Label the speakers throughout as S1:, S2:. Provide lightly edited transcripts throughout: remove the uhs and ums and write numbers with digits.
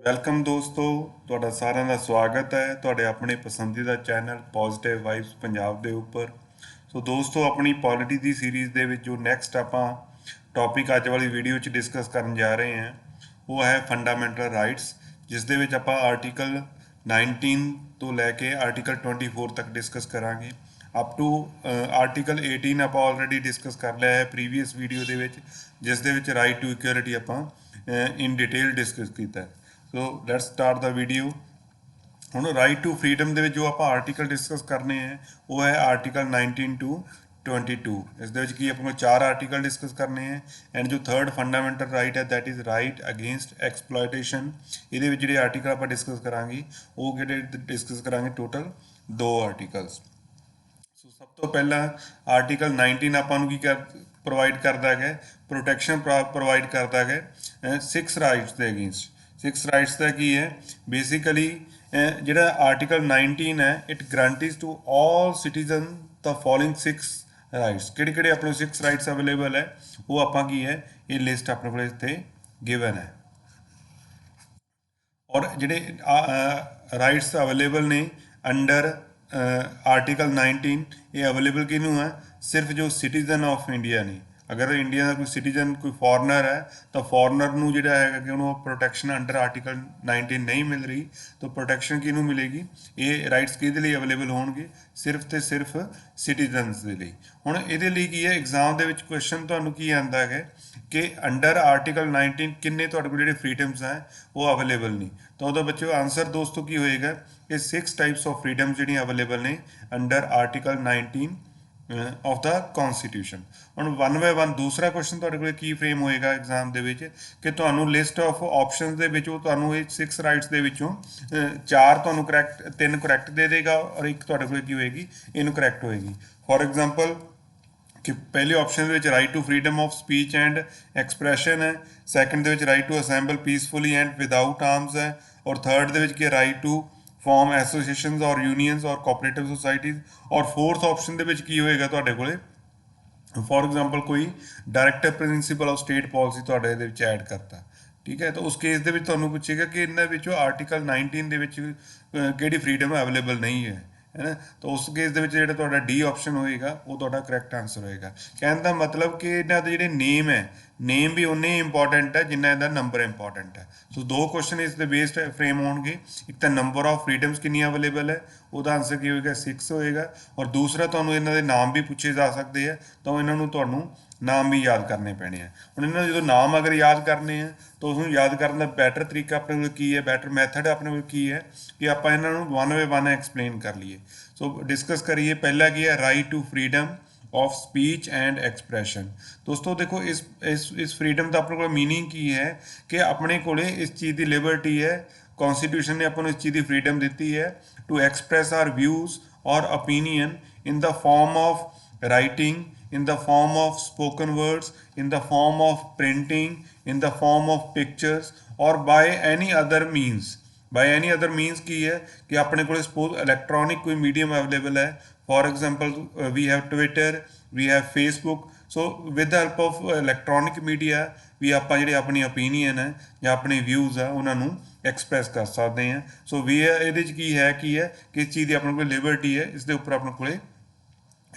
S1: Welcome ਦੋਸਤੋ, ਤੁਹਾਡਾ ਸਾਰਿਆਂ ਦਾ ਸਵਾਗਤ ਹੈ ਤੁਹਾਡੇ ਆਪਣੇ ਪਸੰਦੀਦਾ ਚੈਨਲ ਪੋਜ਼ਿਟਿਵ ਵਾਈਬਸ ਪੰਜਾਬ ਦੇ ਉੱਪਰ। ਸੋ ਦੋਸਤੋ, ਆਪਣੀ ਪੋਲਿਟੀ ਦੀ ਸੀਰੀਜ਼ ਦੇ ਵਿੱਚ ਜੋ ਨੈਕਸਟ ਆਪਾਂ ਟੌਪਿਕ ਅੱਜ ਵਾਲੀ ਵੀਡੀਓ 'ਚ ਡਿਸਕਸ ਕਰਨ ਜਾ ਰਹੇ ਹਾਂ ਉਹ ਹੈ ਫੰਡਾਮੈਂਟਲ ਰਾਈਟਸ, ਜਿਸ ਦੇ ਵਿੱਚ ਆਪਾਂ ਆਰਟੀਕਲ 19 ਤੋਂ ਲੈ ਕੇ ਆਰਟੀਕਲ 24 ਤੱਕ ਡਿਸਕਸ ਕਰਾਂਗੇ। ਅਪ ਟੂ ਆਰਟੀਕਲ 18 ਆਪਾਂ ਆਲਰੇਡੀ ਡਿਸਕਸ ਕਰ ਲਿਆ ਹੈ ਪ੍ਰੀਵੀਅਸ ਵੀਡੀਓ ਦੇ ਵਿੱਚ, ਜਿਸ ਦੇ ਵਿੱਚ ਰਾਈਟ ਟੂ ਇਕੁਐਲਿਟੀ ਆਪਾਂ ਇਨ ਡਿਟੇਲ ਡਿਸਕਸ ਕੀਤਾ ਹੈ। So let's start the video. ਹੁਣ ਰਾਈਟ ਟੂ ਫਰੀडम ਦੇ ਵਿੱਚ ਜੋ ਆਪਾਂ ਆਰਟੀਕਲ ਡਿਸਕਸ ਕਰਨੇ ਹੈ ਉਹ ਹੈ ਆਰਟੀਕਲ 19 ਟੂ 22। ਇਸ ਦੇ ਵਿੱਚ ਕੀ ਆਪਾਂ ਨੂੰ 4 ਆਰਟੀਕਲ ਡਿਸਕਸ ਕਰਨੇ ਹੈ। ਐਂਡ ਜੋ ਥਰਡ ਫੰਡਾਮੈਂਟਲ ਰਾਈਟ ਹੈ that is right against exploitation. ਇਹਦੇ ਵਿੱਚ ਜਿਹੜੇ ਆਰਟੀਕਲ ਆਪਾਂ ਡਿਸਕਸ ਕਰਾਂਗੇ ਉਹ ਕਿਹੜੇ ਡਿਸਕਸ ਕਰਾਂਗੇ, ਟੋਟਲ 2 ਆਰਟੀਕਲਸ। ਸੋ ਸਭ ਤੋਂ ਪਹਿਲਾਂ ਆਰਟੀਕਲ 19 ਆਪਾਂ ਨੂੰ ਕੀ ਪ੍ਰੋਵਾਈਡ ਕਰਦਾ ਹੈ, ਪ੍ਰੋਟੈਕਸ਼ਨ ਪ੍ਰੋਵਾਈਡ ਕਰਦਾ ਹੈ 6 ਰਾਈਟਸ ਦੇ ਅਗੇਂਸਟ। 6 ਰਾਈਟਸ ਦਾ ਕੀ ਹੈ ਬੇਸਿਕਲੀ, ਜਿਹੜਾ ਆਰਟੀਕਲ 19 ਹੈ it guarantees to all citizen the following 6 rights. ਕਿਹੜੇ ਕਿਹੜੇ ਆਪਣੇ 6 ਰਾਈਟਸ ਅਵੇਲੇਬਲ ਹੈ ਉਹ ਆਪਾਂ ਕੀ ਹੈ ਇਹ ਲਿਸਟ ਆਪਣੇ ਕੋਲ ਇੱਥੇ ਗਿਵਨ ਹੈ। ਔਰ ਜਿਹੜੇ ਰਾਈਟਸ ਅਵੇਲੇਬਲ ਨੇ ਅੰਡਰ ਆਰਟੀਕਲ 19 ਇਹ ਅਵੇਲੇਬਲ ਕਿਹਨੂੰ ਹੈ, ਸਿਰਫ ਜੋ ਸਿਟੀਜ਼ਨ ਆਫ ਇੰਡੀਆ ਨੇ। ਅਗਰ ਇੰਡੀਆ ਦਾ ਕੋਈ ਸਿਟੀਜ਼ਨ ਕੋਈ ਫੋਰਨਰ ਹੈ ਤਾਂ ਫੋਰਨਰ ਨੂੰ ਜਿਹੜਾ ਹੈਗਾ ਕਿ ਉਹਨੂੰ ਪ੍ਰੋਟੈਕਸ਼ਨ ਅੰਡਰ ਆਰਟੀਕਲ 19 ਨਹੀਂ ਮਿਲ ਰਹੀ ਤਾਂ ਪ੍ਰੋਟੈਕਸ਼ਨ ਕਿਹਨੂੰ ਮਿਲੇਗੀ, ਇਹ ਰਾਈਟਸ ਕਿਹਦੇ ਲਈ ਅਵੇਲੇਬਲ ਹੋਣਗੇ, ਸਿਰਫ ਤੇ ਸਿਰਫ ਸਿਟੀਜ਼ਨਸ ਦੇ ਲਈ। ਹੁਣ ਇਹਦੇ ਲਈ ਕੀ ਹੈ, ਐਗਜ਼ਾਮ ਦੇ ਵਿੱਚ ਕੁਐਸਚਨ ਤੁਹਾਨੂੰ ਕੀ ਆਉਂਦਾ ਹੈ ਕਿ ਅੰਡਰ ਆਰਟੀਕਲ 19 ਕਿੰਨੇ ਤੁਹਾਡੇ ਕੋਲ ਜਿਹੜੇ ਫਰੀडम्स ਹੈ ਉਹ ਅਵੇਲੇਬਲ ਨਹੀਂ। ਤਾਂ ਉਹਦਾ ਬੱਚਿਓ ਆਨਸਰ ਦੋਸਤੋ ਕੀ ਹੋਏਗਾ ਕਿ 6 ਟਾਈਪਸ ਆਫ ਫਰੀडम्स ਜਿਹੜੀਆਂ ਅਵੇਲੇਬਲ ਨੇ ਅੰਡਰ ਆਰਟੀਕਲ 19 ਆਫ ਦਾ ਕੌਨਸਟੀਟਿਊਸ਼ਨ। ਹੁਣ 1 ਬਾਏ 1 ਦੂਸਰਾ ਕੁਐਸਚਨ ਤੁਹਾਡੇ ਕੋਲ ਕੀ ਫਰੇਮ ਹੋਏਗਾ ਐਗਜ਼ਾਮ ਦੇ ਵਿੱਚ ਕਿ ਤੁਹਾਨੂੰ ਲਿਸਟ ਆਫ ਆਪਸ਼ਨਸ ਦੇ ਵਿੱਚੋਂ ਤੁਹਾਨੂੰ ਇਹ 6 ਰਾਈਟਸ ਦੇ ਵਿੱਚੋਂ 4 ਤੁਹਾਨੂੰ ਕਰੈਕਟ, 3 ਕਰੈਕਟ ਦੇ ਦੇਗਾ ਔਰ ਇੱਕ ਤੁਹਾਡੇ ਕੋਲ ਕੀ ਹੋਏਗੀ ਇਨਕਰੈਕਟ ਹੋਏਗੀ। ਫੋਰ ਐਗਜ਼ਾਮਪਲ ਕਿ ਪਹਿਲੇ ਆਪਸ਼ਨ ਦੇ ਵਿੱਚ right to freedom of speech and expression ਹੈ, ਸੈਕੰਡ ਦੇ ਵਿੱਚ right to assemble peacefully and without arms ਹੈ, ਔਰ ਥਰਡ ਦੇ ਵਿੱਚ ਕੀ ਰਾਈਟ ਟੂ ਫਾਰਮ ਐਸੋਸੀਏਸ਼ਨਸ ਔਰ ਯੂਨੀਅਨਸ ਔਰ ਕੋਆਪਰੇਟਿਵ ਸੁਸਾਇਟੀਜ਼, ਔਰ ਫੋਰਥ ਆਪਸ਼ਨ ਦੇ ਵਿੱਚ ਕੀ ਹੋਏਗਾ ਤੁਹਾਡੇ ਕੋਲੇ ਫੋਰ ਐਗਜ਼ਾਮਪਲ ਕੋਈ directive principle of state policy ਤੁਹਾਡੇ ਇਹਦੇ ਵਿੱਚ ਐਡ ਕਰਤਾ। ਠੀਕ ਹੈ, ਤਾਂ ਉਸ ਕੇਸ ਦੇ ਵਿੱਚ ਤੁਹਾਨੂੰ ਪੁੱਛੇਗਾ ਕਿ ਇਹਨਾਂ ਵਿੱਚੋਂ ਆਰਟੀਕਲ 19 ਦੇ ਵਿੱਚ ਕਿਹੜੀ ਫਰੀडम ਅਵੇਲੇਬਲ ਨਹੀਂ ਹੈ ਨਾ। ਤਾਂ ਉਸ ਕੇਸ ਦੇ ਵਿੱਚ ਜਿਹੜਾ ਤੁਹਾਡਾ ਡੀ ਆਪਸ਼ਨ ਹੋਏਗਾ ਉਹ ਤੁਹਾਡਾ ਕਰੈਕਟ ਆਨਸਰ ਹੋਏਗਾ। ਕਹਿਣ ਦਾ ਮਤਲਬ ਕਿ ਇਹਨਾਂ ਦੇ ਜਿਹੜੇ ਨੇਮ ਹੈ, ਨੇਮ ਵੀ ਉਨੇ ਹੀ ਇੰਪੋਰਟੈਂਟ ਹੈ ਜਿੰਨਾ ਇਹਦਾ ਨੰਬਰ ਇੰਪੋਰਟੈਂਟ ਹੈ। ਸੋ 2 ਕੁਐਸਚਨ ਇਸ ਦੇ ਬੇਸਡ ਫਰੇਮ ਹੋਣਗੇ। ਇੱਕ ਤਾਂ ਨੰਬਰ ਆਫ ਫਰੀडम्स ਕਿੰਨੀਆਂ ਅਵੇਲੇਬਲ ਹੈ, ਉਹਦਾ ਆਨਸਰ ਕੀ ਹੋਏਗਾ 6 ਹੋਏਗਾ। ਔਰ ਦੂਸਰਾ ਤੁਹਾਨੂੰ ਇਹਨਾਂ ਦੇ ਨਾਮ ਵੀ ਪੁੱਛੇ ਜਾ ਸਕਦੇ ਆ, ਤਾਂ ਇਹਨਾਂ ਨੂੰ ਤੁਹਾਨੂੰ ਨਾਮ ਵੀ ਯਾਦ ਕਰਨੇ ਪੈਣੇ ਆ। ਹੁਣ ਇਹਨਾਂ ਦੇ ਜਦੋਂ ਨਾਮ ਅਗਰ ਯਾਦ ਕਰਨੇ ਆ ਤਾਂ ਉਸਨੂੰ ਯਾਦ ਕਰਨ ਦਾ ਬੈਟਰ ਤਰੀਕਾ ਆਪਣੇ ਕੋਲ ਕੀ ਹੈ, ਬੈਟਰ ਮੈਥਡ ਆਪਣੇ ਕੋਲ ਕੀ ਹੈ ਕਿ ਆਪਾਂ ਇਹਨਾਂ ਨੂੰ 1 ਬਾਏ 1 ਐਕਸਪਲੇਨ ਕਰ ਲਈਏ। ਸੋ ਡਿਸਕਸ ਕਰੀਏ। ਪਹਿਲਾ ਕੀ ਹੈ, right to freedom of speech and expression. ਦੋਸਤੋ ਦੇਖੋ ਇਸ ਫਰੀडम ਦਾ ਆਪਣੇ ਕੋਲ ਮੀਨਿੰਗ ਕੀ ਹੈ ਕਿ ਆਪਣੇ ਕੋਲੇ ਇਸ ਚੀਜ਼ ਦੀ ਲਿਬਰਟੀ ਹੈ, ਕੌਨਸਟੀਟਿਊਸ਼ਨ ਨੇ ਆਪਾਂ ਨੂੰ ਇਸ ਚੀਜ਼ ਦੀ ਫਰੀडम ਦਿੱਤੀ ਹੈ ਟੂ ਐਕਸਪ੍ਰੈਸ ਆਰ ਵਿਊਜ਼ ਔਰ opinion in the farm of writing, in the form of spoken words, in the form of printing, in the form of pictures or by any other means। by any other means ਕੀ ਹੈ ਕਿ ਆਪਣੇ ਕੋਲ suppose electronic ਕੋਈ medium available ਹੈ, for example we have Twitter, we have Facebook. So with the help of electronic media ਵੀ ਆਪਾਂ ਜਿਹੜੇ ਆਪਣੀ ਓਪੀਨੀਅਨ ਹੈ ਜਾਂ ਆਪਣੇ ਵਿਊਜ਼ ਆ ਉਹਨਾਂ ਨੂੰ ਐਕਸਪ੍ਰੈਸ ਕਰ ਸਕਦੇ ਹਾਂ। ਸੋ ਵੀ ਇਹਦੇ 'ਚ ਕੀ ਹੈ ਕਿ ਇਸ ਚੀਜ਼ ਦੀ ਆਪਣੇ ਕੋਲ ਲਿਬਰਟੀ ਹੈ, ਇਸ ਦੇ ਉੱਪਰ ਆਪਣੇ ਕੋਲੇ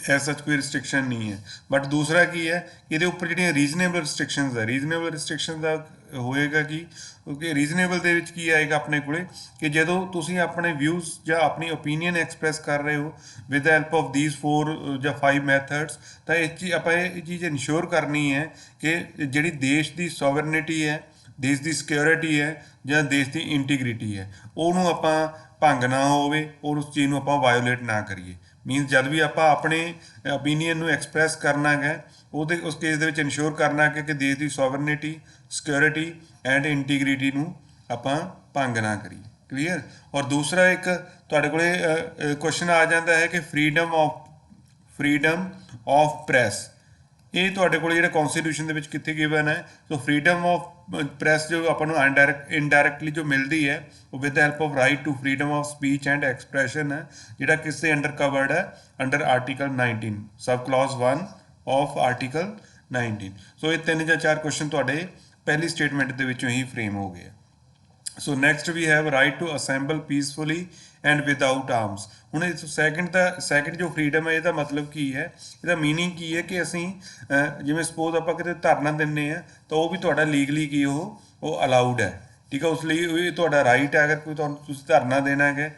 S1: ਐਸ ਸੱਚ ਕੋਈ ਰਿਸਟ੍ਰਿਕਸ਼ਨ ਨਹੀਂ ਹੈ। ਬਟ ਦੂਸਰਾ ਕੀ ਹੈ ਕਿ ਇਹਦੇ ਉੱਪਰ ਜਿਹੜੀਆਂ ਰੀਜ਼ਨੇਬਲ ਰਿਸਟ੍ਰਿਕਸ਼ਨਸ ਹੈ, ਰੀਜ਼ਨੇਬਲ ਰਿਸਟ੍ਰਿਕਸ਼ਨ ਦਾ ਹੋਏਗਾ ਕਿਉਂਕਿ ਰੀਜ਼ਨੇਬਲ ਦੇ ਵਿੱਚ ਕੀ ਆਏਗਾ ਆਪਣੇ ਕੋਲੇ ਕਿ ਜਦੋਂ ਤੁਸੀਂ ਆਪਣੇ ਵਿਊਜ਼ ਜਾਂ ਆਪਣੀ ਓਪੀਨੀਅਨ ਐਕਸਪ੍ਰੈਸ ਕਰ ਰਹੇ ਹੋ with the help of these 4 ਜਾਂ 5 ਮੈਥਡਸ, ਤਾਂ ਇਹ ਚੀਜ਼ ਆਪਾਂ ਇਹ ਚੀਜ਼ ਇਨਸ਼ੋਰ ਕਰਨੀ ਹੈ ਕਿ ਜਿਹੜੀ ਦੇਸ਼ ਦੀ ਸੋਵਰਨਿਟੀ ਹੈ, ਦੇਸ਼ ਦੀ ਸਿਕਿਉਰਿਟੀ ਹੈ ਜਾਂ ਦੇਸ਼ ਦੀ ਇੰਟੀਗ੍ਰਿਟੀ ਹੈ ਉਹਨੂੰ ਆਪਾਂ ਭੰਗ ਨਾ ਹੋਵੇ ਔਰ ਉਸ ਚੀਜ਼ ਨੂੰ ਆਪਾਂ ਵਾਇਓਲੇਟ ਨਾ ਕਰੀਏ। ਮੀਨਸ ਜਦ ਵੀ ਆਪਾਂ ਆਪਣੇ ਓਪੀਨੀਅਨ ਨੂੰ ਐਕਸਪ੍ਰੈਸ ਕਰਨਾ ਹੈ ਉਹਦੇ ਉਸ ਕੇਸ ਦੇ ਵਿੱਚ ਇਨਸ਼ੋਰ ਕਰਨਾ ਕਿ ਦੇਸ਼ ਦੀ ਸੋਵਰਨਿਟੀ, ਸਿਕਿਉਰਿਟੀ ਐਂਡ ਇੰਟੀਗ੍ਰਿਟੀ ਨੂੰ ਆਪਾਂ ਭੰਗ ਨਾ ਕਰੀਏ। ਕਲੀਅਰ। ਔਰ ਦੂਸਰਾ ਇੱਕ ਤੁਹਾਡੇ ਕੋਲੇ ਕੁਐਸਚਨ ਆ ਜਾਂਦਾ ਹੈ ਕਿ ਫਰੀडम ਆਫ ਪ੍ਰੈਸ, ਇਹ ਤੁਹਾਡੇ ਕੋਲ ਜਿਹੜਾ ਕੌਨਸਟੀਟਿਊਸ਼ਨ ਦੇ ਵਿੱਚ ਕਿੱਥੇ ਗਿਵਨ ਹੈ। ਸੋ ਫਰੀडम ਆਫ ਪ੍ਰੈਸ ਜੋ ਆਪਾਂ ਨੂੰ ਇਨਡਾਇਰੈਕਟਲੀ ਜੋ ਮਿਲਦੀ ਹੈ ਉਹ with the help of right to freedom of speech and expression ਹੈ, ਜਿਹੜਾ ਕਿਸ ਦੇ ਅੰਡਰ ਕਵਰਡ ਹੈ, under article 19 sub clause 1 of article 19। So ਇਹ 3 ਜਾਂ 4 ਕੁਐਸਚਨ ਤੁਹਾਡੇ ਪਹਿਲੀ ਸਟੇਟਮੈਂਟ ਦੇ ਵਿੱਚੋਂ ਹੀ ਫਰੇਮ ਹੋ ਗਏ। So next we have right to assemble peacefully and without arms. ਹੁਣ ਇਹ ਸੈਕਿੰਡ ਜੋ ਫਰੀडम ਹੈ ਇਹਦਾ ਮਤਲਬ ਕੀ ਹੈ, ਇਹਦਾ ਮੀਨਿੰਗ ਕੀ ਹੈ ਕਿ ਅਸੀਂ ਜਿਵੇਂ ਸਪੋਜ਼ ਆਪਾਂ ਕਿਤੇ ਧਰਨਾ ਦਿੰਦੇ ਹਾਂ ਤਾਂ ਉਹ ਵੀ ਤੁਹਾਡਾ ਲੀਗਲੀ ਕੀ ਉਹ ਅਲਾਊਡ ਹੈ, ਠੀਕ ਹੈ। ਉਸ ਲਈ ਇਹ ਤੁਹਾਡਾ ਰਾਈਟ ਹੈ, ਅਗਰ ਕੋਈ ਤੁਹਾਨੂੰ ਤੁਸੀਂ ਧਰਨਾ ਦੇਣਾ ਹੈ,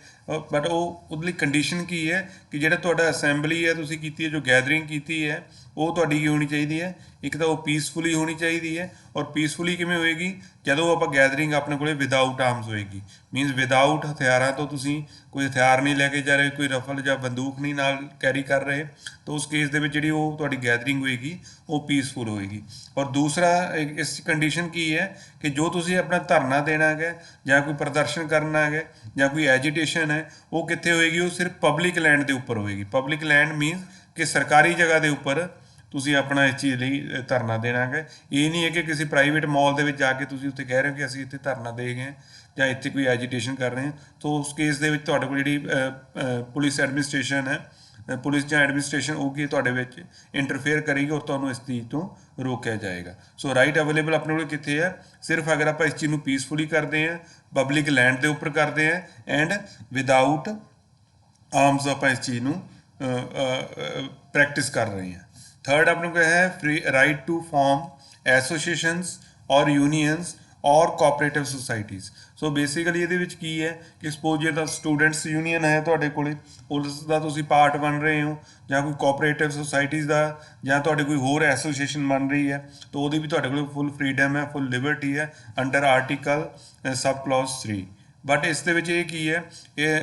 S1: ਬਟ ਉਹ ਉਹਦੇ ਲਈ ਕੰਡੀਸ਼ਨ ਕੀ ਹੈ ਕਿ ਜਿਹੜਾ ਤੁਹਾਡਾ ਅਸੈਂਬਲੀ ਹੈ ਤੁਸੀਂ ਕੀਤੀ ਹੈ, ਜੋ ਗੈਦਰਿੰਗ ਕੀਤੀ ਹੈ, ਉਹ ਤੁਹਾਡੀ ਕੀ ਹੋਣੀ ਚਾਹੀਦੀ ਹੈ, ਇੱਕ ਤਾਂ ਉਹ ਪੀਸਫੁਲੀ ਹੋਣੀ ਚਾਹੀਦੀ ਹੈ। ਔਰ ਪੀਸਫੁਲੀ ਕਿਵੇਂ ਹੋਏਗੀ, ਜਦੋਂ ਆਪਾਂ ਗੈਦਰਿੰਗ ਆਪਣੇ ਕੋਲੇ ਵਿਦਆਊਟ ਆਰਮਸ ਹੋਏਗੀ, ਮੀਨਸ ਵਿਦਆਊਟ ਹਥਿਆਰਾਂ ਤੋਂ ਤੁਸੀਂ ਕੋਈ ਹਥਿਆਰ ਨਹੀਂ ਲੈ ਕੇ ਜਾ ਰਹੇ, ਕੋਈ ਰਫਲ ਜਾਂ ਬੰਦੂਕ ਨਹੀਂ ਨਾਲ ਕੈਰੀ ਕਰ ਰਹੇ, ਤਾਂ ਉਸ ਕੇਸ ਦੇ ਵਿੱਚ ਜਿਹੜੀ ਉਹ ਤੁਹਾਡੀ ਗੈਦਰਿੰਗ ਹੋਏਗੀ ਉਹ ਪੀਸਫੁਲ ਹੋਏਗੀ। ਔਰ ਦੂਸਰਾ ਇਸ ਕੰਡੀਸ਼ਨ ਕੀ ਹੈ ਕਿ ਜੋ ਤੁਸੀਂ ਆਪਣਾ ਧਰਨਾ ਦੇਣਾ ਹੈਗਾ ਜਾਂ ਕੋਈ ਪ੍ਰਦਰਸ਼ਨ ਕਰਨਾ ਹੈਗਾ ਜਾਂ ਕੋਈ ਐਜੀਟੇਸ਼ਨ ਹੈ, ਉਹ ਕਿੱਥੇ ਹੋਏਗੀ, ਉਹ ਸਿਰਫ ਪਬਲਿਕ ਲੈਂਡ ਦੇ ਉੱਪਰ ਹੋਏਗੀ। ਪਬਲਿਕ ਲੈਂਡ ਮੀਨਸ ਕਿ ਸਰਕਾਰੀ ਜਗ੍ਹਾ ਦੇ ਉੱਪਰ ਤੁਸੀਂ ਆਪਣਾ ਇਸ ਚੀਜ਼ ਲਈ ਧਰਨਾ ਦੇਣਾ ਹੈਗਾ। ਇਹ ਨਹੀਂ ਹੈ ਕਿ ਕਿਸੇ ਪ੍ਰਾਈਵੇਟ ਮਾਲ ਦੇ ਵਿੱਚ ਜਾ ਕੇ ਤੁਸੀਂ ਉੱਥੇ ਕਹਿ ਰਹੇ ਹੋ ਕਿ ਅਸੀਂ ਇੱਥੇ ਧਰਨਾ ਦੇ ਗਏ ਜਾਂ ਇੱਥੇ ਕੋਈ ਐਜੀਟੇਸ਼ਨ ਕਰ ਰਹੇ ਹਾਂ, ਤਾਂ ਉਸ ਕੇਸ ਦੇ ਵਿੱਚ ਤੁਹਾਡੇ ਕੋਲ ਜਿਹੜੀ ਪੁਲਿਸ ਐਡਮਿਨਿਸਟ੍ਰੇਸ਼ਨ ਹੈ, ਪੁਲਿਸ ਜਾਂ ਐਡਮਿਨਿਸਟ੍ਰੇਸ਼ਨ ਉਹ ਕੀ ਤੁਹਾਡੇ ਵਿੱਚ ਇੰਟਰਫੇਅਰ ਕਰੇਗੀ ਔਰ ਤੁਹਾਨੂੰ ਇਸ ਚੀਜ਼ ਤੋਂ ਰੋਕਿਆ ਜਾਏਗਾ। ਸੋ ਰਾਈਟ ਅਵੇਲੇਬਲ ਆਪਣੇ ਕੋਲ ਕਿੱਥੇ ਹੈ, ਸਿਰਫ ਅਗਰ ਆਪਾਂ ਇਸ ਚੀਜ਼ ਨੂੰ ਪੀਸਫੁਲੀ ਕਰਦੇ ਹਾਂ, ਪਬਲਿਕ ਲੈਂਡ ਦੇ ਉੱਪਰ ਕਰਦੇ ਹਾਂ ਐਂਡ ਵਿਦਆਊਟ ਆਰਮਸ ਆਪਾਂ ਇਸ ਚੀਜ਼ ਨੂੰ ਪ੍ਰੈਕਟਿਸ ਕਰ ਰਹੇ ਹਾਂ। ਥਰਡ ਆਪਣੇ ਕੋਲ ਹੈ free right to form associations ਔਰ ਯੂਨੀਅਨਸ ਔਰ ਕੋਆਪਰੇਟਿਵ ਸੁਸਾਇਟੀਜ਼। ਸੋ ਬੇਸਿਕਲੀ ਇਹਦੇ ਵਿੱਚ ਕੀ ਹੈ ਕਿ ਸਪੋਜ਼ ਜੇ ਤਾਂ ਸਟੂਡੈਂਟਸ ਯੂਨੀਅਨ ਹੈ ਤੁਹਾਡੇ ਕੋਲੇ, ਉਸ ਦਾ ਤੁਸੀਂ ਪਾਰਟ ਬਣ ਰਹੇ ਹੋ, ਜਾਂ ਕੋਈ ਕੋਆਪਰੇਟਿਵ ਸੁਸਾਇਟੀਜ਼ ਦਾ, ਜਾਂ ਤੁਹਾਡੀ ਕੋਈ ਹੋਰ ਐਸੋਸੀਏਸ਼ਨ ਬਣ ਰਹੀ ਹੈ, ਤਾਂ ਉਹਦੀ ਵੀ ਤੁਹਾਡੇ ਕੋਲ ਫੁੱਲ ਫਰੀडम ਹੈ, ਫੁੱਲ ਲਿਬਰਟੀ ਹੈ under article sub clause 3। But ਇਸ ਦੇ ਵਿੱਚ ਇਹ ਕੀ ਹੈ,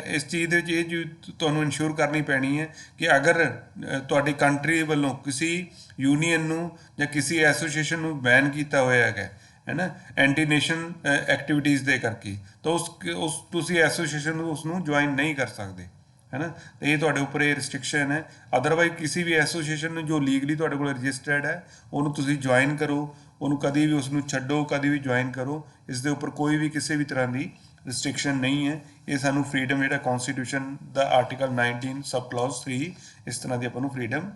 S1: ਇਸ ਚੀਜ਼ ਦੇ ਵਿੱਚ ਇਹ ਤੁਹਾਨੂੰ ਇਨਸ਼ੋਰ ਕਰਨੀ ਪੈਣੀ ਹੈ ਕਿ ਅਗਰ ਤੁਹਾਡੀ ਕੰਟਰੀ ਵੱਲੋਂ ਕਿਸੇ ਯੂਨੀਅਨ ਨੂੰ ਜਾਂ ਕਿਸੇ ਐਸੋਸੀਏਸ਼ਨ ਨੂੰ ਬੈਨ ਕੀਤਾ ਹੋਇਆ ਹੈਗਾ ਹੈ ਨਾ ਐਂਟੀ ਨੇਸ਼ਨ ਐਕਟੀਵਿਟੀਜ਼ ਦੇ ਕਰਕੇ, ਤਾਂ ਉਸ ਤੁਸੀਂ ਐਸੋਸੀਏਸ਼ਨ ਨੂੰ ਉਸਨੂੰ ਜੁਆਇਨ ਨਹੀਂ ਕਰ ਸਕਦੇ, ਹੈ ਨਾ। ਇਹ ਤੁਹਾਡੇ ਉੱਪਰ ਇਹ ਰਿਸਟ੍ਰਿਕਸ਼ਨ ਹੈ। ਅਦਰਵਾਈਜ਼ ਕਿਸੇ ਵੀ ਐਸੋਸੀਏਸ਼ਨ ਨੂੰ ਜੋ ਲੀਗਲੀ ਤੁਹਾਡੇ ਕੋਲ ਰਜਿਸਟਰਡ ਹੈ ਉਹਨੂੰ ਤੁਸੀਂ ਜੁਆਇਨ ਕਰੋ, ਉਹਨੂੰ ਕਦੀ ਵੀ ਉਸਨੂੰ ਛੱਡੋ, ਕਦੀ ਵੀ ਜੁਆਇਨ ਕਰੋ, ਇਸ ਦੇ ਉੱਪਰ ਕੋਈ ਵੀ ਕਿਸੇ ਵੀ ਤਰ੍ਹਾਂ ਦੀ ਰਿਸਟ੍ਰਿਕਸ਼ਨ ਨਹੀਂ ਹੈ। ਇਹ ਸਾਨੂੰ ਫਰੀडम ਜਿਹੜਾ ਕੌਨਸਟੀਟਿਊਸ਼ਨ ਦਾ ਆਰਟੀਕਲ 19 ਸਬ ਕਲੌਜ਼ 3 ਇਸ ਤਰ੍ਹਾਂ ਦੀ ਆਪਾਂ ਨੂੰ ਫਰੀडम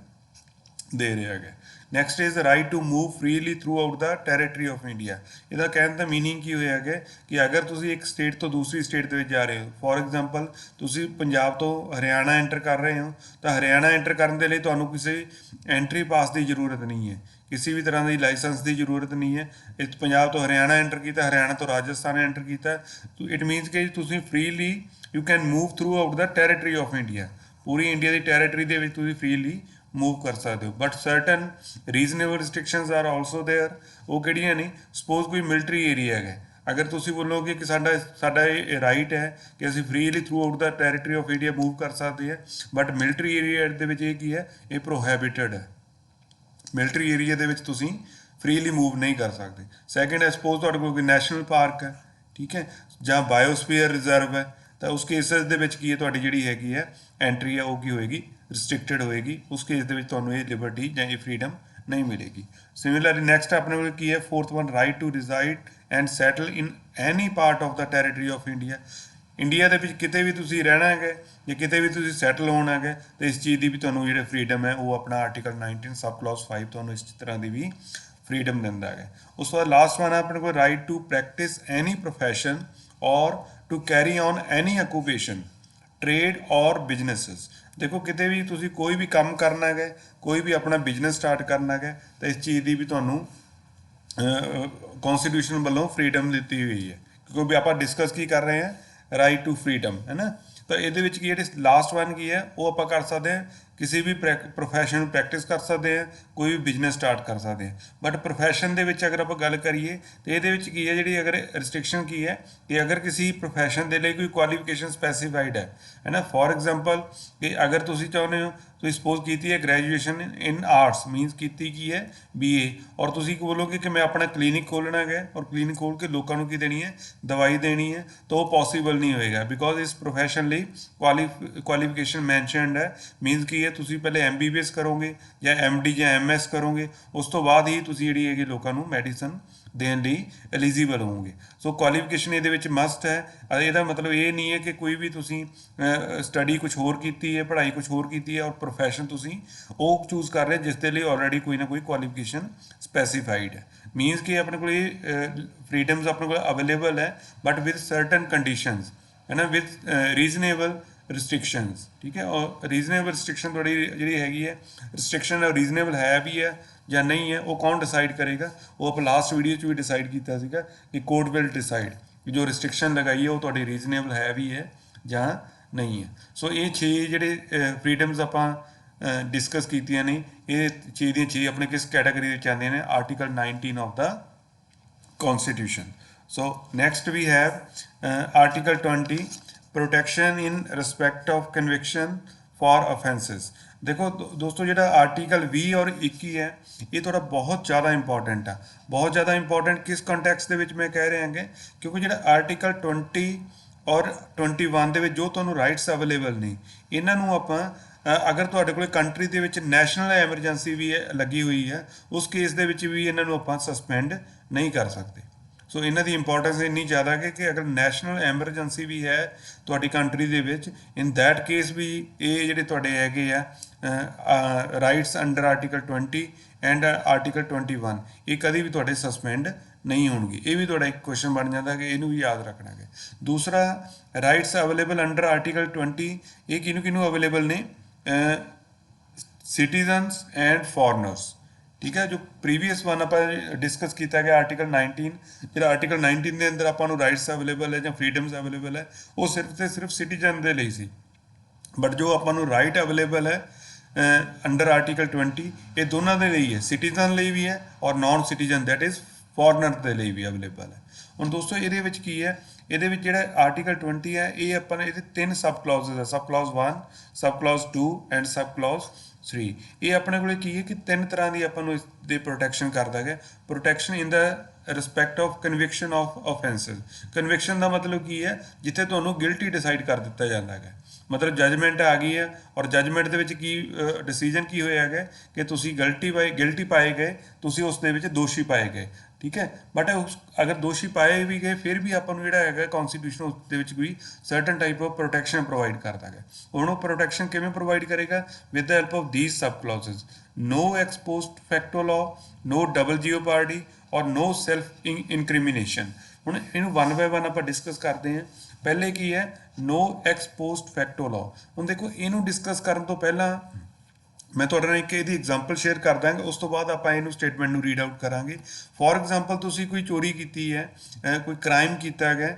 S1: ਦੇ ਰਿਹਾ ਹੈਗਾ। Next is right to move freely throughout the territory of India. ਇਹਦਾ ਕਹਿਣ ਦਾ ਮੀਨਿੰਗ ਕੀ ਹੋਇਆ ਹੈਗਾ ਕਿ ਅਗਰ ਤੁਸੀਂ ਇੱਕ ਸਟੇਟ ਤੋਂ ਦੂਸਰੀ ਸਟੇਟ ਦੇ ਵਿੱਚ ਜਾ ਰਹੇ ਹੋ, ਫੋਰ ਐਗਜ਼ਾਮਪਲ ਤੁਸੀਂ ਪੰਜਾਬ ਤੋਂ ਹਰਿਆਣਾ ਐਂਟਰ ਕਰ ਰਹੇ ਹੋ, ਤਾਂ ਹਰਿਆਣਾ ਐਂਟਰ ਕਰਨ ਦੇ ਲਈ ਤੁਹਾਨੂੰ ਕਿਸੇ ਐਂਟਰੀ ਪਾਸ ਦੀ ਜ਼ਰੂਰਤ ਨਹੀਂ ਹੈ, ਕਿਸੇ ਵੀ ਤਰ੍ਹਾਂ ਦੀ ਲਾਇਸੈਂਸ ਦੀ ਜ਼ਰੂਰਤ ਨਹੀਂ ਹੈ। ਇਸ ਪੰਜਾਬ ਤੋਂ ਹਰਿਆਣਾ ਐਂਟਰ ਕੀਤਾ, ਹਰਿਆਣਾ ਤੋਂ ਰਾਜਸਥਾਨ ਐਂਟਰ ਕੀਤਾ, ਇਟ ਮੀਨਸ ਕਿ ਤੁਸੀਂ freely you can move through out the territory of India. Puri India the territory ਦੇ ਵਿੱਚ ਤੁਸੀਂ ਫਰੀਲੀ ਮੂਵ ਕਰ ਸਕਦੇ ਹੋ। But certain reasonable restrictions are also there. ਉਹ ਕਿਹੜੀਆਂ ਨੇ, ਸਪੋਜ਼ ਕੋਈ ਮਿਲਟਰੀ ਏਰੀਆ ਹੈਗਾ, ਅਗਰ ਤੁਸੀਂ ਬੋਲੋਗੇ ਕਿ ਸਾਡਾ ਇਹ ਰਾਈਟ ਹੈ ਕਿ ਅਸੀਂ freely throughout the territory of India move ਕਰ ਸਕਦੇ ਹਾਂ, ਬਟ ਮਿਲਟਰੀ ਏਰੀਆ ਦੇ ਵਿੱਚ ਇਹ ਕੀ ਹੈ, ਇਹ ਪ੍ਰੋਹਿਬਿਟਡ ਹੈ। ਮਿਲਟਰੀ ਏਰੀਆ ਦੇ ਵਿੱਚ ਤੁਸੀਂ ਫਰੀਲੀ ਮੂਵ ਨਹੀਂ ਕਰ ਸਕਦੇ। ਸੈਕਿੰਡ ਹੈ, ਸਪੋਜ਼ ਤੁਹਾਡੇ ਕੋਲ ਕੋਈ ਨੈਸ਼ਨਲ ਪਾਰਕ ਹੈ, ਠੀਕ ਹੈ, ਜਾਂ ਬਾਇਓਸਫੀਅਰ ਰਿਜ਼ਰਵ ਹੈ, ਤਾਂ ਉਸ ਕੇਸਿਸ ਦੇ ਵਿੱਚ ਕੀ ਹੈ, ਤੁਹਾਡੀ ਜਿਹੜੀ ਹੈਗੀ ਹੈ ਐਂਟਰੀ ਹੈ ਉਹ ਕੀ ਹੋਏਗੀ, ਰਿਸਟ੍ਰਿਕਟਡ ਹੋਏਗੀ। ਉਸ ਕੇਸ ਦੇ ਵਿੱਚ ਤੁਹਾਨੂੰ ਇਹ ਲਿਬਰਟੀ ਜਾਂ ਇਹ ਫਰੀडम ਨਹੀਂ ਮਿਲੇਗੀ। ਸਿਮਿਲਰਲੀ ਨੈਕਸਟ ਆਪਣੇ ਕੋਲ ਕੀ ਹੈ, fourth one, right to reside and settle in any part of the territory of India. India ਦੇ ਵਿੱਚ ਕਿਤੇ ਵੀ ਤੁਸੀਂ ਰਹਿਣਾ ਹੈਗਾ ਜਾਂ ਕਿਤੇ ਵੀ ਤੁਸੀਂ ਸੈਟਲ ਹੋਣਾ ਹੈਗਾ, ਤਾਂ ਇਸ ਚੀਜ਼ ਦੀ ਵੀ ਤੁਹਾਨੂੰ ਜਿਹੜੇ ਫਰੀडम ਹੈ ਉਹ ਆਪਣਾ ਆਰਟੀਕਲ 19 ਸਬ ਕਲੌਜ਼ 5 ਤੁਹਾਨੂੰ ਇਸ ਤਰ੍ਹਾਂ ਦੀ ਵੀ ਫਰੀडम ਦਿੰਦਾ ਹੈਗਾ। ਉਸ ਤੋਂ ਬਾਅਦ ਲਾਸਟ ਵਨ ਹੈ ਆਪਣੇ ਕੋਲ, right to practise any profession or to carry on any occupation trade or businesses. ਦੇਖੋ ਕਿਤੇ ਵੀ ਤੁਸੀਂ ਕੋਈ ਵੀ ਕੰਮ ਕਰਨਾ ਹੈਗਾ, ਕੋਈ ਵੀ ਆਪਣਾ ਬਿਜ਼ਨਸ ਸਟਾਰਟ ਕਰਨਾ ਹੈਗਾ, ਤਾਂ ਇਸ ਚੀਜ਼ ਦੀ ਵੀ ਤੁਹਾਨੂੰ ਕੌਨਸਟੀਟਿਊਸ਼ਨ ਵੱਲੋਂ ਫਰੀडम ਦਿੱਤੀ ਹੋਈ ਹੈ, ਕਿਉਂਕਿ ਆਪਾਂ ਡਿਸਕਸ ਕੀ ਕਰ ਰਹੇ ਹਾਂ, ਰਾਈਟ ਟੂ ਫਰੀडम, ਹੈ ਨਾ। ਤਾਂ ਇਹਦੇ ਵਿੱਚ ਕੀ ਜਿਹੜੇ ਲਾਸਟ ਵਨ ਕੀ ਹੈ, ਉਹ ਆਪਾਂ ਕਰ ਸਕਦੇ ਹਾਂ ਕਿਸੇ ਵੀ ਪ੍ਰੋਫੈਸ਼ਨ ਨੂੰ ਪ੍ਰੈਕਟਿਸ ਕਰ ਸਕਦੇ ਹਾਂ, ਕੋਈ ਵੀ ਬਿਜ਼ਨਸ ਸਟਾਰਟ ਕਰ ਸਕਦੇ ਹਾਂ। ਬਟ ਪ੍ਰੋਫੈਸ਼ਨ ਦੇ ਵਿੱਚ ਅਗਰ ਆਪਾਂ ਗੱਲ ਕਰੀਏ ਤਾਂ ਇਹਦੇ ਵਿੱਚ ਕੀ ਹੈ, ਜਿਹੜੀ ਅਗਰ ਰਿਸਟ੍ਰਿਕਸ਼ਨ ਕੀ ਹੈ ਕਿ ਅਗਰ ਕਿਸੇ ਪ੍ਰੋਫੈਸ਼ਨ ਦੇ ਲਈ ਕੋਈ ਕੁਆਲੀਫਿਕੇਸ਼ਨ ਸਪੈਸੀਫਾਈਡ ਹੈ ਨਾ। ਫੋਰ ਐਗਜ਼ਾਮਪਲ ਕਿ ਅਗਰ ਤੁਸੀਂ ਚਾਹੁੰਦੇ ਹੋ, ਤੁਸੀਂ ਸਪੋਜ਼ ਕੀਤੀ ਹੈ ਗ੍ਰੈਜੂਏਸ਼ਨ ਇਨ ਆਰਟਸ, ਮੀਨਸ ਕੀਤੀ ਕੀ ਹੈ BA, ਔਰ ਤੁਸੀਂ ਬੋਲੋਗੇ ਕਿ ਮੈਂ ਆਪਣਾ ਕਲੀਨਿਕ ਖੋਲ੍ਹਣਾ ਹੈ ਔਰ ਕਲੀਨਿਕ ਖੋਲ੍ਹ ਕੇ ਲੋਕਾਂ ਨੂੰ ਕੀ ਦੇਣੀ ਹੈ, ਦਵਾਈ ਦੇਣੀ ਹੈ, ਤਾਂ ਉਹ ਪੋਸੀਬਲ ਨਹੀਂ ਹੋਏਗਾ, ਬਿਕੋਜ਼ ਇਸ ਪ੍ਰੋਫੈਸ਼ਨ ਲਈ ਕੁਆਲੀਫਿਕੇਸ਼ਨ ਮੈਂਸ਼ਨਡ ਹੈ। ਮੀਨਸ ਕੀ ਹੈ, ਤੁਸੀਂ ਪਹਿਲੇ MBBS ਕਰੋਗੇ ਜਾਂ MD ਜਾਂ MS ਕਰੋਗੇ, ਉਸ ਤੋਂ ਬਾਅਦ ਹੀ ਤੁਸੀਂ ਜਿਹੜੀ ਹੈਗੀ ਲੋਕਾਂ ਨੂੰ ਮੈਡੀਸਨ ਦੇਣ ਲਈ ਐਲੀਜੀਬਲ ਹੋਵੋਗੇ। ਸੋ ਕੁਆਲੀਫਿਕੇਸ਼ਨ ਇਹਦੇ ਵਿੱਚ ਮਸਟ ਹੈ। ਇਹਦਾ ਮਤਲਬ ਇਹ ਨਹੀਂ ਹੈ ਕਿ ਕੋਈ ਵੀ ਤੁਸੀਂ ਸਟੱਡੀ ਕੁਛ ਹੋਰ ਕੀਤੀ ਹੈ, ਪੜ੍ਹਾਈ ਕੁਛ ਹੋਰ ਕੀਤੀ ਹੈ ਔਰ ਪ੍ਰੋਫੈਸ਼ਨ ਤੁਸੀਂ ਉਹ ਚੂਜ਼ ਕਰ ਰਹੇ ਜਿਸ ਦੇ ਲਈ ਆਲਰੇਡੀ ਕੋਈ ਨਾ ਕੋਈ ਕੁਆਲੀਫਿਕੇਸ਼ਨ ਸਪੈਸੀਫਾਈਡ ਹੈ। मीनस कि अपने को फ्रीडम्स अपने को अवेलेबल है बट विद सर्टन कंडीशंस है ना, विद रीजनेबल रिस्ट्रिक्शंस। ठीक है, और रीजनेबल रिस्ट्रिक्शन थोड़ी जी हैगी है, रिस्ट्रिक्शन रीजनेबल है भी है ਜਾਂ नहीं है, वो कौन डिसाइड करेगा? वो आप लास्ट वीडियो 'ਚ भी डिसाइड किया ਸੀਗਾ कि कोर्ट विल डिसाइड कि जो रिस्ट्रिक्शन लगाई है वो ਤੁਹਾਡੀ रीजनेबल है भी है ਜਾਂ नहीं है। सो ये 6 ਜਿਹੜੇ फ्रीडम्स ਆਪਾਂ डिस्कस कीतियां ने, ये 6 ਦੀਆਂ 6 ਆਪਣੇ किस कैटेगरी ਵਿੱਚ ਆਉਂਦੀਆਂ ਨੇ? Article 19 of the constitution. So next we have article 20 protection in respect of conviction for offences. देखो दोस्तों, ਜਿਹੜਾ आर्टिकल 20 और 21 है ये थोड़ा बहुत ज़्यादा इंपॉर्टेंट है। बहुत ज़्यादा इंपॉर्टेंट किस ਕੰਟੈਕਸਟ ਦੇ ਵਿੱਚ मैं कह रहा ਹਾਂ क्योंकि ਜਿਹੜਾ आर्टिकल 20 और 21 ਦੇ ਵਿੱਚ जो ਤੁਹਾਨੂੰ ਰਾਈਟਸ ਅਵੇਲੇਬਲ ਨੇ, ਇਹਨਾਂ ਨੂੰ ਆਪਾਂ ਅਗਰ ਤੁਹਾਡੇ ਕੋਲ ਕੰਟਰੀ ਦੇ ਵਿੱਚ ਨੈਸ਼ਨਲ ਐਮਰਜੈਂਸੀ ਵੀ ਲੱਗੀ ਹੋਈ ਹੈ, ਉਸ ਕੇਸ ਦੇ ਵਿੱਚ ਵੀ ਇਹਨਾਂ ਨੂੰ ਆਪਾਂ ਸਸਪੈਂਡ ਨਹੀਂ ਕਰ ਸਕਦੇ। ਸੋ ਇਹਨਾਂ ਦੀ ਇੰਪੋਰਟੈਂਸ ਇੰਨੀ ਜ਼ਿਆਦਾ ਕਿ ਅਗਰ ਨੈਸ਼ਨਲ ਐਮਰਜੈਂਸੀ ਵੀ ਹੈ ਤੁਹਾਡੀ ਕੰਟਰੀ ਦੇ ਵਿੱਚ, ਇਨ ਦੈਟ ਕੇਸ ਵੀ ਇਹ ਜਿਹੜੇ ਤੁਹਾਡੇ ਹੈਗੇ ਆ rights under article 20 and article 21 ਇਹ ਕਦੀ ਵੀ ਤੁਹਾਡੇ ਸਸਪੈਂਡ नहीं होंगी। ये भी थोड़ा एक क्वेश्चन बन जाता है कि इनू भी याद रखना है। दूसरा, राइट्स अवेलेबल अंडर आर्टिकल 20 ये किनू अवेलेबल ने? Citizens and foreigners. ठीक है, जो प्रीवियस वन आप डिस्कस किया गया आर्टिकल 19, जो आर्टिकल 19 के अंदर आपको राइट्स अवेलेबल है या फ्रीडम्स अवेलेबल है वो सिर्फ तो सिर्फ सिटीजन के लिए सी, बट जो आपको राइट अवेलेबल है अंडर आर्टिकल 20 ये दोनों के लिए है, सिटीजन लिए भी है और non citizen that is foreigner ਦੇ ਲਈ ਵੀ ਅਵੇਲੇਬਲ ਹੈ। ਹੁਣ ਦੋਸਤੋ ਇਹਦੇ ਵਿੱਚ ਕੀ ਹੈ? ਇਹਦੇ ਵਿੱਚ ਜਿਹੜਾ ਆਰਟੀਕਲ 20 ਹੈ ਇਹ ਆਪਾਂ ਨੇ ਇਹਦੇ 3 ਸਬ ਕਲੌਜ਼ਸ ਹੈ, sub clause 1, sub clause 2 and sub clause 3। ਇਹ ਆਪਣੇ ਕੋਲੇ ਕੀ ਹੈ ਕਿ 3 ਤਰ੍ਹਾਂ ਦੀ ਆਪਾਂ ਨੂੰ ਇਸ ਦੇ ਪ੍ਰੋਟੈਕਸ਼ਨ ਕਰਦਾ ਹੈ। Protection in the respect of conviction of offences. Conviction ਦਾ ਮਤਲਬ ਕੀ ਹੈ? ਜਿੱਥੇ ਤੁਹਾਨੂੰ ਗਿਲਟੀ ਡਿਸਾਈਡ ਕਰ ਦਿੱਤਾ ਜਾਂਦਾ ਹੈ, मतलब जजमेंट आ गई है और जजमेंट ਦੇ ਵਿੱਚ ਕੀ डिसीजन की ਹੋਇਆ ਹੈ कि ਤੁਸੀਂ गिल्टी पाए गए, ਤੁਸੀਂ ਉਸ ਦੇ ਵਿੱਚ ਦੋਸ਼ੀ ਪਾਏ ਗਏ। ठीक है, बट अगर दोषी पाए भी गए फिर भी ਆਪਾਂ ਨੂੰ ਜਿਹੜਾ ਹੈਗਾ ਕਨਸਟੀਟਿਊਸ਼ਨ ਉਸ ਦੇ ਵਿੱਚ ਕੋਈ certain type of protection provide ਕਰਦਾ ਹੈ। ਉਹਨੂੰ ਪ੍ਰੋਟੈਕਸ਼ਨ ਕਿਵੇਂ ਪ੍ਰੋਵਾਈਡ ਕਰੇਗਾ? With the help of these sub clauses, no ex post facto law, no double jeopardy और नो सेल्फ इनक्रिमिनेशन। ਹੁਣ ਇਹਨੂੰ 1 ਬਾय 1 ਆਪਾਂ ਡਿਸਕਸ ਕਰਦੇ ਹਾਂ। ਪਹਿਲੇ ਕੀ ਹੈ? No ex post facto law. ਹੁਣ ਦੇਖੋ ਇਹਨੂੰ ਡਿਸਕਸ ਕਰਨ ਤੋਂ ਪਹਿਲਾਂ मैं ਤੁਹਾਡੇ ਨਾਲ ਇੱਕ ਇਹਦੀ ਐਗਜ਼ਾਮਪਲ ਸ਼ੇਅਰ ਕਰ ਦਾਂਗਾ, ਉਸ ਤੋਂ ਬਾਅਦ ਆਪਾਂ ਇਹਨੂੰ ਸਟੇਟਮੈਂਟ ਨੂੰ ਰੀਡ ਆਊਟ ਕਰਾਂਗੇ। ਫੋਰ ਐਗਜ਼ਾਮਪਲ ਤੁਸੀਂ ਕੋਈ ਚੋਰੀ ਕੀਤੀ ਹੈ, ਕੋਈ ਕ੍ਰਾਈਮ ਕੀਤਾ ਹੈਗਾ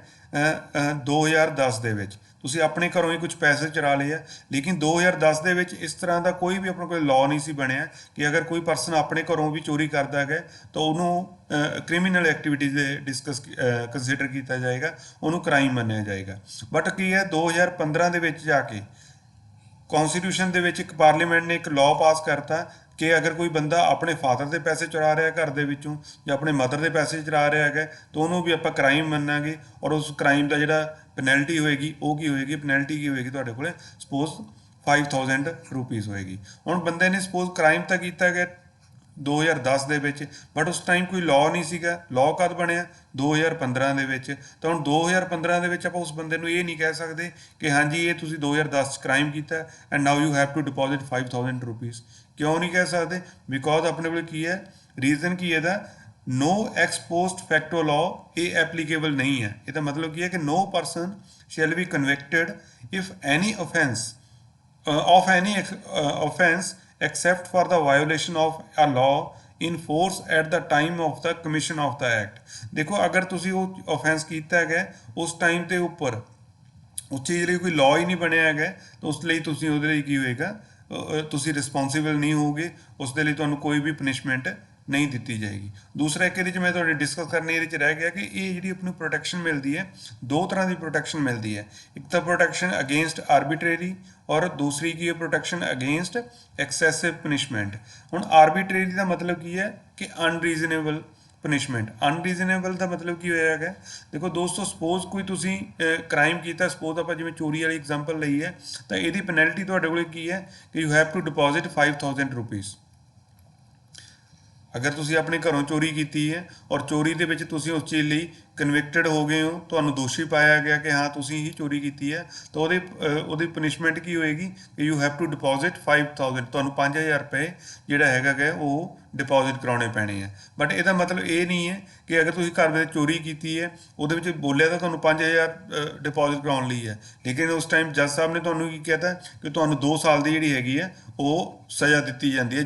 S1: 2010 ਦੇ ਵਿੱਚ, ਤੁਸੀਂ ਆਪਣੇ ਘਰੋਂ ਹੀ ਕੁਝ ਪੈਸੇ ਚੁਰਾ ਲਏ ਆ, ਲੇਕਿਨ 2010 ਦੇ ਵਿੱਚ ਇਸ ਤਰ੍ਹਾਂ ਦਾ ਕੋਈ ਵੀ ਆਪਣੇ ਕੋਲ ਲਾਅ ਨਹੀਂ ਸੀ ਬਣਿਆ ਕਿ ਅਗਰ ਕੋਈ ਪਰਸਨ ਆਪਣੇ ਘਰੋਂ ਵੀ ਚੋਰੀ ਕਰਦਾ ਹੈਗਾ ਤਾਂ ਉਹਨੂੰ ਕ੍ਰਿਮੀਨਲ ਐਕਟੀਵਿਟੀਜ਼ ਦੇ ਡਿਸਕਸ ਕੰਸੀਡਰ ਕੀਤਾ ਜਾਏਗਾ, ਉਹਨੂੰ ਕ੍ਰਾਈਮ ਮੰਨਿਆ ਜਾਏਗਾ। ਬਟ ਕੀ ਹੈ 2015 ਦੇ ਵਿੱਚ ਜਾ ਕੇ ਕੌਂਸਟੀਟਿਊਸ਼ਨ ਦੇ ਵਿੱਚ ਇੱਕ ਪਾਰਲੀਮੈਂਟ ਨੇ ਇੱਕ ਲਾਅ ਪਾਸ ਕਰਤਾ ਕਿ ਅਗਰ ਕੋਈ ਬੰਦਾ ਆਪਣੇ ਫਾਦਰ ਦੇ ਪੈਸੇ ਚੁਰਾ ਰਿਹਾ ਘਰ ਦੇ ਵਿੱਚੋਂ ਜਾਂ ਆਪਣੇ ਮਦਰ ਦੇ ਪੈਸੇ ਚੁਰਾ ਰਿਹਾ ਹੈਗਾ ਤਾਂ ਉਹਨੂੰ ਵੀ ਆਪਾਂ ਕ੍ਰਾਈਮ ਮੰਨਾਂਗੇ ਔਰ ਉਸ ਕ੍ਰਾਈਮ ਦਾ ਜਿਹੜਾ ਪੈਨਲਟੀ ਹੋਏਗੀ ਉਹ ਕੀ ਹੋਏਗੀ? ਪੈਨਲਟੀ ਕੀ ਹੋਏਗੀ ਤੁਹਾਡੇ ਕੋਲੇ? ਸਪੋਜ਼ 5000 ਰੁਪੀਜ਼ ਹੋਏਗੀ। ਹੁਣ ਬੰਦੇ ਨੇ ਸਪੋਜ਼ ਕ੍ਰਾਈਮ ਤਾਂ ਕੀਤਾ ਗਿਆ 2010 ਦੇ ਵਿੱਚ, ਬਟ ਉਸ ਟਾਈਮ ਕੋਈ ਲਾਅ ਨਹੀਂ ਸੀਗਾ। ਲਾਅ ਕਦ ਬਣਿਆ? 2015 ਦੇ ਵਿੱਚ। ਤਾਂ ਹੁਣ 2015 ਦੇ ਵਿੱਚ ਆਪਾਂ ਉਸ ਬੰਦੇ ਨੂੰ ਇਹ ਨਹੀਂ ਕਹਿ ਸਕਦੇ ਕਿ ਹਾਂਜੀ ਇਹ ਤੁਸੀਂ 2010 'ਚ ਕ੍ਰਾਈਮ ਕੀਤਾ and now you have to deposit 5000 rupees. ਕਿਉਂ ਨਹੀਂ ਕਹਿ ਸਕਦੇ? ਬਿਕੋਜ਼ ਆਪਣੇ ਕੋਲ ਕੀ ਹੈ? ਰੀਜ਼ਨ ਕੀ ਇਹਦਾ? नो एक्सपोस्ट फैक्टो लॉ ये एप्लीकेबल नहीं है। ਇਹਦਾ ਮਤਲਬ ਕੀ ਹੈ ਕਿ no person shall be convicted if any offence of any offense except for the violation of a law in force at the time of the commission of the act। देखो अगर ਤੁਸੀਂ ਉਹ offense ਕੀਤਾ ਹੈਗਾ ਉਸ ਟਾਈਮ ਤੇ ਉੱਪਰ ਉਸ ਚੀਜ਼ ਲਈ ਕੋਈ ਲਾਅ ਹੀ ਨਹੀਂ ਬਣਿਆ ਹੈਗਾ ਤਾਂ ਉਸ ਲਈ ਤੁਸੀਂ ਉਹਦੇ ਲਈ ਕੀ ਹੋਏਗਾ? ਤੁਸੀਂ ਰਿਸਪੌਂਸੀਬਲ ਨਹੀਂ ਹੋਗੇ, ਉਸ ਦੇ ਲਈ ਤੁਹਾਨੂੰ ਕੋਈ ਵੀ ਪਨਿਸ਼ਮੈਂਟ नहीं ਦਿੱਤੀ ਜਾਏਗੀ। ਦੂਸਰਾ ਇੱਕ ਇਹਦੇ 'ਚ ਮੈਂ ਤੁਹਾਡੇ ਡਿਸਕਸ ਕਰਨੀ ਇਹਦੇ 'ਚ ਰਹਿ ਗਿਆ ਕਿ ਇਹ ਜਿਹੜੀ ਆਪਣੀ ਪ੍ਰੋਟੈਕਸ਼ਨ ਮਿਲਦੀ ਹੈ, ਦੋ ਤਰ੍ਹਾਂ ਦੀ ਪ੍ਰੋਟੈਕਸ਼ਨ ਮਿਲਦੀ ਹੈ। ਇੱਕ ਤਾਂ ਪ੍ਰੋਟੈਕਸ਼ਨ ਅਗੇਂਸਟ ਆਰਬਿਟਰੇਰੀ ਔਰ ਦੂਸਰੀ ਕੀ ਹੈ? Protection against excessive punishment. ਹੁਣ ਆਰਬਿਟਰੇਰੀ ਦਾ ਮਤਲਬ ਕੀ ਹੈ ਕਿ ਅਨਰੀਜ਼ਨੇਬਲ ਪਨਿਸ਼ਮੈਂਟ। ਅਨਰੀਜ਼ਨੇਬਲ ਦਾ ਮਤਲਬ ਕੀ ਹੋਇਆ ਹੈਗਾ? ਦੇਖੋ ਦੋਸਤੋ, ਸਪੋਜ਼ ਕੋਈ ਤੁਸੀਂ ਕ੍ਰਾਈਮ ਕੀਤਾ, ਸਪੋਜ਼ ਆਪਾਂ ਜਿਵੇਂ ਚੋਰੀ ਵਾਲੀ ਐਗਜ਼ਾਮਪਲ ਲਈ ਹੈ, ਤਾਂ ਇਹਦੀ ਪੈਨਲਟੀ ਤੁਹਾਡੇ ਕੋਲ ਕੀ ਹੈ ਕਿ you have to deposit 5000 rupees. ਅਗਰ ਤੁਸੀਂ ਆਪਣੇ ਘਰੋਂ ਚੋਰੀ ਕੀਤੀ ਹੈ ਔਰ ਚੋਰੀ ਦੇ ਵਿੱਚ ਤੁਸੀਂ ਉਸ ਚੀਜ਼ ਲਈ ਕਨਵਿਕਟਡ ਹੋ ਗਏ ਹੋ, ਤੁਹਾਨੂੰ ਦੋਸ਼ੀ ਪਾਇਆ ਗਿਆ ਕਿ ਹਾਂ ਤੁਸੀਂ ਹੀ ਚੋਰੀ ਕੀਤੀ ਹੈ, ਤਾਂ ਉਹਦੀ ਪਨਿਸ਼ਮੈਂਟ ਕੀ ਹੋਏਗੀ ਕਿ ਯੂ ਹੈਵ ਟੂ ਡਿਪੋਜ਼ਿਟ 5000, ਤੁਹਾਨੂੰ 5000 ਰੁਪਏ ਜਿਹੜਾ ਹੈਗਾ ਗਾ ਉਹ ਡਿਪੋਜ਼ਿਟ ਕਰਾਉਣੇ ਪੈਣੇ ਆ। ਬਟ ਇਹਦਾ ਮਤਲਬ ਇਹ ਨਹੀਂ ਹੈ ਕਿ ਅਗਰ ਤੁਸੀਂ ਘਰ ਵਿੱਚ ਚੋਰੀ ਕੀਤੀ ਹੈ, ਉਹਦੇ ਵਿੱਚ ਬੋਲਿਆ ਤਾਂ ਤੁਹਾਨੂੰ 5000 ਡਿਪੋਜ਼ਿਟ ਕਰਾਉਣ ਲਈ ਹੈ, ਲੇਕਿਨ ਉਸ ਟਾਈਮ ਜੱਜ ਸਾਹਿਬ ਨੇ ਤੁਹਾਨੂੰ ਕੀ ਕਹਿਤਾ ਕਿ ਤੁਹਾਨੂੰ 2 ਸਾਲ ਦੀ ਜਿਹੜੀ ਹੈਗੀ ਹੈ ਉਹ ਸਜ਼ਾ ਦਿੱਤੀ ਜਾਂਦੀ ਹੈ,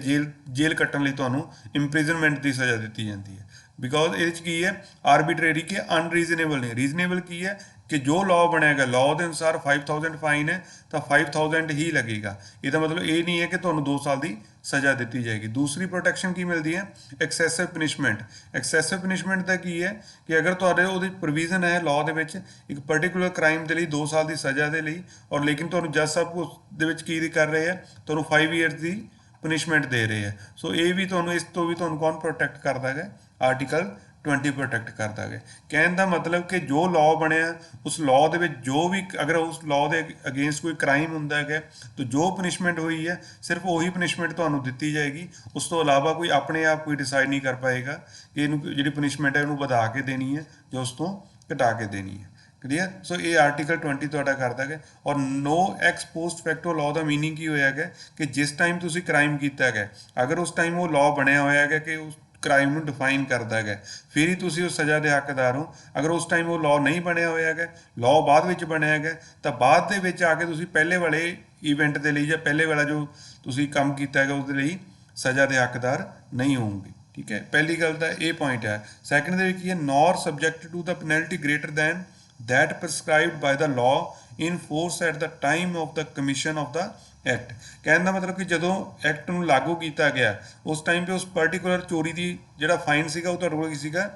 S1: ਜੇਲ੍ਹ ਕੱਟਣ ਲਈ ਤੁਹਾਨੂੰ ਇੰਪ੍ਰਿਜ਼ਨਮੈਂਟ ਦੀ ਸਜ਼ਾ ਦਿੱਤੀ ਜਾਂਦੀ ਹੈ। ਬਿਕੋਜ਼ ਇਹਦੇ 'ਚ ਕੀ ਹੈ, ਆਰਬਿਟਰੇਰੀ ਕਿ ਅਨਰੀਜ਼ਨੇਬਲ ਨੇ। ਰੀਜ਼ਨੇਬਲ ਕੀ ਹੈ ਕਿ ਜੋ ਲਾਅ ਬਣੇਗਾ, ਲਾਅ ਦੇ ਅਨੁਸਾਰ 5000 ਫਾਈਨ ਹੈ ਤਾਂ 5000 ਹੀ ਲੱਗੇਗਾ। ਇਹਦਾ ਮਤਲਬ ਇਹ ਨਹੀਂ ਹੈ ਕਿ ਤੁਹਾਨੂੰ 2 ਸਾਲ ਦੀ ਸਜ਼ਾ ਦਿੱਤੀ ਜਾਏਗੀ। ਦੂਸਰੀ ਪ੍ਰੋਟੈਕਸ਼ਨ ਕੀ ਮਿਲਦੀ ਹੈ, ਐਕਸੈਸਿਵ ਪਨਿਸ਼ਮੈਂਟ। ਐਕਸੈਸਿਵ ਪਨਿਸ਼ਮੈਂਟ ਦਾ ਕੀ ਹੈ ਕਿ ਅਗਰ ਤੁਹਾਡੇ ਉਹਦੀ ਪ੍ਰੋਵੀਜ਼ਨ ਹੈ ਲਾਅ ਦੇ ਵਿੱਚ ਇੱਕ ਪਰਟੀਕੂਲਰ ਕ੍ਰਾਈਮ ਦੇ ਲਈ 2 ਸਾਲ ਦੀ ਸਜ਼ਾ ਦੇ ਲਈ, ਔਰ ਲੇਕਿਨ ਤੁਹਾਨੂੰ ਜੱਜ ਸਾਹਿਬ ਉਸ ਦੇ ਵਿੱਚ ਕੀ ਕਰ ਰਹੇ ਆ, ਤੁਹਾਨੂੰ 5 ਇਅਰਸ ਦੀ ਪਨਿਸ਼ਮੈਂਟ ਦੇ ਰਹੇ ਆ। ਸੋ ਇਹ ਵੀ ਤੁਹਾਨੂੰ, ਇਸ ਤੋਂ ਵੀ ਤੁਹਾਨੂੰ ਕੌਣ ਪ੍ਰੋਟੈਕਟ ਕਰਦਾ ਹੈ, ਆਰਟੀਕਲ 20 ਪ੍ਰੋਟੈਕਟ ਕਰਦਾ ਹੈ। ਕਹਿਣ ਦਾ ਮਤਲਬ ਕਿ ਜੋ ਲਾਅ ਬਣਿਆ ਉਸ ਲਾਅ ਦੇ ਵਿੱਚ ਜੋ ਵੀ, ਅਗਰ ਉਸ ਲਾਅ ਦੇ ਅਗੇਂਸਟ ਕੋਈ ਕ੍ਰਾਈਮ ਹੁੰਦਾ ਹੈਗਾ ਤਾਂ ਜੋ ਪਨਿਸ਼ਮੈਂਟ ਹੋਈ ਹੈ ਸਿਰਫ ਉਹੀ ਪਨਿਸ਼ਮੈਂਟ ਤੁਹਾਨੂੰ ਦਿੱਤੀ ਜਾਏਗੀ। ਉਸ ਤੋਂ ਇਲਾਵਾ ਕੋਈ ਆਪਣੇ ਆਪ ਕੋਈ ਡਿਸਾਈਡ ਨਹੀਂ ਕਰ ਪਾਏਗਾ ਕਿ ਇਹਨੂੰ ਜਿਹੜੀ ਪਨਿਸ਼ਮੈਂਟ ਹੈ ਉਹਨੂੰ ਵਧਾ ਕੇ ਦੇਣੀ ਹੈ ਜਾਂ ਉਸ ਤੋਂ ਘਟਾ ਕੇ ਦੇਣੀ ਹੈ। ਕਲੀਅਰ। ਸੋ ਇਹ ਆਰਟੀਕਲ 20 ਤੁਹਾਡਾ ਕਰਦਾ ਹੈ। ਔਰ ਨੋ ਐਕਸ ਪੋਸਟ ਫੈਕਟੋ ਲਾਅ ਦਾ ਮੀਨਿੰਗ ਕੀ ਹੋਇਆ ਹੈਗਾ ਕਿ ਜਿਸ ਟਾਈਮ ਤੁਸੀਂ ਕ੍ਰਾਈਮ ਕੀਤਾ ਹੈਗਾ, ਅਗਰ ਉਸ ਟਾਈਮ ਉਹ ਲਾਅ ਬਣਿਆ ਹੋਇਆ ਹੈਗਾ ਕਿ ਉਸ ਕ੍ਰਾਈਮ ਨੂੰ ਡਿਫਾਈਨ ਕਰਦਾ ਹੈਗਾ, ਫਿਰ ਹੀ ਤੁਸੀਂ ਉਸ ਸਜ਼ਾ ਦੇ ਹੱਕਦਾਰ ਹੋ। ਅਗਰ ਉਸ ਟਾਈਮ ਉਹ ਲਾਅ ਨਹੀਂ ਬਣਿਆ ਹੋਇਆ ਹੈਗਾ, ਲਾਅ ਬਾਅਦ ਵਿੱਚ ਬਣਿਆ ਹੈਗਾ, ਤਾਂ ਬਾਅਦ ਦੇ ਵਿੱਚ ਆ ਕੇ ਤੁਸੀਂ ਪਹਿਲੇ ਵਾਲੇ ਇਵੈਂਟ ਦੇ ਲਈ ਜਾਂ ਪਹਿਲੇ ਵਾਲਾ ਜੋ ਤੁਸੀਂ ਕੰਮ ਕੀਤਾ ਹੈਗਾ ਉਸ ਦੇ ਲਈ ਸਜ਼ਾ ਦੇ ਹੱਕਦਾਰ ਨਹੀਂ ਹੋਵੋਗੇ। ਠੀਕ ਹੈ, ਪਹਿਲੀ ਗੱਲ ਤਾਂ ਇਹ ਪੁਆਇੰਟ ਹੈ। ਸੈਕੰਡ ਦੇ ਵਿੱਚ ਕੀ ਹੈ, nor subject to the penalty greater than that prescribed by the law in force at the time of the commission of the act. ਕਹਿਣ ਦਾ ਮਤਲਬ ਕਿ ਜਦੋਂ ਐਕਟ ਨੂੰ ਲਾਗੂ ਕੀਤਾ ਗਿਆ ਉਸ ਟਾਈਮ 'ਤੇ ਉਸ ਪਰਟੀਕੂਲਰ ਚੋਰੀ ਦੀ ਜਿਹੜਾ ਫਾਈਨ ਸੀਗਾ ਉਹ ਤੁਹਾਡੇ ਕੋਲ ਕੀ ਸੀਗਾ,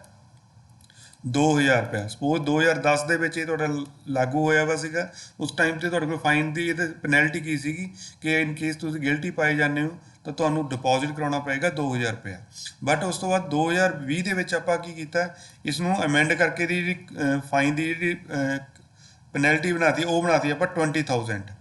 S1: 2000 ਰੁਪਇਆ। ਸਪੋਜ਼ 2010 ਦੇ ਵਿੱਚ ਇਹ ਤੁਹਾਡਾ ਲਾਗੂ ਹੋਇਆ ਵਾ ਸੀਗਾ, ਉਸ ਟਾਈਮ 'ਤੇ ਤੁਹਾਡੇ ਕੋਲ ਫਾਈਨ ਦੀ ਇਹਦੇ ਪੈਨਲਟੀ ਕੀ ਸੀਗੀ ਕਿ ਇਨ ਕੇਸ ਤੁਸੀਂ ਗਿਲਟੀ ਪਾਏ ਜਾਂਦੇ ਹੋ ਤਾਂ ਤੁਹਾਨੂੰ ਡਿਪੋਜ਼ਿਟ ਕਰਾਉਣਾ ਪਏਗਾ 2000 ਰੁਪਇਆ। ਬਟ ਉਸ ਤੋਂ ਬਾਅਦ 2020 ਦੇ ਵਿੱਚ ਆਪਾਂ ਕੀ ਕੀਤਾ, ਇਸ ਨੂੰ ਅਮੈਂਡ ਕਰਕੇ ਦੀ ਜਿਹੜੀ ਫਾਈਨ ਦੀ ਜਿਹੜੀ ਪੈਨਲਟੀ ਬਣਾਤੀ ਉਹ ਬਣਾਤੀ ਆਪਾਂ 20000।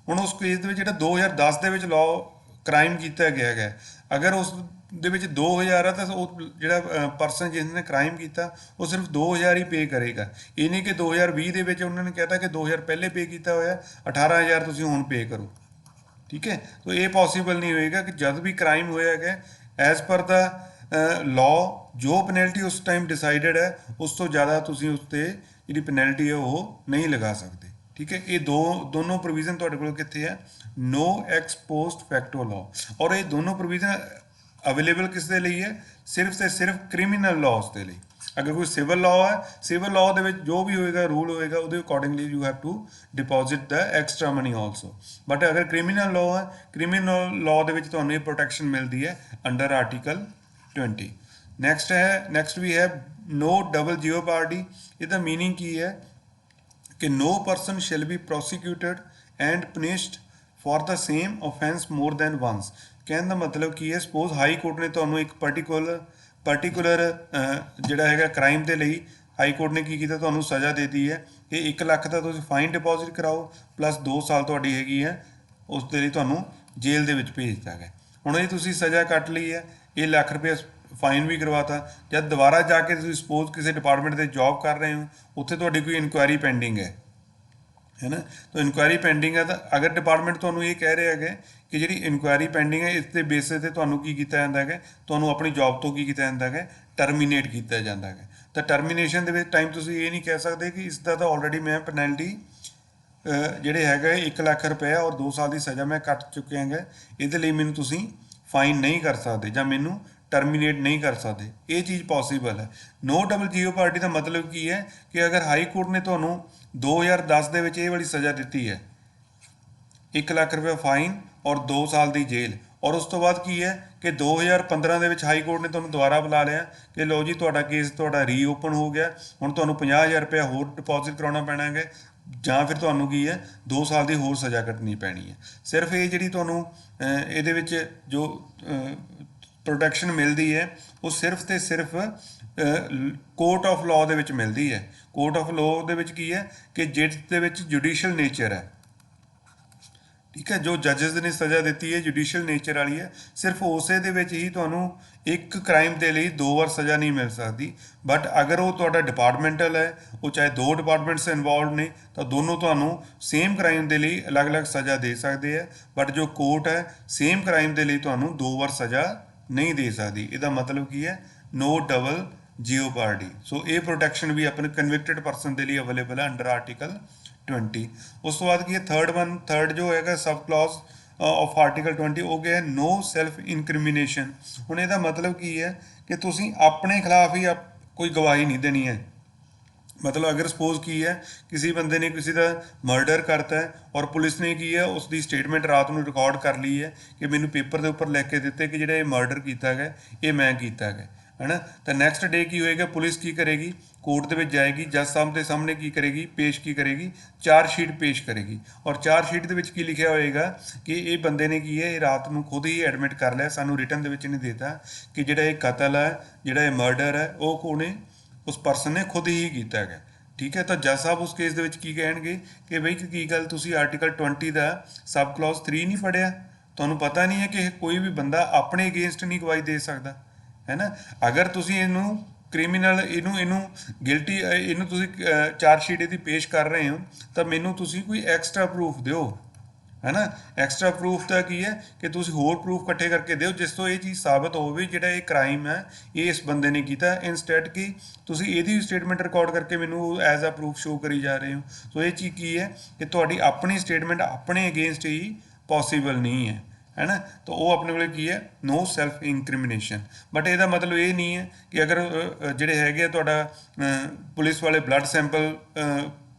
S1: ਹੁਣ ਉਸ ਕੇਸ ਦੇ ਵਿੱਚ ਜਿਹੜਾ 2010 ਦੇ ਵਿੱਚ ਲਾਅ ਕ੍ਰਾਈਮ ਕੀਤਾ ਗਿਆ ਹੈਗਾ, ਅਗਰ ਉਸ ਦੇ ਵਿੱਚ 2000 ਆ ਤਾਂ ਉਹ ਜਿਹੜਾ ਪਰਸਨ ਜਿਸ ਨੇ ਕ੍ਰਾਈਮ ਕੀਤਾ ਉਹ ਸਿਰਫ 2000 ਹੀ ਪੇ ਕਰੇਗਾ। ਇਹ ਨਹੀਂ ਕਿ 2020 ਦੇ ਵਿੱਚ ਉਹਨਾਂ ਨੇ ਕਹਿਤਾ ਕਿ 2000 ਪਹਿਲੇ ਪੇ ਕੀਤਾ ਹੋਇਆ, 18000 ਤੁਸੀਂ ਹੁਣ ਪੇ ਕਰੋ। ਠੀਕ ਹੈ, ਤਾਂ ਇਹ ਪੋਸੀਬਲ ਨਹੀਂ ਹੋਏਗਾ ਕਿ ਜਦ ਵੀ ਕ੍ਰਾਈਮ ਹੋਇਆ ਹੈਗਾ ਐਜ਼ ਪਰ ਦਾ ਲਾਅ ਜੋ ਪੈਨਲਟੀ ਉਸ ਟਾਈਮ ਡਿਸਾਈਡਡ ਹੈ ਉਸ ਤੋਂ ਜ਼ਿਆਦਾ ਤੁਸੀਂ ਉਸ 'ਤੇ ਜਿਹੜੀ ਪੈਨਲਟੀ ਹੈ ਉਹ ਨਹੀਂ ਲਗਾ ਸਕਦੇ। ਠੀਕ ਹੈ, ਇਹ ਦੋਨੋਂ ਪ੍ਰੋਵੀਜ਼ਨ ਤੁਹਾਡੇ ਕੋਲ ਕਿੱਥੇ ਹੈ, ਨੋ ਐਕਸ ਪੋਸਟ ਫੈਕਟੋ ਲਾਅ। ਔਰ ਇਹ ਦੋਨੋਂ ਪ੍ਰੋਵੀਜ਼ਨ ਅਵੇਲੇਬਲ ਕਿਸ ਦੇ ਲਈ ਹੈ, ਸਿਰਫ ਤੇ ਸਿਰਫ ਕ੍ਰਿਮੀਨਲ ਲਾਅਸ ਦੇ ਲਈ। ਅਗਰ ਕੋਈ ਸਿਵਲ ਲਾਅ ਹੈ, ਸਿਵਲ ਲਾਅ ਦੇ ਵਿੱਚ ਜੋ ਵੀ ਹੋਏਗਾ ਰੂਲ ਹੋਏਗਾ ਉਹਦੇ accordingly you have to deposit the extra money also. But ਅਗਰ ਕ੍ਰਿਮੀਨਲ ਲਾਅ ਹੈ, ਕ੍ਰਿਮੀਨਲ ਲਾਅ ਦੇ ਵਿੱਚ ਤੁਹਾਨੂੰ ਇਹ ਪ੍ਰੋਟੈਕਸ਼ਨ ਮਿਲਦੀ ਹੈ ਅੰਡਰ ਆਰਟੀਕਲ 20। ਨੈਕਸਟ ਵੀ ਹੈ ਨੋ ਡਬਲ ਜਿਓਪਾਰਡੀ। ਇਹਦਾ ਮੀਨਿੰਗ ਕੀ ਹੈ ਕਿ no person shall be prosecuted and punished for the same offence more than once। ਕਹਿਣ ਦਾ ਮਤਲਬ ਕੀ ਹੈ, ਸਪੋਜ਼ ਹਾਈ ਕੋਰਟ ਨੇ ਤੁਹਾਨੂੰ ਇੱਕ ਪਰਟੀਕੂਲਰ ਜਿਹੜਾ ਹੈਗਾ ਕ੍ਰਾਈਮ ਦੇ ਲਈ ਹਾਈ ਕੋਰਟ ਨੇ ਕੀ ਕੀਤਾ, ਤੁਹਾਨੂੰ ਸਜ਼ਾ ਦੇ ਦਿੱਤੀ ਹੈ ਕਿ 1 ਲੱਖ ਦਾ ਤੁਸੀਂ ਫਾਈਨ ਡਿਪੋਜ਼ਿਟ ਕਰਾਓ ਪਲੱਸ 2 ਸਾਲ ਤੁਹਾਡੀ ਹੈਗੀ ਹੈ ਉਸ ਦੇ ਲਈ ਤੁਹਾਨੂੰ ਜੇਲ੍ਹ ਦੇ ਵਿੱਚ ਭੇਜ ਦਿੱਤਾ ਗਿਆ। ਹੁਣ ਇਹ ਤੁਸੀਂ ਸਜ਼ਾ ਕੱਟ ਲਈ ਹੈ, ਇਹ ਲੱਖ ਰੁਪਏ ਫਾਈਨ ਵੀ ਕਰਵਾਤਾ, ਜਦ ਦੁਬਾਰਾ ਜਾ ਕੇ ਤੁਸੀਂ ਸਪੋਜ਼ ਕਿਸੇ ਡਿਪਾਰਟਮੈਂਟ 'ਤੇ ਜੌਬ ਕਰ ਰਹੇ ਹੋ, ਉੱਥੇ ਤੁਹਾਡੀ ਕੋਈ ਇਨਕੁਆਇਰੀ ਪੈਂਡਿੰਗ ਹੈ ਨਾ, ਤਾਂ ਇਨਕੁਆਇਰੀ ਪੈਂਡਿੰਗ ਹੈ ਤਾਂ ਅਗਰ ਡਿਪਾਰਟਮੈਂਟ ਤੁਹਾਨੂੰ ਇਹ ਕਹਿ ਰਿਹਾ ਹੈਗਾ ਕਿ ਜਿਹੜੀ ਇਨਕੁਆਇਰੀ ਪੈਂਡਿੰਗ ਹੈ ਇਸ ਦੇ ਬੇਸਿਸ 'ਤੇ ਤੁਹਾਨੂੰ ਕੀ ਕੀਤਾ ਜਾਂਦਾ ਹੈਗਾ, ਤੁਹਾਨੂੰ ਆਪਣੀ ਜੌਬ ਤੋਂ ਕੀ ਕੀਤਾ ਜਾਂਦਾ ਹੈਗਾ, ਟਰਮੀਨੇਟ ਕੀਤਾ ਜਾਂਦਾ ਹੈਗਾ। ਤਾਂ ਟਰਮੀਨੇਸ਼ਨ ਦੇ ਵਿੱਚ ਟਾਈਮ ਤੁਸੀਂ ਇਹ ਨਹੀਂ ਕਹਿ ਸਕਦੇ ਕਿ ਇਸ ਦਾ ਤਾਂ ਆਲਰੇਡੀ ਮੈਂ ਪੈਨਲਟੀ ਜਿਹੜੇ ਹੈਗਾ 1 ਲੱਖ ਰੁਪਇਆ ਔਰ 2 ਸਾਲ ਦੀ ਸਜ਼ਾ ਮੈਂ ਕੱਟ ਚੁੱਕਿਆ ਹੈਗਾ, ਇਹਦੇ ਲਈ ਮੈਨੂੰ ਤੁਸੀਂ ਫਾਈਨ ਨਹੀਂ ਕਰ ਸਕਦੇ ਜਾਂ ਮੈਨੂੰ ਟਰਮੀਨੇਟ ਨਹੀਂ ਕਰ ਸਕਦੇ। ਇਹ ਚੀਜ਼ ਪੋਸੀਬਲ ਹੈ। ਨੋ ਡਬਲ ਜਿਓਪਾਰਡੀ ਦਾ ਮਤਲਬ ਕੀ ਹੈ ਕਿ ਅਗਰ ਹਾਈ ਕੋਰਟ ਨੇ ਤੁਹਾਨੂੰ 2010 ਦੇ ਵਿੱਚ ਇਹ ਵਾਲੀ ਸਜ਼ਾ ਦਿੱਤੀ ਹੈ 1 ਲੱਖ ਰੁਪਏ ਫਾਈਨ ਔਰ 2 ਸਾਲ ਦੀ ਜੇਲ੍ਹ, ਔਰ ਉਸ ਤੋਂ ਬਾਅਦ ਕੀ ਹੈ ਕਿ 2015 ਦੇ ਵਿੱਚ ਹਾਈ ਕੋਰਟ ਨੇ ਤੁਹਾਨੂੰ ਦੁਬਾਰਾ ਬੁਲਾ ਲਿਆ ਕਿ ਲਓ ਜੀ ਤੁਹਾਡਾ ਕੇਸ ਤੁਹਾਡਾ ਰੀਓਪਨ ਹੋ ਗਿਆ, ਹੁਣ ਤੁਹਾਨੂੰ 50000 ਰੁਪਏ ਹੋਰ ਡਿਪੋਜ਼ਿਟ ਕਰਾਉਣਾ ਪੈਣਾ ਹੈਗਾ ਜਾਂ ਫਿਰ ਤੁਹਾਨੂੰ ਕੀ ਹੈ 2 ਸਾਲ ਦੀ ਹੋਰ ਸਜ਼ਾ ਕੱਟਣੀ ਪੈਣੀ ਹੈ। ਸਿਰਫ ਇਹ ਜਿਹੜੀ ਤੁਹਾਨੂੰ ਇਹਦੇ ਵਿੱਚ ਜੋ ਪ੍ਰੋਟੈਕਸ਼ਨ ਮਿਲਦੀ ਹੈ ਉਹ ਸਿਰਫ ਤੇ ਸਿਰਫ ਕੋਰਟ ਆਫ ਲਾਅ ਦੇ ਵਿੱਚ ਮਿਲਦੀ ਹੈ। ਕੋਰਟ ਆਫ ਲਾਅ ਦੇ ਵਿੱਚ ਕੀ ਹੈ ਕਿ ਜਿਸ ਦੇ ਵਿੱਚ ਜੁਡੀਸ਼ੀਅਲ ਨੇਚਰ ਹੈ। ਠੀਕ ਹੈ। ਜੋ ਜੱਜਸ ਨੇ ਸਜ਼ਾ ਦਿੱਤੀ ਹੈ ਜੁਡੀਸ਼ੀਅਲ ਨੇਚਰ ਵਾਲੀ ਹੈ, ਸਿਰਫ ਉਸੇ ਦੇ ਵਿੱਚ ਹੀ ਤੁਹਾਨੂੰ ਇੱਕ ਕ੍ਰਾਈਮ ਦੇ ਲਈ 2 ਵਾਰ ਸਜ਼ਾ ਨਹੀਂ ਮਿਲ ਸਕਦੀ। ਬਟ ਅਗਰ ਉਹ ਤੁਹਾਡਾ ਡਿਪਾਰਟਮੈਂਟਲ ਹੈ, ਉਹ ਚਾਹੇ 2 ਡਿਪਾਰਟਮੈਂਟਸ ਇਨਵੋਲਵ ਨੇ, ਤਾਂ ਦੋਨੋਂ ਤੁਹਾਨੂੰ ਸੇਮ ਕ੍ਰਾਈਮ ਦੇ ਲਈ ਅਲੱਗ-ਅਲੱਗ ਸਜ਼ਾ ਦੇ ਸਕਦੇ ਆ। ਬਟ ਜੋ ਕੋਰਟ ਹੈ ਸੇਮ ਕ੍ਰਾਈਮ ਦੇ ਲਈ ਤੁਹਾਨੂੰ 2 ਵਾਰ ਸਜ਼ਾ ਨਹੀਂ ਦੇ ਸਕਦੀ। ਇਹਦਾ ਮਤਲਬ ਕੀ ਹੈ? ਨੋ ਡਬਲ ਜੀਓਪਾਰਡੀ। ਸੋ ਇਹ ਪ੍ਰੋਟੈਕਸ਼ਨ ਵੀ ਆਪਣੇ ਕਨਵਿਕਟਡ ਪਰਸਨ ਦੇ ਲਈ ਅਵੇਲੇਬਲ ਹੈ ਅੰਡਰ ਆਰਟੀਕਲ 20। ਉਸ ਤੋਂ ਬਾਅਦ ਕੀ ਹੈ? ਥਰਡ ਜੋ ਹੈਗਾ ਸਬ ਕਲੌਜ਼ ਆਫ ਆਰਟੀਕਲ 20, ਉਹ ਕੀ ਹੈ? ਨੋ ਸੈਲਫ ਇਨਕ੍ਰਿਮੀਨੇਸ਼ਨ। ਹੁਣ ਇਹਦਾ ਮਤਲਬ ਕੀ ਹੈ ਕਿ ਤੁਸੀਂ ਆਪਣੇ ਖਿਲਾਫ ਹੀ ਕੋਈ ਗਵਾਹੀ ਨਹੀਂ ਦੇਣੀ ਹੈ। ਮਤਲਬ ਅਗਰ ਸਪੋਜ਼ ਕੀ ਹੈ, ਕਿਸੇ ਬੰਦੇ ਨੇ ਕਿਸੇ ਦਾ ਮਰਡਰ ਕਰਤਾ ਹੈ ਔਰ ਪੁਲਿਸ ਨੇ ਕੀ ਹੈ ਉਸ ਦੀ ਸਟੇਟਮੈਂਟ ਰਾਤ ਨੂੰ ਰਿਕਾਰਡ ਕਰ ਲਈ ਹੈ ਕਿ ਮੈਨੂੰ ਪੇਪਰ ਦੇ ਉੱਪਰ ਲਿਖ ਕੇ ਦਿੱਤੇ ਕਿ ਜਿਹੜਾ ਇਹ ਮਰਡਰ ਕੀਤਾ ਗਿਆ ਇਹ ਮੈਂ ਕੀਤਾ ਗਿਆ, ਹੈ ਨਾ। ਤਾਂ ਨੈਕਸਟ ਡੇ ਕੀ ਹੋਏਗਾ? ਪੁਲਿਸ ਕੀ ਕਰੇਗੀ? ਕੋਰਟ ਦੇ ਵਿੱਚ ਜਾਏਗੀ, ਜੱਜ ਸਾਹਿਬ ਦੇ ਸਾਹਮਣੇ ਕੀ ਕਰੇਗੀ? ਪੇਸ਼ ਕੀ ਕਰੇਗੀ? ਚਾਰਜ ਸ਼ੀਟ ਪੇਸ਼ ਕਰੇਗੀ। ਔਰ ਚਾਰਜ ਸ਼ੀਟ ਦੇ ਵਿੱਚ ਕੀ ਲਿਖਿਆ ਹੋਏਗਾ ਕਿ ਇਹ ਬੰਦੇ ਨੇ ਕੀ ਹੈ, ਇਹ ਰਾਤ ਨੂੰ ਖੁਦ ਹੀ ਐਡਮਿਟ ਕਰ ਲਿਆ, ਸਾਨੂੰ ਰਿਟਨ ਦੇ ਵਿੱਚ ਨਹੀਂ ਦੇਤਾ ਕਿ ਜਿਹੜਾ ਇਹ ਕਤਲ ਹੈ, ਜਿਹੜਾ ਇਹ ਮਰਡਰ ਹੈ, ਉਹ ਕੋਨੇ ਉਸ ਪਰਸਨ ਨੇ ਖੁਦ ਹੀ ਕੀਤਾ ਹੈਗਾ। ਠੀਕ ਹੈ। ਤਾਂ ਜੱਜ ਸਾਹਿਬ ਉਸ ਕੇਸ ਦੇ ਵਿੱਚ ਕੀ ਕਹਿਣਗੇ ਕਿ ਬਈ ਕੀ ਗੱਲ ਤੁਸੀਂ ਆਰਟੀਕਲ 20 ਦਾ ਸਬ ਕਲੌਜ਼ 3 ਨਹੀਂ ਪੜ੍ਹਿਆ? ਤੁਹਾਨੂੰ ਪਤਾ ਨਹੀਂ ਹੈ ਕਿ ਕੋਈ ਵੀ ਬੰਦਾ ਆਪਣੇ ਅਗੇਂਸਟ ਨਹੀਂ ਗਵਾਹੀ ਦੇ ਸਕਦਾ, ਹੈ ਨਾ। ਅਗਰ ਤੁਸੀਂ ਇਹਨੂੰ ਕ੍ਰਿਮੀਨਲ ਇਹਨੂੰ ਗਿਲਟੀ ਇਹਨੂੰ ਤੁਸੀਂ ਚਾਰਜ ਸ਼ੀਟ ਇਹਦੀ ਪੇਸ਼ ਕਰ ਰਹੇ ਹੋ ਤਾਂ ਮੈਨੂੰ ਤੁਸੀਂ ਕੋਈ ਐਕਸਟਰਾ ਪ੍ਰੂਫ ਦਿਓ, ਹੈ ਨਾ। ਐਕਸਟਰਾ ਪ੍ਰੂਫ ਦਾ ਕੀ ਹੈ ਕਿ ਤੁਸੀਂ ਹੋਰ ਪ੍ਰੂਫ ਇਕੱਠੇ ਕਰਕੇ ਦਿਓ ਜਿਸ ਤੋਂ ਇਹ ਚੀਜ਼ ਸਾਬਤ ਹੋਵੇ ਜਿਹੜਾ ਇਹ ਕ੍ਰਾਈਮ ਹੈ ਇਹ ਇਸ ਬੰਦੇ ਨੇ ਕੀਤਾ। ਇਨਸਟੈਡ ਕਿ ਤੁਸੀਂ ਇਹਦੀ ਸਟੇਟਮੈਂਟ ਰਿਕਾਰਡ ਕਰਕੇ ਮੈਨੂੰ ਐਜ਼ ਅ ਪ੍ਰੂਫ ਸ਼ੋ ਕਰੀ ਜਾ ਰਹੇ ਹੋ। ਸੋ ਇਹ ਚੀਜ਼ ਕੀ ਹੈ ਕਿ ਤੁਹਾਡੀ ਆਪਣੀ ਸਟੇਟਮੈਂਟ ਆਪਣੇ ਅਗੇਂਸਟ ਹੀ ਪੋਸੀਬਲ ਨਹੀਂ ਹੈ ਨਾ। ਤਾਂ ਉਹ ਆਪਣੇ ਕੋਲ ਕੀ ਹੈ? ਨੋ ਸੈਲਫ ਇਨਕ੍ਰਿਮੀਨੇਸ਼ਨ। ਬਟ ਇਹਦਾ ਮਤਲਬ ਇਹ ਨਹੀਂ ਹੈ ਕਿ ਅਗਰ ਜਿਹੜੇ ਹੈਗੇ ਆ ਤੁਹਾਡਾ ਪੁਲਿਸ ਵਾਲੇ ਬਲੱਡ ਸੈਂਪਲ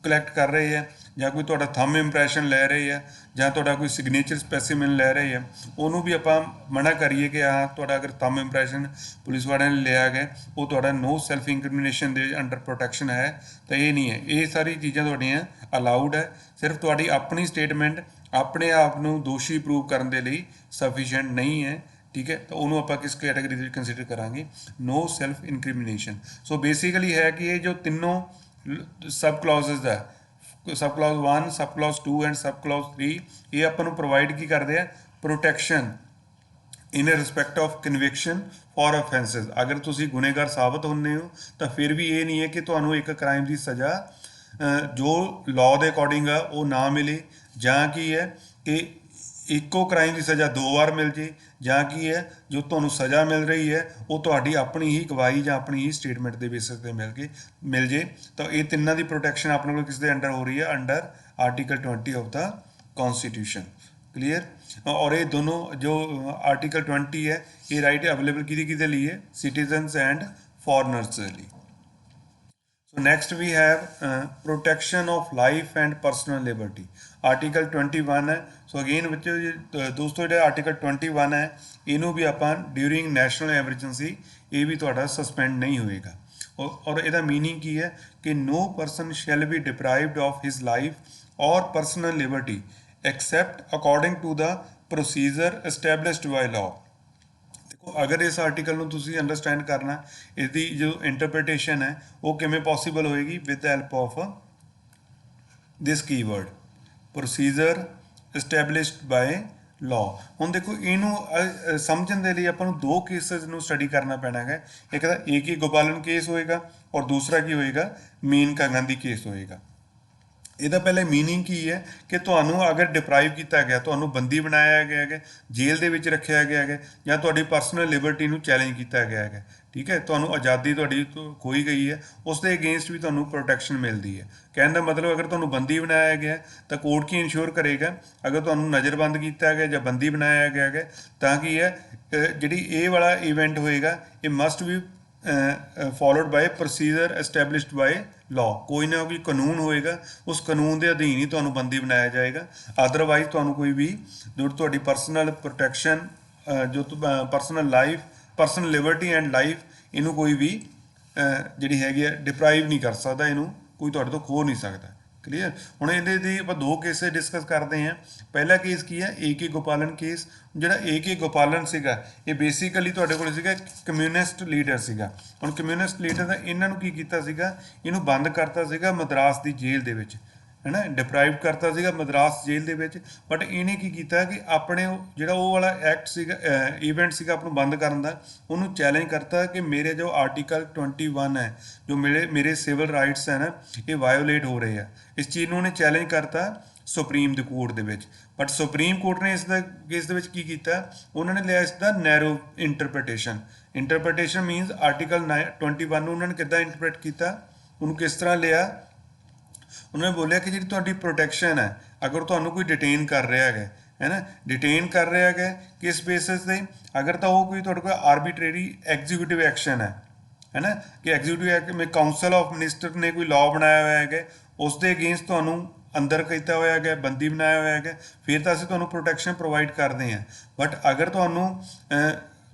S1: ਕਲੈਕਟ ਕਰ ਰਹੇ ਆ ਜਾਂ ਕੋਈ ਤੁਹਾਡਾ ਥੰਬ ਇੰਪ੍ਰੈਸ਼ਨ ਲੈ ਰਹੇ ਆ ਜਾਂ ਤੁਹਾਡਾ ਕੋਈ ਸਿਗਨੇਚਰ ਸਪੈਸੀਮਨ ਲੈ ਰਹੇ ਆ, ਉਹਨੂੰ ਵੀ ਆਪਾਂ ਮਨਾ ਕਰੀਏ ਕਿ ਹਾਂ ਤੁਹਾਡਾ ਅਗਰ ਥੰਬ ਇੰਪ੍ਰੈਸ਼ਨ ਪੁਲਿਸ ਵਾਲਿਆਂ ਨੇ ਲਿਆ ਗਿਆ ਉਹ ਤੁਹਾਡਾ ਨੋ ਸੈਲਫ ਇਨਕ੍ਰਿਮੀਨੇਸ਼ਨ ਦੇ ਅੰਡਰ ਪ੍ਰੋਟੈਕਸ਼ਨ ਹੈ, ਤਾਂ ਇਹ ਨਹੀਂ ਹੈ। ਇਹ ਸਾਰੀ ਚੀਜ਼ਾਂ ਤੁਹਾਡੀਆਂ ਅਲਾਊਡ ਹੈ। ਸਿਰਫ ਤੁਹਾਡੀ ਆਪਣੀ ਸਟੇਟਮੈਂਟ ਆਪਣੇ ਆਪ ਨੂੰ ਦੋਸ਼ੀ ਪ੍ਰੂਵ ਕਰਨ ਦੇ ਲਈ ਸਫੀਸ਼ੀਐਂਟ ਨਹੀਂ ਹੈ। ਠੀਕ ਹੈ। ਤਾਂ ਉਹਨੂੰ ਆਪਾਂ ਕਿਸ ਕੈਟਾਗਰੀ ਦੇ ਵਿੱਚ ਕੰਸੀਡਰ ਕਰਾਂਗੇ? ਨੋ ਸੈਲਫ ਇਨਕ੍ਰਿਮੀਨੇਸ਼ਨ। ਸੋ ਬੇਸਿਕਲੀ ਹੈ ਕਿ ਇਹ ਜੋ ਤਿੰਨੋਂ ਸਬ ਕਲੌਜ਼ਸ ਦਾ sub clause 1, sub clause 2 and sub clause 3 ਇਹ ਆਪਾਂ ਨੂੰ ਪ੍ਰੋਵਾਈਡ ਕੀ ਕਰਦੇ ਆ? Protection in respect of conviction for offences. ਅਗਰ ਤੁਸੀਂ ਗੁਨੇਗਾਰ ਸਾਬਤ ਹੁੰਦੇ ਹੋ ਤਾਂ ਫਿਰ ਵੀ ਇਹ ਨਹੀਂ ਹੈ ਕਿ ਤੁਹਾਨੂੰ ਇੱਕ ਕ੍ਰਾਈਮ ਦੀ ਸਜ਼ਾ ਜੋ ਲਾਅ ਦੇ ਅਕੋਰਡਿੰਗ ਆ ਉਹ ਨਾ ਮਿਲੇ, ਜਾਂ ਕੀ ਹੈ ਕਿ ਇੱਕੋ ਕ੍ਰਾਈਮ ਦੀ ਸਜ਼ਾ 2 ਵਾਰ ਮਿਲ ਜੇ, ਜਾਂ ਕੀ ਹੈ ਜੋ ਤੁਹਾਨੂੰ ਸਜ਼ਾ ਮਿਲ ਰਹੀ ਹੈ ਉਹ ਤੁਹਾਡੀ ਆਪਣੀ ਹੀ ਗਵਾਹੀ ਜਾਂ ਆਪਣੀ ਹੀ ਸਟੇਟਮੈਂਟ ਦੇ ਬੇਸਿਸ 'ਤੇ ਮਿਲ ਜੇ। ਤਾਂ ਇਹ ਤਿੰਨਾਂ ਦੀ ਪ੍ਰੋਟੈਕਸ਼ਨ ਆਪਣੇ ਕੋਲ ਕਿਸ ਦੇ ਅੰਡਰ ਹੋ ਰਹੀ ਹੈ? Under article 20 of the constitution. Clear. ਔਰ ਇਹ ਦੋਨੋਂ ਜੋ ਆਰਟੀਕਲ 20 ਹੈ ਇਹ ਰਾਈਟ ਅਵੇਲੇਬਲ ਕਿਹਦੇ ਲਈ ਹੈ? ਸਿਟੀਜ਼ਨਸ ਐਂਡ ਫੋਰਨਰਸ ਦੇ ਲਈ। So next we have protection of life and personal liberty, article 21 है। So again ਵਿੱਚ ਦੋਸਤੋ ਜਿਹੜਾ article 21 ਹੈ ਇਹਨੂੰ ਵੀ ਆਪਾਂ during national emergency ਇਹ ਵੀ ਤੁਹਾਡਾ suspend ਨਹੀਂ ਹੋਏਗਾ। ਔਰ ਇਹਦਾ meaning ਕੀ ਹੈ ਕਿ no person shall be deprived of his life or personal liberty except according to the procedure established by law। ਅਗਰ ਇਸ ਆਰਟੀਕਲ ਨੂੰ ਤੁਸੀਂ ਅੰਡਰਸਟੈਂਡ ਕਰਨਾ ਇਹਦੀ ਜੋ ਇੰਟਰਪ੍ਰੀਟੇਸ਼ਨ ਹੈ ਉਹ ਕਿਵੇਂ ਪੋਸੀਬਲ ਹੋਏਗੀ? With the help of this keyword procedure established by law. ਹੁਣ ਦੇਖੋ ਇਹਨੂੰ ਸਮਝਣ ਦੇ ਲਈ ਆਪਾਂ ਨੂੰ 2 ਕੇਸਿਸ ਨੂੰ ਸਟੱਡੀ ਕਰਨਾ ਪੈਣਾ ਹੈ। ਇੱਕ ਤਾਂ AK ਗੋਪਾਲਨ ਕੇਸ ਹੋਏਗਾ ਔਰ ਦੂਸਰਾ ਕੀ ਹੋਏਗਾ? ਮੇਨਕਾ ਗਾਂਧੀ ਕੇਸ ਹੋਏਗਾ। ਇਹਦਾ ਪਹਿਲੇ ਮੀਨਿੰਗ ਕੀ ਹੈ ਕਿ ਤੁਹਾਨੂੰ ਅਗਰ ਡਿਪਰਾਈਵ ਕੀਤਾ ਗਿਆ, ਤੁਹਾਨੂੰ ਬੰਦੀ ਬਣਾਇਆ ਗਿਆ ਹੈਗਾ, ਜੇਲ੍ਹ ਦੇ ਵਿੱਚ ਰੱਖਿਆ ਗਿਆ ਹੈਗਾ, ਜਾਂ ਤੁਹਾਡੀ ਪਰਸਨਲ ਲਿਬਰਟੀ ਨੂੰ ਚੈਲੰਜ ਕੀਤਾ ਗਿਆ ਹੈਗਾ, ਠੀਕ ਹੈ, ਤੁਹਾਨੂੰ ਆਜ਼ਾਦੀ ਤੁਹਾਡੀ ਖੋਈ ਗਈ ਹੈ, ਉਸ ਦੇ ਅਗੇਂਸਟ ਵੀ ਤੁਹਾਨੂੰ ਪ੍ਰੋਟੈਕਸ਼ਨ ਮਿਲਦੀ ਹੈ। ਕਹਿਣ ਦਾ ਮਤਲਬ ਅਗਰ ਤੁਹਾਨੂੰ ਬੰਦੀ ਬਣਾਇਆ ਗਿਆ ਤਾਂ ਕੋਰਟ ਕੀ ਇਨਸ਼ੋਰ ਕਰੇਗਾ? ਅਗਰ ਤੁਹਾਨੂੰ ਨਜ਼ਰਬੰਦ ਕੀਤਾ ਗਿਆ ਜਾਂ ਬੰਦੀ ਬਣਾਇਆ ਗਿਆ ਹੈਗਾ ਤਾਂ ਕੀ ਹੈ ਜਿਹੜੀ ਇਹ ਵਾਲਾ ਇਵੈਂਟ ਹੋਏਗਾ ਇਹ must be followed by procedure established by law. ਕੋਈ ਨਾ ਕੋਈ ਕਾਨੂੰਨ ਹੋਏਗਾ, ਉਸ ਕਾਨੂੰਨ ਦੇ ਅਧੀਨ ਹੀ ਤੁਹਾਨੂੰ ਬੰਦੀ ਬਣਾਇਆ ਜਾਏਗਾ। ਅਦਰਵਾਈਜ਼ ਤੁਹਾਨੂੰ ਕੋਈ ਵੀ ਜੋ ਤੁਹਾਡੀ ਪਰਸਨਲ ਪ੍ਰੋਟੈਕਸ਼ਨ ਜੋ personal life, personal Liberty and life ਇਹਨੂੰ ਕੋਈ ਵੀ ਜਿਹੜੀ ਹੈਗੀ ਹੈ ਡਿਪਰਾਈਵ ਨਹੀਂ ਕਰ ਸਕਦਾ, ਇਹਨੂੰ ਕੋਈ ਤੁਹਾਡੇ ਤੋਂ ਖੋਹ ਨਹੀਂ ਸਕਦਾ। ਕਲੀਅਰ। ਹੁਣ ਇਹਦੇ ਦੀ ਆਪਾਂ 2 ਕੇਸਿਸ ਡਿਸਕਸ ਕਰਦੇ ਹਾਂ। ਪਹਿਲਾ ਕੇਸ ਕੀ ਹੈ? AK Gopalan case. ਜਿਹੜਾ AK ਗੋਪਾਲਨ ਸੀਗਾ ਇਹ ਬੇਸਿਕਲੀ ਤੁਹਾਡੇ ਕੋਲ ਸੀਗਾ ਕਮਿਊਨਿਸਟ ਲੀਡਰ ਸੀਗਾ। ਹੁਣ ਕਮਿਊਨਿਸਟ ਲੀਡਰ ਦਾ ਇਹਨਾਂ ਨੂੰ ਕੀ ਕੀਤਾ ਸੀਗਾ? ਇਹਨੂੰ ਬੰਦ ਕਰਤਾ ਸੀਗਾ ਮਦਰਾਸ ਦੀ ਜੇਲ੍ਹ ਦੇ ਵਿੱਚ, है ना, डिप्राइव करता ਸੀਗਾ ਮਦਰਾਸ ਜੇਲ੍ਹ ਦੇ ਵਿੱਚ। ਬਟ ਇਹਨੇ ਕੀ ਕੀਤਾ ਕਿ ਆਪਣੇ ਜਿਹੜਾ ਉਹ ਵਾਲਾ ਐਕਟ ਸੀਗਾ, ਈਵੈਂਟ ਸੀਗਾ ਆਪ ਨੂੰ ਬੰਦ ਕਰਨ ਦਾ, ਉਹਨੂੰ ਚੈਲੰਜ ਕਰਤਾ ਕਿ ਮੇਰੇ ਜੋ ਆਰਟੀਕਲ 21 ਹੈ, ਜੋ ਮੇਰੇ ਸਿਵਲ ਰਾਈਟਸ ਹੈ ਨਾ, ਇਹ ਵਾਇਓਲੇਟ ਹੋ ਰਹੇ ਆ। ਇਸ ਚੀਜ਼ ਨੂੰ ਉਹਨੇ ਚੈਲੰਜ ਕਰਤਾ ਸੁਪਰੀਮ ਦੇ ਕੋਰਟ ਦੇ ਵਿੱਚ। ਬਟ ਸੁਪਰੀਮ ਕੋਰਟ ਨੇ ਇਸ ਦਾ ਕੇਸ ਦੇ ਵਿੱਚ ਕੀ ਕੀਤਾ, ਉਹਨਾਂ ਨੇ ਲਿਆ ਇਸ ਦਾ ਨੈਰੋ ਇੰਟਰਪ੍ਰੀਟੇਸ਼ਨ ਮੀਨਸ ਆਰਟੀਕਲ 21 ਨੂੰ ਉਹਨਾਂ ਨੇ ਕਿੱਦਾਂ ਇੰਟਰਪ੍ਰੀਟ ਕੀਤਾ, ਉਹਨੂੰ ਕਿਸ ਤਰ੍ਹਾਂ ਲਿਆ। ਉਹਨਾਂ ਨੇ ਬੋਲਿਆ ਕਿ ਜਿਹੜੀ ਤੁਹਾਡੀ ਪ੍ਰੋਟੈਕਸ਼ਨ ਹੈ, ਅਗਰ ਤੁਹਾਨੂੰ ਕੋਈ ਡਿਟੇਨ ਕਰ ਰਿਹਾ ਹੈ ਨਾ, ਡਿਟੇਨ ਕਰ ਰਿਹਾ ਹੈਗਾ ਕਿਸ ਬੇਸਿਸ 'ਤੇ, ਅਗਰ ਤਾਂ ਉਹ ਕੋਈ ਤੁਹਾਡੇ ਕੋਲ ਆਰਬੀਟਰੇਰੀ ਐਗਜ਼ੀਕਿਊਟਿਵ ਐਕਸ਼ਨ ਹੈ ਨਾ, ਕਿ ਐਗਜ਼ੀਕਿਊਟਿਵ ਕਾਊਂਸਲ ਆਫ ਮਿਨਿਸਟਰ ਨੇ ਕੋਈ ਲਾਅ ਬਣਾਇਆ ਹੋਇਆ ਹੈਗਾ, ਉਸ ਦੇ ਅਗੇਂਸਟ ਤੁਹਾਨੂੰ ਅੰਦਰ ਕੀਤਾ ਹੋਇਆ ਹੈਗਾ, ਬੰਦੀ ਬਣਾਇਆ ਹੋਇਆ ਹੈਗਾ, ਫਿਰ ਤਾਂ ਅਸੀਂ ਤੁਹਾਨੂੰ ਪ੍ਰੋਟੈਕਸ਼ਨ ਪ੍ਰੋਵਾਈਡ ਕਰਦੇ ਹਾਂ। ਬਟ ਅਗਰ ਤੁਹਾਨੂੰ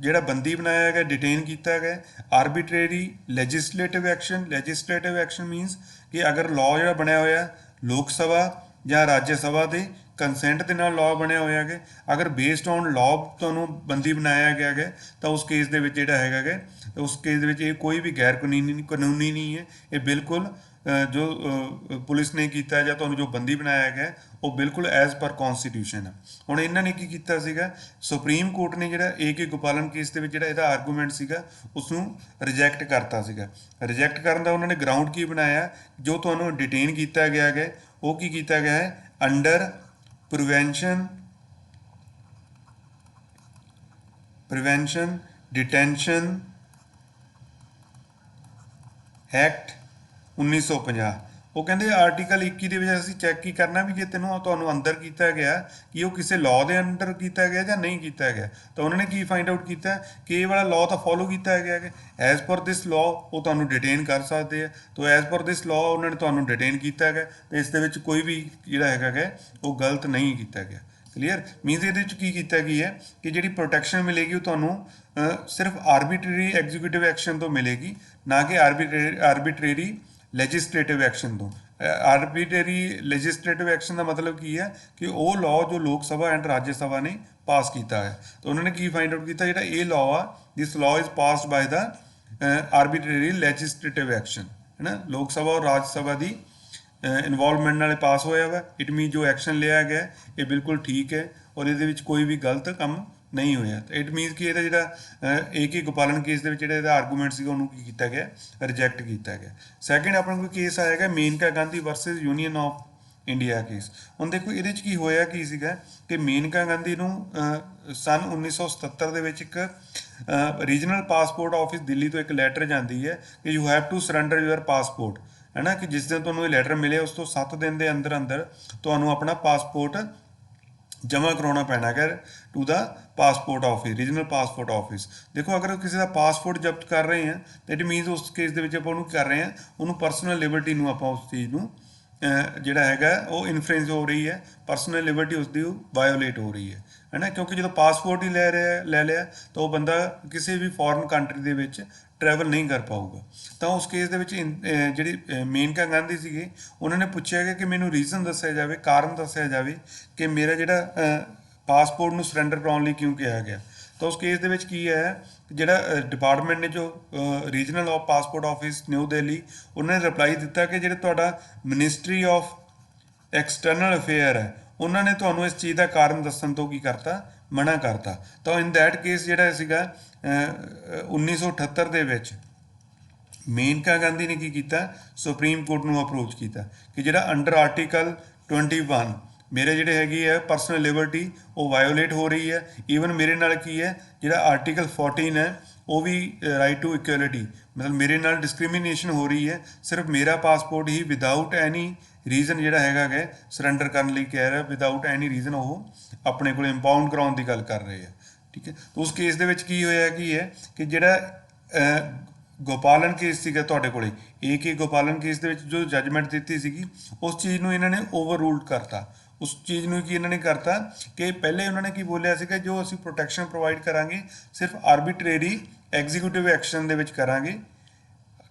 S1: ਜਿਹੜਾ ਬੰਦੀ ਬਣਾਇਆ ਹੈਗਾ, ਡਿਟੇਨ ਕੀਤਾ ਹੈਗਾ, ਆਰਬੀਟਰੇਰੀ ਲੈਜਿਸਲੇਟਿਵ ਐਕਸ਼ਨ ਮੀਨਸ ਕਿ ਅਗਰ ਲਾਅ ਜਿਹੜਾ ਬਣਿਆ ਹੋਇਆ ਲੋਕ ਸਭਾ ਜਾਂ ਰਾਜ ਸਭਾ ਦੇ ਕੰਸੈਂਟ ਦੇ ਨਾਲ ਲਾਅ ਬਣਿਆ ਹੋਇਆ ਹੈਗਾ, ਅਗਰ ਬੇਸਡ ਔਨ ਲਾਅ ਤੁਹਾਨੂੰ ਬੰਦੀ ਬਣਾਇਆ ਗਿਆ ਹੈ, ਤਾਂ ਉਸ ਕੇਸ ਦੇ ਵਿੱਚ ਜਿਹੜਾ ਹੈਗਾ ਉਸ ਕੇਸ ਦੇ ਵਿੱਚ ਇਹ ਕੋਈ ਵੀ ਗੈਰ ਕਾਨੂੰਨੀ ਨਹੀਂ ਹੈ। ਇਹ ਬਿਲਕੁਲ ਜੋ ਪੁਲਿਸ ਨੇ ਕੀਤਾ ਜਾਂ ਤੁਹਾਨੂੰ ਜੋ ਬੰਦੀ ਬਣਾਇਆ ਗਿਆ, ਉਹ ਬਿਲਕੁਲ ਐਜ਼ ਪਰ ਕੌਨਸਟੀਟਿਊਸ਼ਨ ਹੈ। ਹੁਣ ਇਹਨਾਂ ਨੇ ਕੀ ਕੀਤਾ ਸੀਗਾ, ਸੁਪਰੀਮ ਕੋਰਟ ਨੇ ਜਿਹੜਾ AK ਗੋਪਾਲਨ ਕੇਸ ਦੇ ਵਿੱਚ ਜਿਹੜਾ ਇਹਦਾ ਆਰਗੂਮੈਂਟ ਸੀਗਾ, ਉਸ ਨੂੰ ਰਿਜੈਕਟ ਕਰਤਾ ਸੀਗਾ। ਰਿਜੈਕਟ ਕਰਨ ਦਾ ਉਹਨਾਂ ਨੇ ਗਰਾਊਂਡ ਕੀ ਬਣਾਇਆ, ਜੋ ਤੁਹਾਨੂੰ ਡਿਟੇਨ ਕੀਤਾ ਗਿਆ ਹੈ, ਉਹ ਕੀ ਕੀਤਾ ਗਿਆ ਹੈ, ਅੰਡਰ ਪ੍ਰੀਵੈਂਸ਼ਨ ਡਿਟੈਂਸ਼ਨ ਐਕਟ 1950। ਉਹ ਕਹਿੰਦੇ ਆਰਟੀਕਲ 21 ਦੇ ਵਿੱਚ ਅਸੀਂ ਚੈੱਕ ਕੀ ਕਰਨਾ ਵੀ ਜੇ ਤੁਹਾਨੂੰ ਅੰਦਰ ਕੀਤਾ ਗਿਆ ਕਿ ਉਹ ਕਿਸੇ ਲਾਅ ਦੇ ਅੰਡਰ ਕੀਤਾ ਗਿਆ ਜਾਂ ਨਹੀਂ ਕੀਤਾ ਗਿਆ। ਤਾਂ ਉਹਨਾਂ ਨੇ ਕੀ ਫਾਈਂਡ ਆਊਟ ਕੀਤਾ ਕਿ ਇਹ ਵਾਲਾ ਲਾਅ ਤਾਂ ਫੋਲੋ ਕੀਤਾ ਗਿਆ ਹੈ, ਐਜ਼ ਪਰ ਦਿਸ ਲਾਅ ਉਹ ਤੁਹਾਨੂੰ ਡਿਟੇਨ ਕਰ ਸਕਦੇ ਆ। ਤਾਂ ਐਜ਼ ਪਰ ਦਿਸ ਲਾਅ ਉਹਨਾਂ ਨੇ ਤੁਹਾਨੂੰ ਡਿਟੇਨ ਕੀਤਾ ਗਿਆ, ਅਤੇ ਇਸ ਦੇ ਵਿੱਚ ਕੋਈ ਵੀ ਜਿਹੜਾ ਹੈਗਾ ਉਹ ਗਲਤ ਨਹੀਂ ਕੀਤਾ ਗਿਆ। ਕਲੀਅਰ ਮੀਨਸ ਇਹਦੇ ਵਿੱਚ ਕੀ ਕੀਤਾ ਗਿਆ ਹੈ ਕਿ ਜਿਹੜੀ ਪ੍ਰੋਟੈਕਸ਼ਨ ਮਿਲੇਗੀ ਉਹ ਤੁਹਾਨੂੰ ਸਿਰਫ ਆਰਬੀਟਰੀ ਐਗਜ਼ੀਕਿਊਟਿਵ ਐਕਸ਼ਨ ਤੋਂ ਮਿਲੇਗੀ, ਨਾ ਕਿ ਆਰਬੀਟਰੀ ਲੈਜਿਸਲੇਟਿਵ ਐਕਸ਼ਨ ਤੋਂ। ਆਰਬੀਟਰੀ ਲੈਜਿਸਲੇਟਿਵ ਐਕਸ਼ਨ ਦਾ ਮਤਲਬ ਕੀ ਹੈ ਕਿ ਉਹ ਲਾਅ ਜੋ ਲੋਕ ਸਭਾ ਐਂਡ ਰਾਜ ਸਭਾ ਨੇ ਪਾਸ ਕੀਤਾ ਹੈ। ਤਾਂ ਉਹਨਾਂ ਨੇ ਕੀ ਫਾਈਂਡ ਆਊਟ ਕੀਤਾ, ਜਿਹੜਾ ਇਹ ਲਾਅ ਆ, this law is passed by the arbitrary legislative action, ਹੈ ਨਾ, ਲੋਕ ਸਭਾ ਔਰ ਰਾਜ ਸਭਾ ਦੀ ਇਨਵੋਲਵਮੈਂਟ ਨਾਲ ਪਾਸ ਹੋਇਆ ਵਾ। ਇਟ ਮੀਨ ਜੋ ਐਕਸ਼ਨ ਲਿਆ ਗਿਆ ਇਹ ਬਿਲਕੁਲ ਠੀਕ ਹੈ ਔਰ ਇਹਦੇ ਵਿੱਚ ਕੋਈ ਵੀ ਗਲਤ ਕੰਮ ਨਹੀਂ ਹੋਇਆ। ਤਾਂ ਇਟ ਮੀਨਸ ਕਿ ਇਹਦਾ ਜਿਹੜਾ AK ਗੋਪਾਲਨ ਕੇਸ ਦੇ ਵਿੱਚ ਜਿਹੜਾ ਇਹਦਾ ਆਰਗੂਮੈਂਟ ਸੀਗਾ ਉਹਨੂੰ ਕੀ ਕੀਤਾ ਗਿਆ, ਰਿਜੈਕਟ ਕੀਤਾ ਗਿਆ। ਸੈਕਿੰਡ ਆਪਣਾ ਕੋਈ ਕੇਸ ਆਏਗਾ Maneka Gandhi versus union of India case. ਹੁਣ ਦੇਖੋ ਇਹਦੇ 'ਚ ਕੀ ਹੋਇਆ ਕੀ ਸੀਗਾ ਕਿ ਮੇਨਕਾ ਗਾਂਧੀ ਨੂੰ ਸਨ 1977 ਦੇ ਵਿੱਚ ਇੱਕ ਰੀਜਨਲ ਪਾਸਪੋਰਟ ਆਫਿਸ ਦਿੱਲੀ ਤੋਂ ਇੱਕ ਲੈਟਰ ਜਾਂਦੀ ਹੈ ਕਿ you have to surrender your passport, ਹੈ ਨਾ, ਕਿ ਜਿਸ ਦਿਨ ਤੁਹਾਨੂੰ ਇਹ ਲੈਟਰ ਮਿਲੇ ਉਸ ਤੋਂ 7 ਦਿਨ ਦੇ ਅੰਦਰ ਤੁਹਾਨੂੰ ਆਪਣਾ ਪਾਸਪੋਰਟ ਜਮ੍ਹਾਂ ਕਰਾਉਣਾ ਪੈਣਾ ਹੈਗਾ to the passport office, regional passport office. ਦੇਖੋ ਅਗਰ ਕਿਸੇ ਦਾ ਪਾਸਪੋਰਟ ਜ਼ਬਤ ਕਰ ਰਹੇ ਹਾਂ ਤਾਂ ਇਟ ਮੀਨਸ ਉਸ ਕੇਸ ਦੇ ਵਿੱਚ ਆਪਾਂ ਉਹਨੂੰ ਕਰ ਰਹੇ ਹਾਂ, ਉਹਨੂੰ ਪਰਸਨਲ ਲਿਬਰਟੀ ਨੂੰ ਆਪਾਂ ਉਸ ਚੀਜ਼ ਨੂੰ ਜਿਹੜਾ ਹੈਗਾ ਉਹ ਇਨਫਰੈਂਸ ਹੋ ਰਹੀ ਹੈ, ਪਰਸਨਲ ਲਿਬਰਟੀ ਉਸਦੀ ਵਾਇਓਲੇਟ ਹੋ ਰਹੀ ਹੈ ਨਾ, ਕਿਉਂਕਿ ਜਦੋਂ ਪਾਸਪੋਰਟ ਹੀ ਲੈ ਲਿਆ ਤਾਂ ਉਹ ਬੰਦਾ ਕਿਸੇ ਵੀ ਫੋਰਨ ਕੰਟਰੀ ਦੇ ਵਿੱਚ ਟਰੈਵਲ ਨਹੀਂ ਕਰ ਪਾਊਗਾ। ਤਾਂ ਉਸ ਕੇਸ ਦੇ ਵਿੱਚ ਜਿਹੜੀ ਮੇਨਕਾ ਗਾਂਧੀ ਸੀਗੇ ਉਹਨਾਂ ਨੇ ਪੁੱਛਿਆ ਗਿਆ ਕਿ ਮੈਨੂੰ ਰੀਜ਼ਨ ਦੱਸਿਆ ਜਾਵੇ, ਕਾਰਨ ਦੱਸਿਆ ਜਾਵੇ ਕਿ ਮੇਰਾ ਜਿਹੜਾ ਪਾਸਪੋਰਟ ਨੂੰ ਸਰੈਂਡਰ ਕਰਾਉਣ ਲਈ ਕਿਉਂ ਕਿਹਾ ਗਿਆ। ਤਾਂ ਉਸ ਕੇਸ ਦੇ ਵਿੱਚ ਕੀ ਹੈ, ਜਿਹੜਾ ਡਿਪਾਰਟਮੈਂਟ ਨੇ ਜੋ regional of passport office new Delhi, ਉਹਨਾਂ ਨੇ ਰਿਪਲਾਈ ਦਿੱਤਾ ਕਿ ਜਿਹੜਾ ਤੁਹਾਡਾ ਮਿਨਿਸਟਰੀ ਆਫ ਐਕਸਟਰਨਲ ਅਫੇਅਰ ਹੈ ਉਹਨਾਂ ਨੇ ਤੁਹਾਨੂੰ ਇਸ ਚੀਜ਼ ਦਾ ਕਾਰਨ ਦੱਸਣ ਤੋਂ ਕੀ ਕਰਤਾ, ਮਨਾ ਕਰਤਾ। ਤਾਂ ਇਨ ਦੈਟ ਕੇਸ ਜਿਹੜਾ ਸੀਗਾ 1978 ਦੇ ਵਿੱਚ ਮੇਨਕਾ ਗਾਂਧੀ ਨੇ ਕੀ ਕੀਤਾ, ਸੁਪਰੀਮ ਕੋਰਟ ਨੂੰ ਅਪਰੋਚ ਕੀਤਾ ਕਿ ਜਿਹੜਾ ਅੰਡਰ ਆਰਟੀਕਲ 21 ਮੇਰੇ ਜਿਹੜੇ ਹੈਗੀ ਹੈ ਪਰਸਨਲ ਲਿਬਰਟੀ ਉਹ ਵਾਇਓਲੇਟ ਹੋ ਰਹੀ ਹੈ। ਈਵਨ ਮੇਰੇ ਨਾਲ ਕੀ ਹੈ ਜਿਹੜਾ ਆਰਟੀਕਲ 14 ਹੈ ਉਹ ਵੀ ਰਾਈਟ ਟੂ ਇਕੁਐਲਿਟੀ, ਮਤਲਬ ਮੇਰੇ ਨਾਲ ਡਿਸਕ੍ਰਿਮੀਨੇਸ਼ਨ ਹੋ ਰਹੀ ਹੈ। ਸਿਰਫ ਮੇਰਾ ਪਾਸਪੋਰਟ ਹੀ ਵਿਦਆਊਟ ਐਨੀ ਰੀਜ਼ਨ ਜਿਹੜਾ ਹੈਗਾ ਸਰੈਂਡਰ ਕਰਨ ਲਈ ਕਹਿ ਰਿਹਾ, ਵਿਦਆਊਟ ਐਨੀ ਰੀਜ਼ਨ ਉਹ ਆਪਣੇ ਕੋਲ ਇੰਪਾਊਂਡ ਕਰਾਉਣ ਦੀ ਗੱਲ ਕਰ ਰਹੇ ਆ। ਠੀਕ ਹੈ, ਉਸ ਕੇਸ ਦੇ ਵਿੱਚ ਕੀ ਹੋਇਆ ਕੀ ਹੈ ਕਿ ਜਿਹੜਾ ਗੋਪਾਲਨ ਕੇਸ ਸੀਗਾ ਤੁਹਾਡੇ ਕੋਲੇ, AK ਗੋਪਾਲਨ ਕੇਸ ਦੇ ਵਿੱਚ ਜੋ ਜੱਜਮੈਂਟ ਦਿੱਤੀ ਸੀਗੀ ਉਸ ਚੀਜ਼ ਨੂੰ ਇਹਨਾਂ ਨੇ ਓਵਰ ਰੂਲਡ ਕਰਤਾ। ਉਸ ਚੀਜ਼ ਨੂੰ ਕੀ ਇਹਨਾਂ ਨੇ ਕਰਤਾ ਕਿ ਪਹਿਲੇ ਉਹਨਾਂ ਨੇ ਕੀ ਬੋਲਿਆ ਸੀਗਾ, ਜੋ ਅਸੀਂ ਪ੍ਰੋਟੈਕਸ਼ਨ ਪ੍ਰੋਵਾਈਡ ਕਰਾਂਗੇ ਸਿਰਫ ਆਰਬਿਟਰੇਰੀ ਐਗਜ਼ੀਕਿਊਟਿਵ ਐਕਸ਼ਨ ਦੇ ਵਿੱਚ ਕਰਾਂਗੇ,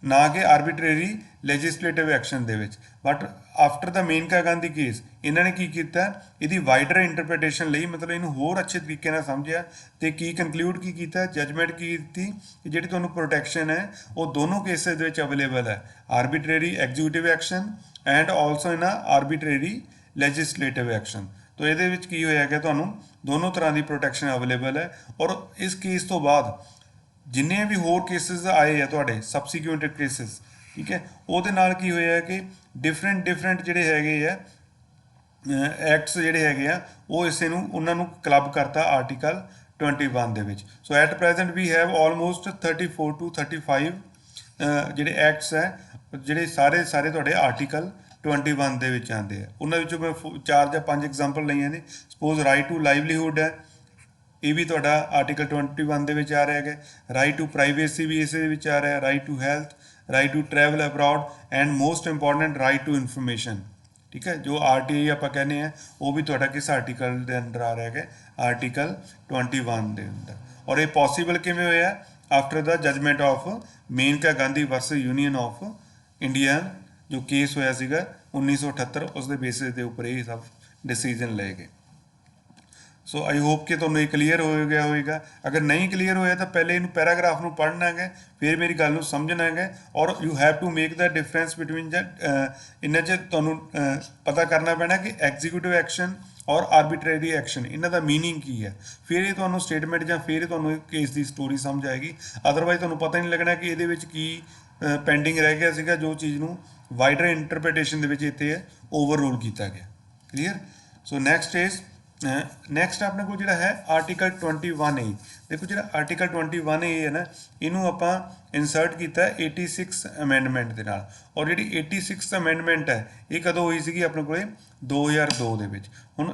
S1: ਨਾ ਕਿ ਆਰਬਿਟਰੇਰੀ ਲੈਜਿਸਲੇਟਿਵ ਐਕਸ਼ਨ ਦੇ ਵਿੱਚ। But after the Maneka Gandhi case ਇਹਨਾਂ ਨੇ ਕੀ ਕੀਤਾ, ਇਹਦੀ ਵਾਈਡਰ ਇੰਟਰਪ੍ਰੀਟੇਸ਼ਨ ਲਈ, ਮਤਲਬ ਇਹਨੂੰ ਹੋਰ ਅੱਛੇ ਤਰੀਕੇ ਨਾਲ ਸਮਝਿਆ ਅਤੇ ਕੀ ਕੰਕਲੂਡ ਕੀ ਕੀਤਾ, ਜੱਜਮੈਂਟ ਕੀ ਦਿੱਤੀ ਕਿ ਜਿਹੜੀ ਤੁਹਾਨੂੰ ਪ੍ਰੋਟੈਕਸ਼ਨ ਹੈ ਉਹ ਦੋਨੋਂ ਕੇਸਿਸ ਦੇ ਵਿੱਚ ਅਵੇਲੇਬਲ ਹੈ, arbitrary executive action and also in arbitrary legislative action. तो ਇਹਦੇ ਵਿੱਚ ਕੀ ਹੋਇਆ ਕਿ ਤੁਹਾਨੂੰ ਦੋਨੋਂ ਤਰ੍ਹਾਂ ਦੀ ਪ੍ਰੋਟੈਕਸ਼ਨ ਅਵੇਲੇਬਲ ਹੈ। ਔਰ ਇਸ ਕੇਸ ਤੋਂ ਬਾਅਦ ਜਿੰਨੇ ਵੀ ਹੋਰ ਕੇਸਿਸ ਆਏ ਆ ਤੁਹਾਡੇ ਸਬਸੀਕਿਊਐਂਟ ਕੇਸਿਸ, ਠੀਕ ਹੈ, ਉਹਦੇ ਨਾਲ ਕੀ ਹੋਇਆ ਕਿ ਡਿਫਰੈਂਟ ਜਿਹੜੇ ਹੈਗੇ ਆ ਐਕਟਸ ਜਿਹੜੇ ਹੈਗੇ ਆ ਉਹ ਇਸੇ ਨੂੰ ਉਹਨਾਂ ਨੂੰ ਕਲੱਬ ਕਰਤਾ ਆਰਟੀਕਲ 21 ਦੇ ਵਿੱਚ। So at present we have almost 34 to 35 ਜਿਹੜੇ ਐਕਟਸ ਹੈ ਜਿਹੜੇ ਸਾਰੇ ਤੁਹਾਡੇ ਆਰਟੀਕਲ 21 ਦੇ ਵਿੱਚ ਆਉਂਦੇ ਆ। ਉਹਨਾਂ ਵਿੱਚੋਂ ਮੈਂ 4 ਜਾਂ 5 ਐਗਜ਼ਾਮਪਲ ਲਈਆਂ ਨੇ। ਸਪੋਜ਼ ਰਾਈਟ ਟੂ ਲਾਈਵਲੀਹੁੱਡ ਹੈ, ਇਹ ਵੀ ਤੁਹਾਡਾ ਆਰਟੀਕਲ 21 ਦੇ ਵਿੱਚ ਆ ਰਿਹਾ ਹੈਗਾ। ਰਾਈਟ ਟੂ ਪ੍ਰਾਈਵੇਸੀ ਵੀ ਇਸੇ ਦੇ ਵਿੱਚ ਆ ਰਿਹਾ। Right to health, right to travel abroad and most important right to information, ਠੀਕ ਹੈ, ਜੋ RTI ਆਪਾਂ ਕਹਿੰਦੇ ਆ ਉਹ ਵੀ ਤੁਹਾਡਾ ਕਿਸ ਆਰਟੀਕਲ ਦੇ ਅੰਦਰ ਆ ਰਿਹਾ ਹੈਗਾ, ਆਰਟੀਕਲ 21 ਦੇ ਅੰਦਰ। ਔਰ ਇਹ ਪੋਸੀਬਲ ਕਿਵੇਂ ਹੋਇਆ? After the judgement of Maneka Gandhi versus union of India, ਜੋ ਕੇਸ ਹੋਇਆ ਸੀਗਾ 1978, ਉਸ ਦੇ ਬੇਸਿਸ ਦੇ ਉੱਪਰ ਇਹ ਸਭ ਡਿਸੀਜਨ ਲਏ ਗਏ। ਸੋ ਆਈ ਹੋਪ ਕਿ ਤੁਹਾਨੂੰ ਇਹ ਕਲੀਅਰ ਹੋ ਗਿਆ ਹੋਵੇਗਾ। ਅਗਰ ਨਹੀਂ ਕਲੀਅਰ ਹੋਇਆ ਤਾਂ ਪਹਿਲੇ ਇਹਨੂੰ ਪੈਰਾਗ੍ਰਾਫ ਨੂੰ ਪੜ੍ਹਨਾ ਹੈਗਾ, ਫਿਰ ਮੇਰੀ ਗੱਲ ਨੂੰ ਸਮਝਣਾ ਹੈਗਾ। ਔਰ you have to make the difference between the ਇਹਨਾਂ 'ਚ ਤੁਹਾਨੂੰ ਪਤਾ ਕਰਨਾ ਪੈਣਾ ਕਿ ਐਗਜ਼ੀਕਿਊਟਿਵ ਐਕਸ਼ਨ ਔਰ ਆਰਬਿਟਰੇਰੀ ਐਕਸ਼ਨ, ਇਹਨਾਂ ਦਾ ਮੀਨਿੰਗ ਕੀ ਹੈ। ਫਿਰ ਇਹ ਤੁਹਾਨੂੰ ਸਟੇਟਮੈਂਟ ਜਾਂ ਫਿਰ ਤੁਹਾਨੂੰ ਕੇਸ ਦੀ ਸਟੋਰੀ ਸਮਝ ਆਏਗੀ। ਅਦਰਵਾਈਜ਼ ਤੁਹਾਨੂੰ ਪਤਾ ਨਹੀਂ ਲੱਗਣਾ ਕਿ ਇਹਦੇ ਵਿੱਚ ਕੀ ਪੈਂਡਿੰਗ ਰਹਿ ਗਿਆ ਸੀਗਾ, ਜੋ ਚੀਜ਼ ਨੂੰ ਵਾਈਡਰ ਇੰਟਰਪ੍ਰੀਟੇਸ਼ਨ ਦੇ ਵਿੱਚ ਇੱਥੇ ਓਵਰ ਰੂਲ ਕੀਤਾ ਗਿਆ। ਕਲੀਅਰ? ਸੋ ਨੈਕਸਟ ਆਪਣੇ ਕੋਲ ਜਿਹੜਾ ਹੈ ਆਰਟੀਕਲ 21A। ਦੇਖੋ ਜਿਹੜਾ ਆਰਟੀਕਲ 21A ਹੈ ਨਾ, ਇਹਨੂੰ ਆਪਾਂ ਇਨਸਰਟ ਕੀਤਾ 86 ਅਮੈਂਡਮੈਂਟ ਦੇ ਨਾਲ। ਔਰ ਜਿਹੜੀ 86 ਅਮੈਂਡਮੈਂਟ ਹੈ ਇਹ ਕਦੋਂ ਹੋਈ ਸੀਗੀ ਆਪਣੇ ਕੋਲੇ? 2002 ਦੇ ਵਿੱਚ। ਹੁਣ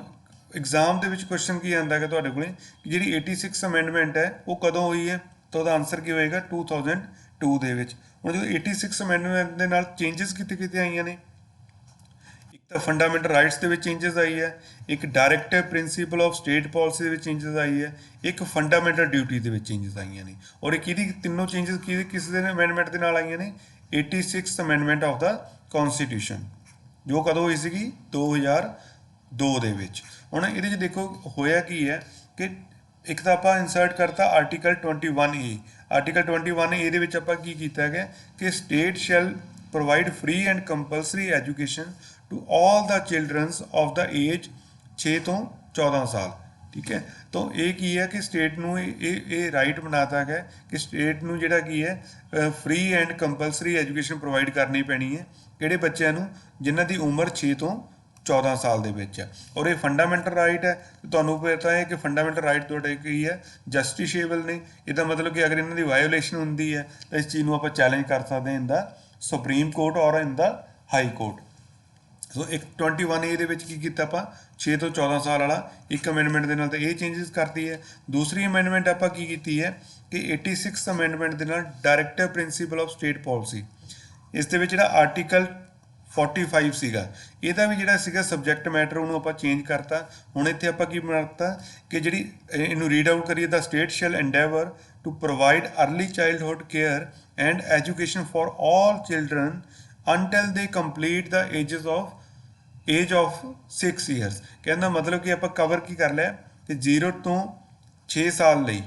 S1: ਐਗਜ਼ਾਮ ਦੇ ਵਿੱਚ ਕੁਐਸਚਨ ਕੀ ਆਉਂਦਾ ਹੈ ਤੁਹਾਡੇ ਕੋਲੇ ਕਿ ਜਿਹੜੀ 86 ਅਮੈਂਡਮੈਂਟ ਹੈ ਉਹ ਕਦੋਂ ਹੋਈ ਹੈ, ਤਾਂ ਉਹਦਾ ਆਨਸਰ ਕੀ ਹੋਏਗਾ? 2002 ਦੇ ਵਿੱਚ। ਹੁਣ ਜਦੋਂ 86 ਅਮੈਂਡਮੈਂਟ ਦੇ ਨਾਲ ਚੇਂਜਸ ਕਿਤੇ ਆਈਆਂ ਨੇ, ਤਾਂ ਫੰਡਾਮੈਂਟਲ ਰਾਈਟਸ ਦੇ ਵਿੱਚ ਚੇਂਜਸ ਆਈ ਹੈ, ਇੱਕ directive principle of state policy ਦੇ ਵਿੱਚ ਚੇਂਜਸ ਆਈ ਹੈ, ਇੱਕ ਫੰਡਾਮੈਂਟਲ ਡਿਊਟੀ ਦੇ ਵਿੱਚ ਚੇਂਜਸ ਆਈਆਂ ਨੇ। ਔਰ ਇਹ ਕਿਹਦੀ ਤਿੰਨੋਂ ਚੇਂਜਸ ਕਿਸ ਦੇ ਅਮੈਂਡਮੈਂਟ ਦੇ ਨਾਲ ਆਈਆਂ ਨੇ? 86 ਅਮੈਂਡਮੈਂਟ ਆਫ ਦਾ ਕਨਸਟੀਟਿਊਸ਼ਨ, ਜੋ ਕਦੋਂ ਹੋਈ ਸੀਗੀ? 2002 ਦੇ ਵਿੱਚ। ਹੁਣ ਇਹਦੇ 'ਚ ਦੇਖੋ ਹੋਇਆ ਕੀ ਹੈ ਕਿ ਇੱਕ ਤਾਂ ਆਪਾਂ ਇਨਸਰਟ ਕਰਤਾ ਆਰਟੀਕਲ 21A। ਆਰਟੀਕਲ 21A ਦੇ ਵਿੱਚ ਆਪਾਂ ਕੀ ਕੀਤਾ ਹੈਗਾ ਕਿ state shall provide free and compulsory education to all the childrens of the age 6 ਤੋਂ 14 ਸਾਲ, ਠੀਕ ਹੈ। ਤਾਂ ਇਹ ਕੀ ਹੈ ਕਿ ਸਟੇਟ ਨੂੰ ਇਹ ਰਾਈਟ ਬਣਾਤਾ ਹੈ ਕਿ ਸਟੇਟ ਨੂੰ ਜਿਹੜਾ ਕੀ ਹੈ free and compulsory education provide ਕਰਨੀ ਪੈਣੀ ਹੈ। ਕਿਹੜੇ ਬੱਚਿਆਂ ਨੂੰ? ਜਿਨ੍ਹਾਂ ਦੀ ਉਮਰ 6 ਤੋਂ 14 ਸਾਲ ਦੇ ਵਿੱਚ ਹੈ। ਔਰ ਇਹ ਫੰਡਾਮੈਂਟਲ ਰਾਈਟ ਹੈ। ਤੁਹਾਨੂੰ ਪਤਾ ਹੈ ਕਿ ਫੰਡਾਮੈਂਟਲ ਰਾਈਟ ਤੁਹਾਡੇ ਕੀ ਹੈ? ਜਸਟਿਸ਼ੇਬਲ ਨੇ। ਇਹਦਾ ਮਤਲਬ ਕਿ ਅਗਰ ਇਹਨਾਂ ਦੀ ਵਾਇਓਲੇਸ਼ਨ ਹੁੰਦੀ ਹੈ ਤਾਂ ਇਸ ਚੀਜ਼ ਨੂੰ ਆਪਾਂ ਚੈਲੰਜ ਕਰ ਸਕਦੇ ਹਾਂ ਇਨ ਦਾ ਸੁਪਰੀਮ ਕੋਰਟ ਔਰ ਇਨ ਦਾ ਹਾਈ ਕੋਰਟ। ਸੋ ਇੱਕ 21A ਦੇ ਵਿੱਚ ਕੀ ਕੀਤਾ ਆਪਾਂ? 6 ਤੋਂ 14 ਸਾਲ ਵਾਲਾ ਇੱਕ ਅਮੈਂਡਮੈਂਟ ਦੇ ਨਾਲ ਤਾਂ ਇਹ ਚੇਂਜਸ ਕਰਤੀ ਹੈ। ਦੂਸਰੀ ਅਮੈਂਡਮੈਂਟ ਆਪਾਂ ਕੀ ਕੀਤੀ ਹੈ ਕਿ 86 ਅਮੈਂਡਮੈਂਟ ਦੇ ਨਾਲ directive principle of state policy, ਇਸ ਦੇ ਵਿੱਚ ਜਿਹੜਾ ਆਰਟੀਕਲ 45 ਸੀਗਾ, ਇਹਦਾ ਵੀ ਜਿਹੜਾ ਸੀਗਾ ਸਬਜੈਕਟ ਮੈਟਰ ਉਹਨੂੰ ਆਪਾਂ ਚੇਂਜ ਕਰਤਾ। ਹੁਣ ਇੱਥੇ ਆਪਾਂ ਕੀ ਬਣਾਤਾ ਕਿ ਜਿਹੜੀ ਇਹਨੂੰ ਰੀਡ ਆਊਟ ਕਰੀਏ, the state shall endeavour to provide early childhood care and education for all children until they complete the age of 6 years। ਕਹਿੰਦਾ ਮਤਲਬ ਕਿ ਆਪਾਂ ਕਵਰ ਕੀ ਕਰ ਲਿਆ ਕਿ 0 ਤੋਂ 6 ਸਾਲ ਲਈ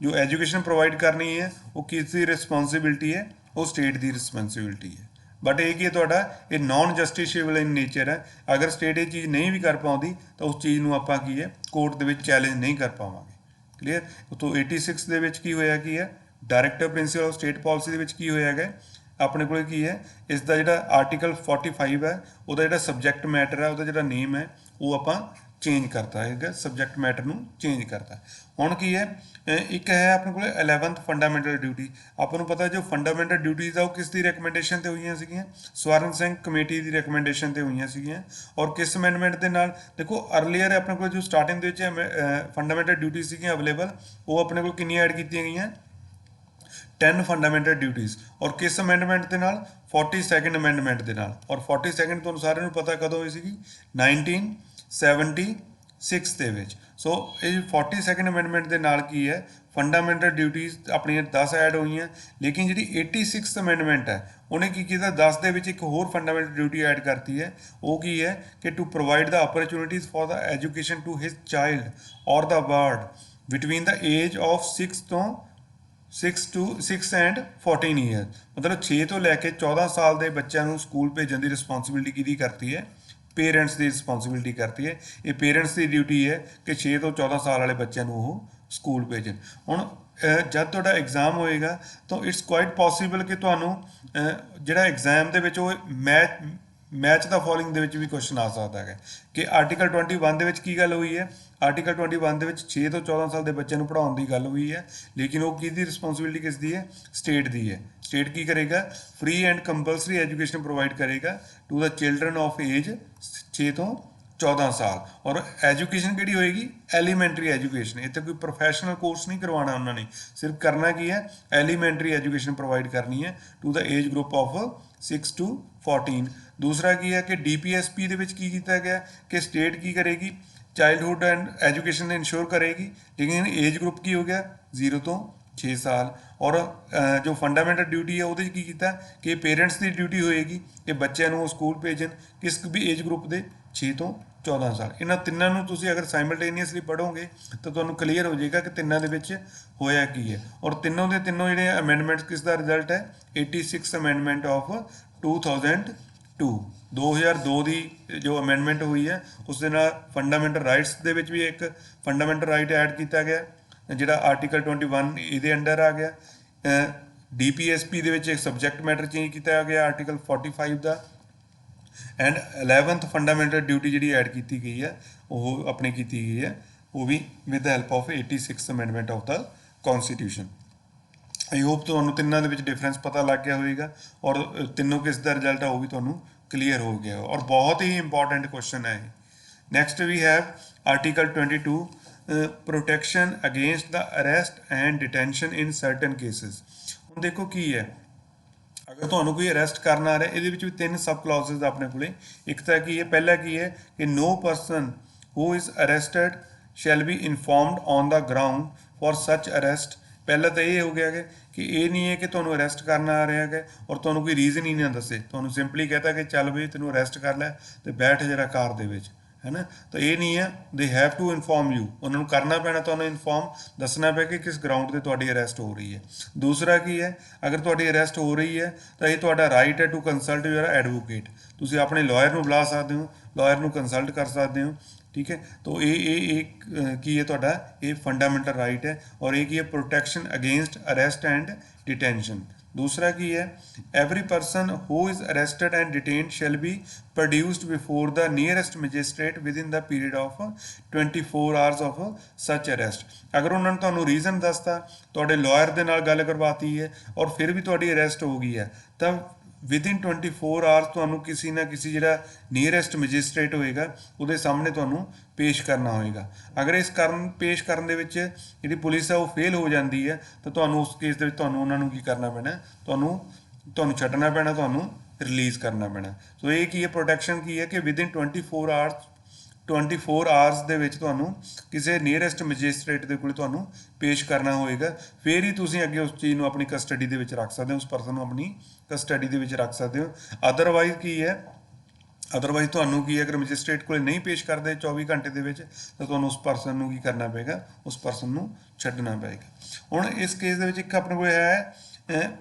S1: ਜੋ ਐਜੂਕੇਸ਼ਨ ਪ੍ਰੋਵਾਈਡ ਕਰਨੀ ਹੈ ਉਹ ਕਿਸ ਦੀ ਰਿਸਪੌਂਸਿਬਿਲਟੀ ਹੈ? ਉਹ ਸਟੇਟ ਦੀ ਰਿਸਪੌਂਸਿਬਿਲਟੀ ਹੈ। ਬਟ ਇਹ ਕੀ ਤੁਹਾਡਾ ਇਹ ਨਾਨ ਜਸਟਿਸ਼ੇਬਲ ਇਨ ਨੇਚਰ ਹੈ। ਅਗਰ ਸਟੇਟ ਇਹ ਚੀਜ਼ ਨਹੀਂ ਵੀ ਕਰ ਪਾਉਂਦੀ ਤਾਂ ਉਸ ਚੀਜ਼ ਨੂੰ ਆਪਾਂ ਕੀ ਹੈ ਕੋਰਟ ਦੇ ਵਿੱਚ ਚੈਲੰਜ ਨਹੀਂ ਕਰ ਪਾਵਾਂਗੇ। ਕਲੀਅਰ? ਤੋਂ 86 ਦੇ ਵਿੱਚ ਕੀ ਹੋਇਆ ਕੀ ਹੈ? Directive principle of state policy ਦੇ ਵਿੱਚ ਕੀ ਹੋਇਆ ਹੈਗਾ ਆਪਣੇ ਕੋਲ ਕੀ ਹੈ? ਇਸ ਦਾ ਜਿਹੜਾ ਆਰਟੀਕਲ 45 ਹੈ ਉਹਦਾ ਜਿਹੜਾ ਸਬਜੈਕਟ ਮੈਟਰ ਹੈ, ਉਹਦਾ ਜਿਹੜਾ ਨੇਮ ਹੈ ਉਹ ਆਪਾਂ ਚੇਂਜ ਕਰਤਾ ਹੈਗਾ, ਸਬਜੈਕਟ ਮੈਟਰ ਨੂੰ ਚੇਂਜ ਕਰਤਾ। ਹੁਣ ਕੀ ਹੈ ਇੱਕ ਹੈ ਆਪਣੇ ਕੋਲ 11th ਫੰਡਾਮੈਂਟਲ ਡਿਊਟੀ। ਆਪਾਂ ਨੂੰ ਪਤਾ ਜੋ ਫੰਡਾਮੈਂਟਲ ਡਿਊਟੀਜ਼ ਆ ਉਹ ਕਿਸ ਦੀ ਰეკਮੈਂਡੇਸ਼ਨ ਤੇ ਹੋਈਆਂ ਸੀਗੀਆਂ? ਸਵਰਨ ਸਿੰਘ ਕਮੇਟੀ ਦੀ ਰეკਮੈਂਡੇਸ਼ਨ ਤੇ ਹੋਈਆਂ ਸੀਗੀਆਂ। ਔਰ ਕਿਸ ਅਮੈਂਡਮੈਂਟ ਦੇ ਨਾਲ? ਦੇਖੋ ਅਰਲੀਅਰ ਆਪਣੇ ਕੋਲ ਜੋ ਸਟਾਰਟਿੰਗ ਦੇ ਵਿੱਚ ਫੰਡਾਮੈਂਟਲ ਡਿਊਟੀ ਸੀਗੀਆਂ ਅਵੇਲੇਬਲ, ਉਹ ਆਪਣੇ ਕੋਲ ਕਿੰਨੀਆਂ ਐਡ ਕੀਤੀਆਂ ਗਈਆਂ? 10 ਫੰਡਾਮੈਂਟਲ ਡਿਊਟੀਜ਼। ਔਰ ਕਿਸ ਅਮੈਂਡਮੈਂਟ ਦੇ ਨਾਲ? 42nd ਅਮੈਂਡਮੈਂਟ ਦੇ ਨਾਲ। ਔਰ 42nd ਤੁਹਾਨੂੰ ਸਾਰਿਆਂ ਨੂੰ ਪਤਾ ਕਦੋਂ ਹੋਈ ਸੀਗੀ? 1976 ਦੇ ਵਿੱਚ। ਸੋ ਇਹ 42nd ਅਮੈਂਡਮੈਂਟ ਦੇ ਨਾਲ ਕੀ ਹੈ ਫੰਡਾਮੈਂਟਲ ਡਿਊਟੀਜ਼ ਆਪਣੀਆਂ 10 ਐਡ ਹੋਈਆਂ। ਲੇਕਿਨ ਜਿਹੜੀ 86 ਅਮੈਂਡਮੈਂਟ ਹੈ ਉਹਨੇ ਕੀ ਕੀਤਾ? 10 ਦੇ ਵਿੱਚ ਇੱਕ ਹੋਰ ਫੰਡਾਮੈਂਟਲ ਡਿਊਟੀ ਐਡ ਕਰਤੀ ਹੈ। ਉਹ ਕੀ ਹੈ ਕਿ to provide the opportunities for the education to his child or the ward between the age of 6 ਤੋਂ 6 ਐਂਡ 14 ਈਅਰ, ਮਤਲਬ 6 ਤੋਂ ਲੈ ਕੇ 14 ਸਾਲ ਦੇ ਬੱਚਿਆਂ ਨੂੰ ਸਕੂਲ ਭੇਜਣ ਦੀ ਰਿਸਪੌਂਸਿਬਿਲਿਟੀ ਕਿਹਦੀ ਕਰਤੀ ਹੈ? ਪੇਰੈਂਟਸ ਦੀ ਰਿਸਪੌਂਸਿਬਿਲਿਟੀ ਕਰਤੀ ਹੈ। ਇਹ ਪੇਰੈਂਟਸ ਦੀ ਡਿਊਟੀ ਹੈ ਕਿ 6 ਤੋਂ 14 ਸਾਲ ਵਾਲੇ ਬੱਚਿਆਂ ਨੂੰ ਉਹ ਸਕੂਲ ਭੇਜਣ। ਹੁਣ ਜਦ ਤੁਹਾਡਾ ਐਗਜ਼ਾਮ ਹੋਏਗਾ ਤਾਂ ਇਟਸ ਕੁਆਇਟ ਪੋਸੀਬਲ ਕਿ ਤੁਹਾਨੂੰ ਜਿਹੜਾ ਐਗਜ਼ਾਮ ਦੇ ਵਿੱਚ ਉਹ ਮੈਚ ਦਾ ਫੋਲੋਇੰਗ ਦੇ ਵਿੱਚ ਵੀ ਕੁਐਸਚਨ ਆ ਸਕਦਾ ਹੈ ਕਿ ਆਰਟੀਕਲ 21 ਦੇ ਵਿੱਚ ਕੀ ਗੱਲ ਹੋਈ ਹੈ। ਆਰਟੀਕਲ 21 ਦੇ ਵਿੱਚ 6 ਤੋਂ 14 ਸਾਲ ਦੇ ਬੱਚਿਆਂ ਨੂੰ ਪੜ੍ਹਾਉਣ ਦੀ ਗੱਲ ਹੋਈ ਹੈ, ਲੇਕਿਨ ਉਹ ਕਿਹਦੀ ਰਿਸਪੌਂਸਿਬਿਲਿਟੀ ਕਿਸ ਦੀ ਹੈ? ਸਟੇਟ ਦੀ ਹੈ। ਸਟੇਟ ਕੀ ਕਰੇਗਾ? Free and compulsory education provide ਕਰੇਗਾ to the children of age 6 ਤੋਂ 14 ਸਾਲ। ਔਰ ਐਜੂਕੇਸ਼ਨ ਕਿਹੜੀ ਹੋਏਗੀ? Elementary education. ਇੱਥੇ ਕੋਈ ਪ੍ਰੋਫੈਸ਼ਨਲ ਕੋਰਸ ਨਹੀਂ ਕਰਵਾਉਣਾ ਉਹਨਾਂ ਨੇ, ਸਿਰਫ ਕਰਨਾ ਕੀ ਹੈ? ਐਲੀਮੈਂਟਰੀ ਐਜੂਕੇਸ਼ਨ ਪ੍ਰੋਵਾਈਡ ਕਰਨੀ ਹੈ to the age group of 6 to 14। ਦੂਸਰਾ ਕੀ ਹੈ ਕਿ DPSP ਦੇ ਵਿੱਚ ਕੀ ਕੀਤਾ ਗਿਆ ਕਿ ਸਟੇਟ ਕੀ ਕਰੇਗੀ? ਚਾਈਲਡਹੁੱਡ ਐਂਡ ਐਜੂਕੇਸ਼ਨ ਇਨਸ਼ੋਰ ਕਰੇਗੀ, ਲੇਕਿਨ ਏਜ ਗਰੁੱਪ ਕੀ ਹੋ ਗਿਆ? 0 ਤੋਂ 6 ਸਾਲ। ਔਰ ਜੋ ਫੰਡਾਮੈਂਟਲ ਡਿਊਟੀ ਹੈ ਉਹਦੇ 'ਚ ਕੀ ਕੀਤਾ ਕਿ ਪੇਰੈਂਟਸ ਦੀ ਡਿਊਟੀ ਹੋਏਗੀ ਕਿ ਬੱਚਿਆਂ ਨੂੰ ਉਹ ਸਕੂਲ ਭੇਜਣ ਕਿਸ ਵੀ ਏਜ ਗਰੁੱਪ ਦੇ 6 ਤੋਂ 14 ਸਾਲ। ਇਹਨਾਂ ਤਿੰਨਾਂ ਨੂੰ ਤੁਸੀਂ ਅਗਰ ਸਾਈਮਲਟੇਨੀਅਸਲੀ ਪੜ੍ਹੋਗੇ ਤਾਂ ਤੁਹਾਨੂੰ ਕਲੀਅਰ ਹੋ ਜਾਏਗਾ ਕਿ ਤਿੰਨਾਂ ਦੇ ਵਿੱਚ ਹੋਇਆ ਕੀ ਹੈ। ਔਰ ਤਿੰਨੋਂ ਦੇ ਤਿੰਨੋਂ ਜਿਹੜੇ ਅਮੈਂਡਮੈਂਟਸ ਕਿਸ ਦਾ ਰਿਜ਼ਲਟ ਹੈ? 86 ਅਮੈਂਡਮੈਂਟ ਆਫ 2002। 2002 ਦੀ ਜੋ ਅਮੈਂਡਮੈਂਟ ਹੋਈ ਹੈ ਉਸ ਦੇ ਨਾਲ ਫੰਡਾਮੈਂਟਲ ਰਾਈਟਸ ਦੇ ਵਿੱਚ ਵੀ ਇੱਕ ਫੰਡਾਮੈਂਟਲ ਰਾਈਟ ਐਡ ਕੀਤਾ ਗਿਆ, ਜਿਹੜਾ ਆਰਟੀਕਲ 21 ਇਹਦੇ ਅੰਡਰ ਆ ਗਿਆ। DPSP ਦੇ ਵਿੱਚ ਇੱਕ ਸਬਜੈਕਟ ਮੈਟਰ ਚੇਂਜ ਕੀਤਾ ਗਿਆ ਆਰਟੀਕਲ 45 ਦਾ। ਐਂਡ 11th ਫੰਡਾਮੈਂਟਲ ਡਿਊਟੀ ਜਿਹੜੀ ਐਡ ਕੀਤੀ ਗਈ ਹੈ ਉਹ ਆਪਣੀ ਕੀਤੀ ਗਈ ਹੈ, ਉਹ ਵੀ with the help of 86 amendment of the constitution. I hope ਤੁਹਾਨੂੰ ਤਿੰਨਾਂ ਦੇ ਵਿੱਚ ਡਿਫਰੈਂਸ ਪਤਾ ਲੱਗ ਗਿਆ ਹੋਵੇਗਾ ਔਰ ਤਿੰਨੋਂ ਕਿਸ ਦਾ ਰਿਜ਼ਲਟ ਆ ਉਹ ਵੀ ਤੁਹਾਨੂੰ ਕਲੀਅਰ ਹੋ ਗਿਆ ਔਰ ਬਹੁਤ ਹੀ ਇੰਪੋਰਟੈਂਟ ਕੁਐਸਚਨ ਹੈ ਇਹ। Next we have article 22 protection against the arrest and detention in certain cases. ਹੁਣ ਦੇਖੋ ਕੀ ਹੈ, ਅਗਰ ਤੁਹਾਨੂੰ ਕੋਈ ਅਰੈਸਟ ਕਰਨਾ ਆ ਰਿਹਾ ਇਹਦੇ ਵਿੱਚ ਵੀ 3 ਸਬ ਕਲੌਜ਼ਸ ਆਪਣੇ ਕੋਲੇ। ਇੱਕ ਤਾਂ ਕੀ ਹੈ, ਪਹਿਲਾ ਕੀ ਹੈ ਕਿ no person who is arrested shall be informed on the ground for such arrest. ਪਹਿਲਾਂ ਤਾਂ ਇਹ ਹੋ ਗਿਆ ਕਿ ਇਹ ਨਹੀਂ ਹੈ ਕਿ ਤੁਹਾਨੂੰ ਅਰੈਸਟ ਕਰਨਾ ਆ ਰਿਹਾ ਹੈ ਔਰ ਤੁਹਾਨੂੰ ਕੋਈ ਰੀਜ਼ਨ ਹੀ ਨਾ ਦੱਸੇ, ਤੁਹਾਨੂੰ ਸਿੰਪਲੀ ਕਹਤਾ ਕਿ ਚੱਲ ਬਈ ਤੈਨੂੰ ਅਰੈਸਟ ਕਰ ਲੈ ਤੇ ਬੈਠ ਜਰਾ ਕਾਰ ਦੇ ਵਿੱਚ, ਹੈ ਨਾ। ਤਾਂ ਇਹ ਨਹੀਂ ਹੈ, they have to inform you, ਉਹਨਾਂ ਨੂੰ ਕਰਨਾ ਪੈਣਾ ਤੁਹਾਨੂੰ ਇਨਫੋਰਮ, ਦੱਸਣਾ ਪਿਆ ਕਿ ਕਿਸ ਗਰਾਊਂਡ 'ਤੇ ਤੁਹਾਡੀ ਅਰੈਸਟ ਹੋ ਰਹੀ ਹੈ। ਦੂਸਰਾ ਕੀ ਹੈ, ਅਗਰ ਤੁਹਾਡੀ ਅਰੈਸਟ ਹੋ ਰਹੀ ਹੈ ਤਾਂ ਇਹ ਤੁਹਾਡਾ ਰਾਈਟ ਹੈ ਟੂ ਕੰਸਲਟ ਯੂਅਰ ਐਡਵੋਕੇਟ। ਤੁਸੀਂ ਆਪਣੇ ਲਾਇਰ ਨੂੰ ਬੁਲਾ ਸਕਦੇ ਹੋ, ਲਾਇਰ ਨੂੰ ਕੰਸਲਟ ਕਰ ਸਕਦੇ ਹੋ, ਠੀਕ ਹੈ। ਤਾਂ ਇਹ ਕੀ ਹੈ ਤੁਹਾਡਾ, ਇਹ ਫੰਡਾਮੈਂਟਲ ਰਾਈਟ ਹੈ ਔਰ ਇਹ ਕੀ ਹੈ, protection against arrest and detention. दूसरा की है, every person who is arrested and detained shall be produced before the nearest magistrate with in the period of 24 hours of such arrest. अगर उन्होंने ਤੁਹਾਨੂੰ ਰੀਜ਼ਨ ਦੱਸਤਾ, ਤੁਹਾਡੇ ਲਾਇਰ ਦੇ ਨਾਲ ਗੱਲ ਕਰਵਾਤੀ ਹੈ ਔਰ ਫਿਰ ਵੀ ਤੁਹਾਡੀ ਅਰੈਸਟ ਹੋ ਗਈ ਹੈ ਤਾਂ ਵਿਦਿਨ 24 ਆਵਰਸ ਤੁਹਾਨੂੰ ਕਿਸੇ ਨਾ ਕਿਸੇ ਜਿਹੜਾ ਨੀਅਰੈਸਟ ਮੈਜਿਸਟ੍ਰੇਟ ਹੋਏਗਾ ਉਹਦੇ ਸਾਹਮਣੇ ਤੁਹਾਨੂੰ ਪੇਸ਼ ਕਰਨਾ ਹੋਏਗਾ। ਅਗਰ ਇਸ ਪੇਸ਼ ਕਰਨ ਦੇ ਵਿੱਚ ਜਿਹੜੀ ਪੁਲਿਸ ਹੈ ਉਹ ਫੇਲ ਹੋ ਜਾਂਦੀ ਹੈ ਤਾਂ ਤੁਹਾਨੂੰ ਉਸ ਕੇਸ ਦੇ ਵਿੱਚ ਤੁਹਾਨੂੰ ਉਹਨਾਂ ਨੂੰ ਕੀ ਕਰਨਾ ਪੈਣਾ, ਤੁਹਾਨੂੰ ਛੱਡਣਾ ਪੈਣਾ, ਤੁਹਾਨੂੰ ਰਿਲੀਜ਼ ਕਰਨਾ ਪੈਣਾ। ਸੋ ਇਹ ਕੀ ਹੈ, ਪ੍ਰੋਟੈਕਸ਼ਨ ਕੀ ਹੈ ਕਿ ਵਿਦਿਨ 24 ਆਵਰਸ ਦੇ ਵਿੱਚ ਤੁਹਾਨੂੰ ਕਿਸੇ ਨੀਅਰੈਸਟ ਮੈਜਿਸਟ੍ਰੇਟ ਦੇ ਕੋਲ ਤੁਹਾਨੂੰ ਪੇਸ਼ ਕਰਨਾ ਹੋਏਗਾ, ਫਿਰ ਹੀ ਤੁਸੀਂ ਅੱਗੇ ਉਸ ਚੀਜ਼ ਨੂੰ ਆਪਣੀ ਕਸਟਡੀ ਦੇ ਵਿੱਚ ਰੱਖ ਸਕਦੇ ਹੋ, ਉਸ ਪਰਸਨ ਨੂੰ ਆਪਣੀ ਕਸਟਡੀ ਦੇ ਵਿੱਚ ਰੱਖ ਸਕਦੇ ਹੋ। ਅਦਰਵਾਈਜ਼ ਕੀ ਹੈ, ਅਦਰਵਾਈਜ਼ ਤੁਹਾਨੂੰ ਕੀ ਹੈ, ਅਗਰ ਮੈਜਿਸਟ੍ਰੇਟ ਕੋਲ ਨਹੀਂ ਪੇਸ਼ ਕਰਦੇ 24 ਘੰਟੇ ਦੇ ਵਿੱਚ ਤਾਂ ਤੁਹਾਨੂੰ ਉਸ ਪਰਸਨ ਨੂੰ ਕੀ ਕਰਨਾ ਪਏਗਾ, ਉਸ ਪਰਸਨ ਨੂੰ ਛੱਡਣਾ ਪਏਗਾ। ਹੁਣ ਇਸ ਕੇਸ ਦੇ ਵਿੱਚ ਇੱਕ ਆਪਣੇ ਕੋਲ ਹੈ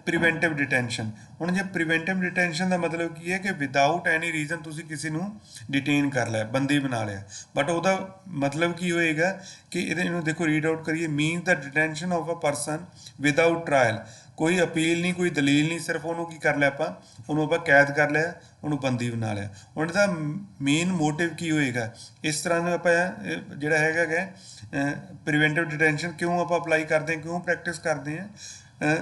S1: ਪ੍ਰੀਵੈਂਟਿਵ ਡਿਟੈਂਸ਼ਨ। ਹੁਣ ਜੇ ਪ੍ਰੀਵੈਂਟਿਵ ਡਿਟੈਂਸ਼ਨ ਦਾ ਮਤਲਬ ਕੀ ਹੈ ਕਿ ਵਿਦਆਊਟ ਐਨੀ ਰੀਜ਼ਨ ਤੁਸੀਂ ਕਿਸੇ ਨੂੰ ਡਿਟੇਨ ਕਰ ਲਿਆ, ਬੰਦੀ ਬਣਾ ਲਿਆ, ਬਟ ਉਹਦਾ ਮਤਲਬ ਕੀ ਹੋਏਗਾ ਕਿ ਇਹਨੂੰ ਦੇਖੋ ਰੀਡ ਆਊਟ ਕਰੀਏ, means the detention of a person without trial. ਕੋਈ ਅਪੀਲ ਨਹੀਂ, ਕੋਈ ਦਲੀਲ ਨਹੀਂ, ਸਿਰਫ ਉਹਨੂੰ ਕੀ ਕਰ ਲਿਆ ਉਹਨੂੰ ਆਪਾਂ ਕੈਦ ਕਰ ਲਿਆ, ਉਹਨੂੰ ਬੰਦੀ ਬਣਾ ਲਿਆ। ਹੁਣ ਇਹਦਾ ਮੇਨ ਮੋਟਿਵ ਕੀ ਹੋਏਗਾ, ਇਸ ਤਰ੍ਹਾਂ ਦਾ ਆਪਾਂ ਜਿਹੜਾ ਹੈਗਾ ਪ੍ਰੀਵੈਂਟਿਵ ਡਿਟੈਂਸ਼ਨ ਕਿਉਂ ਆਪਾਂ ਅਪਲਾਈ ਕਰਦੇ ਹਾਂ, ਕਿਉਂ ਪ੍ਰੈਕਟਿਸ ਕਰਦੇ ਹਾਂ,